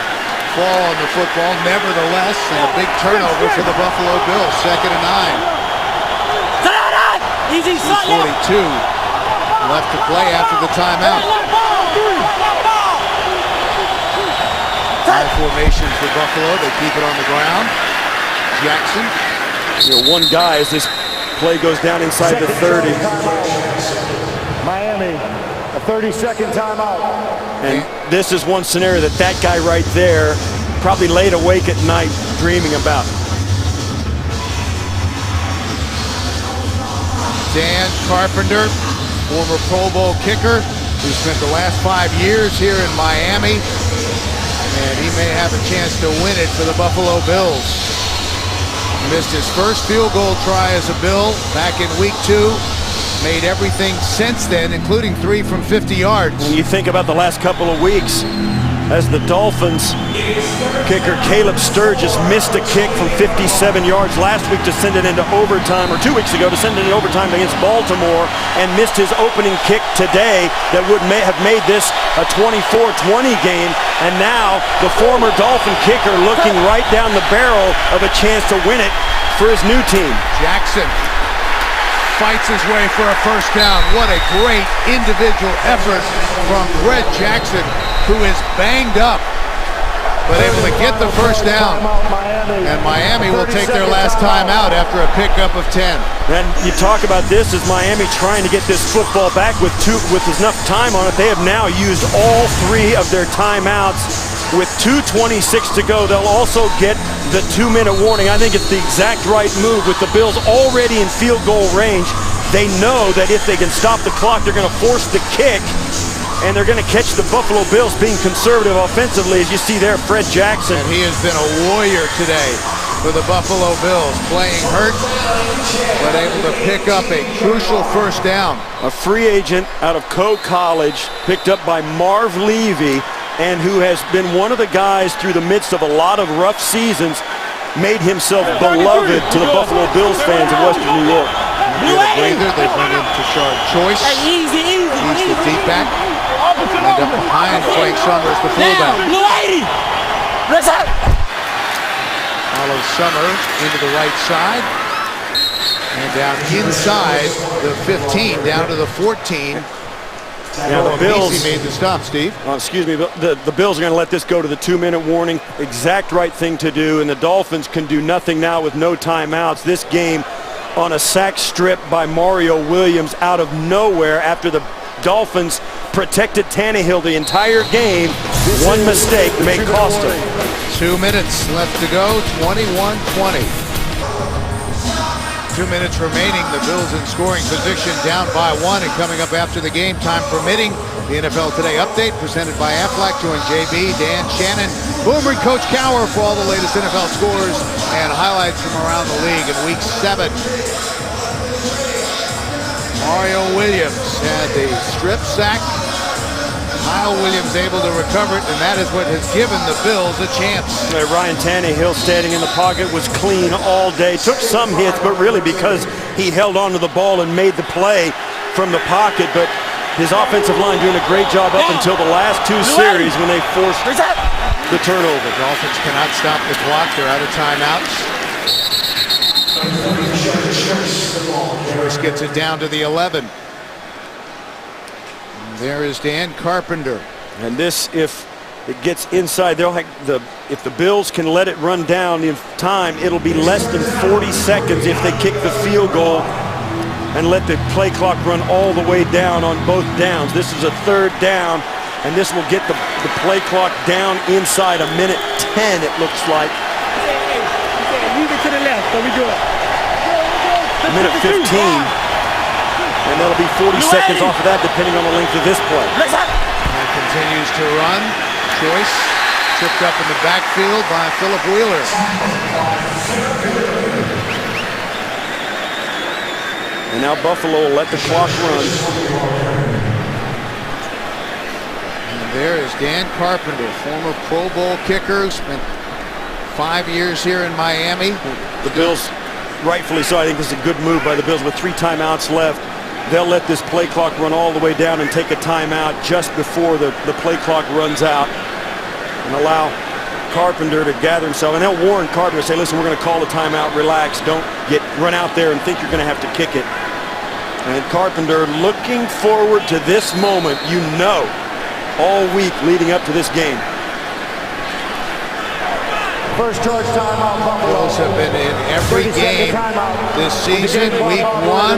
fall on the football nevertheless, and a big turnover for the Buffalo Bills. 2nd and 9. 2:42 left to play after the timeout. High formation for Buffalo. They keep it on the ground. Jackson. One guy as this play goes down inside the 30. Miami, a 30-second timeout. And this is one scenario that guy right there probably laid awake at night dreaming about. Dan Carpenter, former Pro Bowl kicker, who spent the last 5 years here in Miami, and he may have a chance to win it for the Buffalo Bills. Missed his first field goal try as a Bill back in week 2. Made everything since then, including 3 from 50 yards. When you think about the last couple of weeks, as the Dolphins kicker Caleb Sturgis missed a kick from 57 yards last week to send it into overtime, or 2 weeks ago to send it into overtime against Baltimore, and missed his opening kick today that would have made this a 24-20 game. And now the former Dolphin kicker looking right down the barrel of a chance to win it for his new team. Jackson fights his way for a first down. What a great individual effort from Fred Jackson, who is banged up, but able to get the first down. And Miami will take their last time out after a pickup of 10. And you talk about this as Miami trying to get this football back with enough time on it. They have now used all 3 of their timeouts. With 2:26 to go, they'll also get the 2-minute warning. I think it's the exact right move with the Bills already in field goal range. They know that if they can stop the clock, they're going to force the kick, and they're going to catch the Buffalo Bills being conservative offensively, as you see there, Fred Jackson. And he has been a warrior today for the Buffalo Bills, playing hurt, but able to pick up a crucial first down. A free agent out of Coe College, picked up by Marv Levy, and who has been one of the guys through the midst of a lot of rough seasons, made himself beloved to the Buffalo Bills fans in Western New York. They bring in Tashard Choice. He's the deep back. End up behind Frank Summers, the fullback. Follows Summer into the right side. And down inside the 15, down to the 14. Now the Bills made the stop, Steve. excuse me, the Bills are going to let this go to the 2-minute warning. Exact right thing to do, and the Dolphins can do nothing now with no timeouts. This game on a sack strip by Mario Williams out of nowhere after the Dolphins protected Tannehill the entire game. One mistake may cost him. 2 minutes left to go, 21-20. 2 minutes remaining. The Bills in scoring position, down by 1, and coming up after the game, time permitting, the NFL Today update presented by Aflac. Join JB, Dan, Shannon, Boomer, and Coach Cower for all the latest NFL scores and highlights from around the league in Week 7. Mario Williams had the strip sack. Kyle Williams able to recover it, and that is what has given the Bills a chance. Ryan Tannehill standing in the pocket was clean all day. Took some hits, but really because he held on to the ball and made the play from the pocket. But his offensive line doing a great job up until the last 2 series when they forced the turnover. The Dolphins cannot stop the clock. They're out of timeouts. Joyce gets it down to the 11. There is Dan Carpenter. And this, if it gets inside, if the Bills can let it run down in time, it'll be less than 40 seconds if they kick the field goal and let the play clock run all the way down on both downs. This is a 3rd down, and this will get the play clock down inside a minute 10, it looks like. Leave it to the left, so we do it. Minute 15. And that'll be 40 seconds off of that, depending on the length of this play. And continues to run. Joyce tripped up in the backfield by Philip Wheeler. And now Buffalo will let the clock run. And there is Dan Carpenter, former Pro Bowl kicker, spent 5 years here in Miami. The Bills, rightfully so, I think this is a good move by the Bills with 3 timeouts left. They'll let this play clock run all the way down and take a timeout just before the play clock runs out and allow Carpenter to gather himself. And they'll warn Carpenter, say, listen, we're going to call a timeout, relax, don't run out there and think you're going to have to kick it. And Carpenter looking forward to this moment, all week leading up to this game. First charge timeout, Buffalo. Bills have been in every game this season. Week 1, down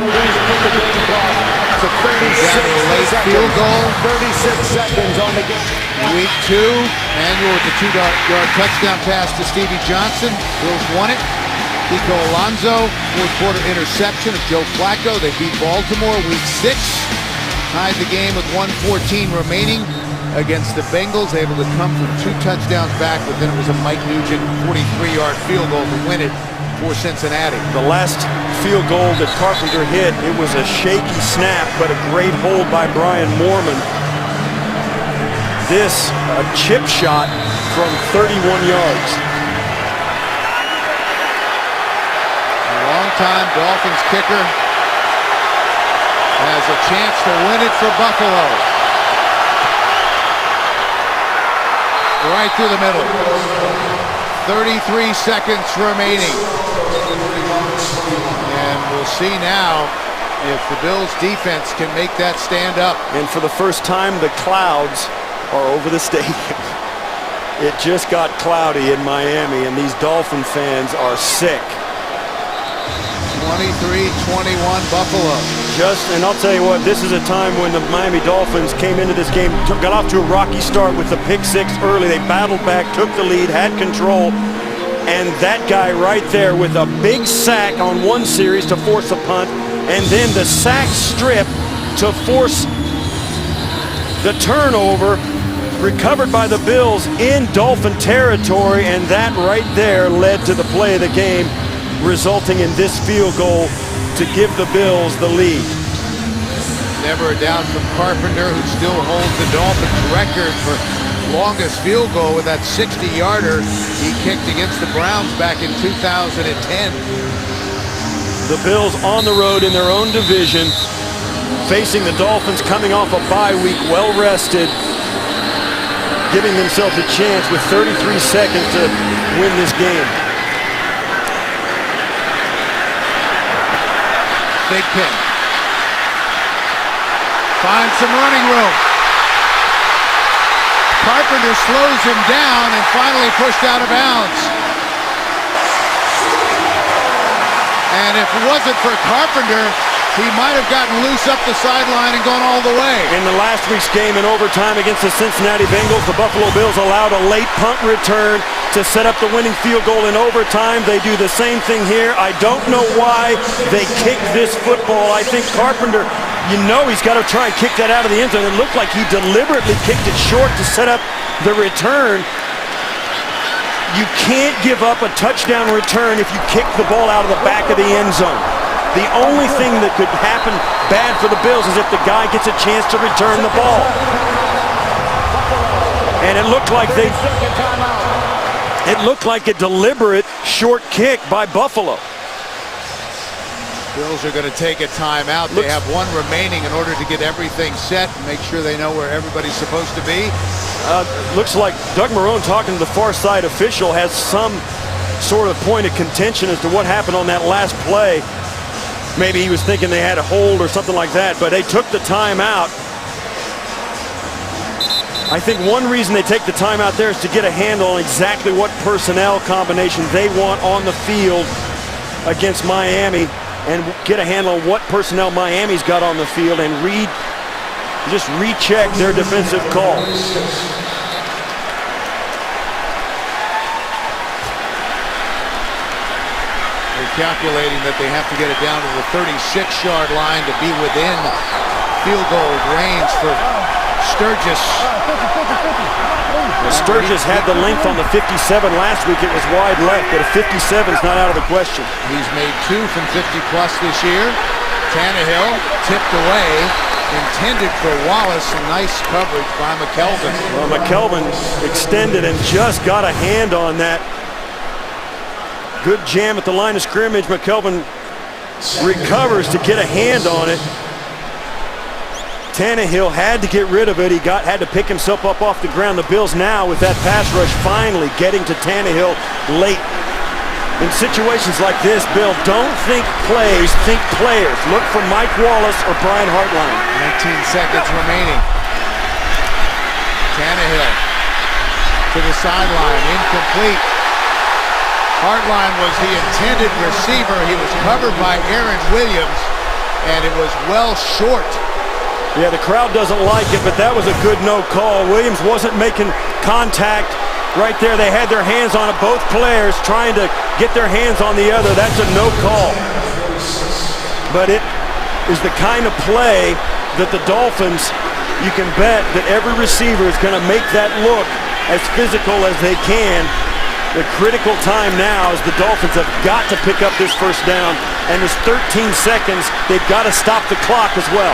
to a late field goal. 36 seconds on the game. Week 2, Manuel with the 2-yard touchdown pass to Stevie Johnson. Bills won it. Kiko Alonso, 4th quarter interception of Joe Flacco. They beat Baltimore. Week 6, tied the game with 1:14 remaining against the Bengals, able to come from 2 touchdowns back, but then it was a Mike Nugent 43-yard field goal to win it for Cincinnati. The last field goal that Carpenter hit, it was a shaky snap, but a great hold by Brian Moorman. This, a chip shot from 31 yards. A long-time Dolphins kicker has a chance to win it for Buffalo. Right through the middle. 33 seconds remaining. And we'll see now if the Bills defense can make that stand up. And for the first time, the clouds are over the stadium. It just got cloudy in Miami, and these Dolphin fans are sick. 23-21 Buffalo. And I'll tell you what, this is a time when the Miami Dolphins came into this game, got off to a rocky start with the pick 6 early. They battled back, took the lead, had control, and that guy right there with a big sack on one series to force a punt, and then the sack strip to force the turnover, recovered by the Bills in Dolphin territory, and that right there led to the play of the game, resulting in this field goal to give the Bills the lead. Never a doubt from Carpenter, who still holds the Dolphins record for longest field goal with that 60-yarder he kicked against the Browns back in 2010. The Bills on the road in their own division, facing the Dolphins coming off a bye week, well rested, giving themselves a chance with 33 seconds to win this game. Big pin. finds some running room. Carpenter slows him down and finally pushed out of bounds. And if it wasn't for Carpenter, he might have gotten loose up the sideline and gone all the way. In the last week's game in overtime against the Cincinnati Bengals, the Buffalo Bills allowed a late punt return to set up the winning field goal in overtime. They do the same thing here. I don't know why they kicked this football. I think Carpenter, you know he's got to try and kick that out of the end zone. It looked like he deliberately kicked it short to set up the return. You can't give up a touchdown return if you kick the ball out of the back of the end zone. The only thing that could happen bad for the Bills is if the guy gets a chance to return the ball. And it looked like a deliberate short kick by Buffalo. Bills are going to take a timeout. They have one remaining in order to get everything set and make sure they know where everybody's supposed to be. Looks like Doug Marrone, talking to the far side official, has some sort of point of contention as to what happened on that last play. Maybe he was thinking they had a hold or something like that, but they took the timeout. I think one reason they take the timeout there is to get a handle on exactly what personnel combination they want on the field against Miami, and get a handle on what personnel Miami's got on the field, and just recheck their defensive calls. Calculating that they have to get it down to the 36-yard line to be within field goal range for Sturgis. Sturgis had the length on the 57 last week. It was wide left, but a 57 is not out of the question. He's made 2 from 50-plus this year. Tannehill tipped away, intended for Wallace, and nice coverage by McKelvin. Well, McKelvin extended and just got a hand on that. Good jam at the line of scrimmage. McKelvin recovers to get a hand on it. Tannehill had to get rid of it. He had to pick himself up off the ground. The Bills now, with that pass rush, finally getting to Tannehill late. In situations like this, Bill, don't think plays, think players. Look for Mike Wallace or Brian Hartline. 19 seconds remaining. Tannehill to the sideline, incomplete. Hartline was the intended receiver. He was covered by Aaron Williams, and it was well short. Yeah, the crowd doesn't like it, but that was a good no call. Williams wasn't making contact right there. They had their hands on it, both players trying to get their hands on the other. That's a no call. But it is the kind of play that the Dolphins, you can bet that every receiver is going to make that look as physical as they can. The critical time now is the Dolphins have got to pick up this first down, and there's 13 seconds. They've got to stop the clock as well.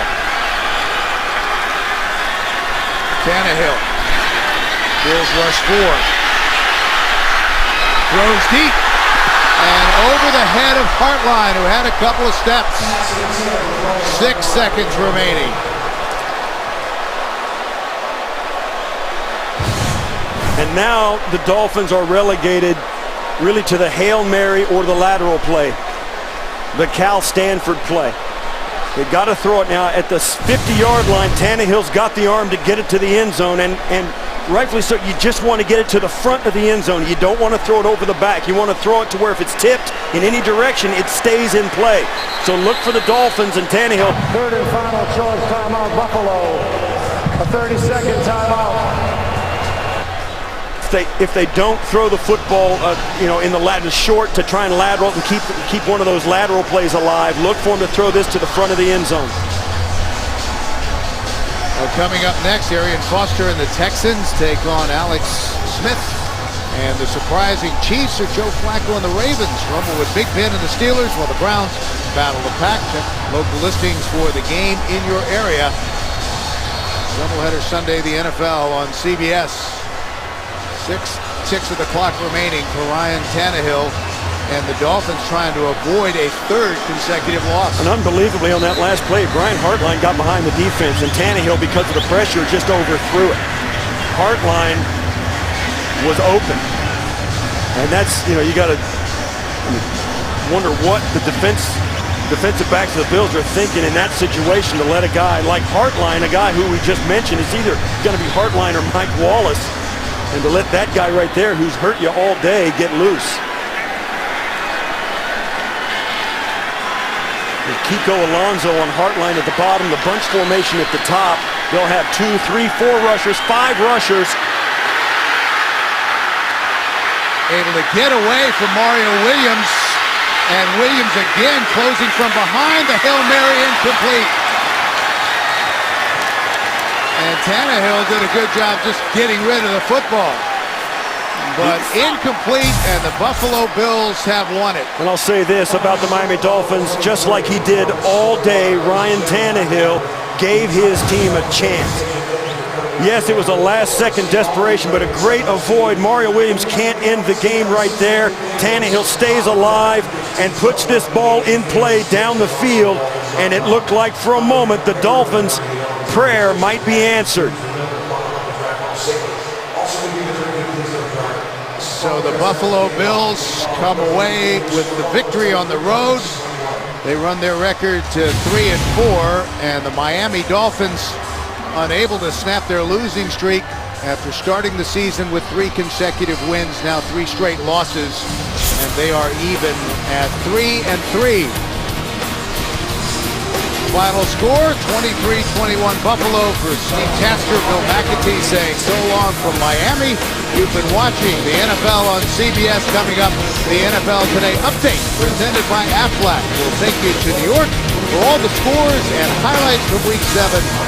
Tannehill. Bills rush 4. Throws deep. And over the head of Hartline, who had a couple of steps. 6 seconds remaining. And now the Dolphins are relegated really to the Hail Mary or the lateral play. The Cal Stanford play. They've got to throw it now at the 50-yard line. Tannehill's got the arm to get it to the end zone, and rightfully so. You just want to get it to the front of the end zone. You don't want to throw it over the back. You want to throw it to where if it's tipped in any direction, it stays in play. So look for the Dolphins and Tannehill. Third and final choice timeout, Buffalo. A 30-second timeout. If they don't throw the football, in the short to try and lateral and keep one of those lateral plays alive, look for them to throw this to the front of the end zone. Well, coming up next, Arian Foster and the Texans take on Alex Smith. And the surprising Chiefs are Joe Flacco and the Ravens. Rumble with Big Ben and the Steelers, while the Browns battle the pack. Check local listings for the game in your area. Doubleheader Sunday, the NFL on CBS. 6 ticks of the clock remaining for Ryan Tannehill, and the Dolphins trying to avoid a 3rd consecutive loss. And unbelievably on that last play, Brian Hartline got behind the defense, and Tannehill, because of the pressure, just overthrew it. Hartline was open. And that's, you got to wonder what the defense defensive backs of the Bills are thinking in that situation to let a guy like Hartline, a guy who we just mentioned is either going to be Hartline or Mike Wallace, and to let that guy right there who's hurt you all day get loose. With Kiko Alonso on Hartline at the bottom, the bunch formation at the top. They'll have 2, 3, 4 rushers, 5 rushers. Able to get away from Mario Williams. And Williams again closing from behind. The Hail Mary incomplete. And Tannehill did a good job just getting rid of the football. But incomplete, and the Buffalo Bills have won it. And I'll say this about the Miami Dolphins, just like he did all day, Ryan Tannehill gave his team a chance. Yes, it was a last-second desperation, but a great avoid. Mario Williams can't end the game right there. Tannehill stays alive and puts this ball in play down the field, and it looked like for a moment the Dolphins' prayer might be answered. So the Buffalo Bills come away with the victory on the road. They run their record to 3-4, and the Miami Dolphins unable to snap their losing streak after starting the season with 3 consecutive wins, now 3 straight losses, and they are even at 3-3. Final score, 23-21 Buffalo for Steve Tasker. Bill McAtee saying so long from Miami. You've been watching the NFL on CBS. Coming up, the NFL Today update presented by Aflac. We'll take you to New York for all the scores and highlights from Week 7.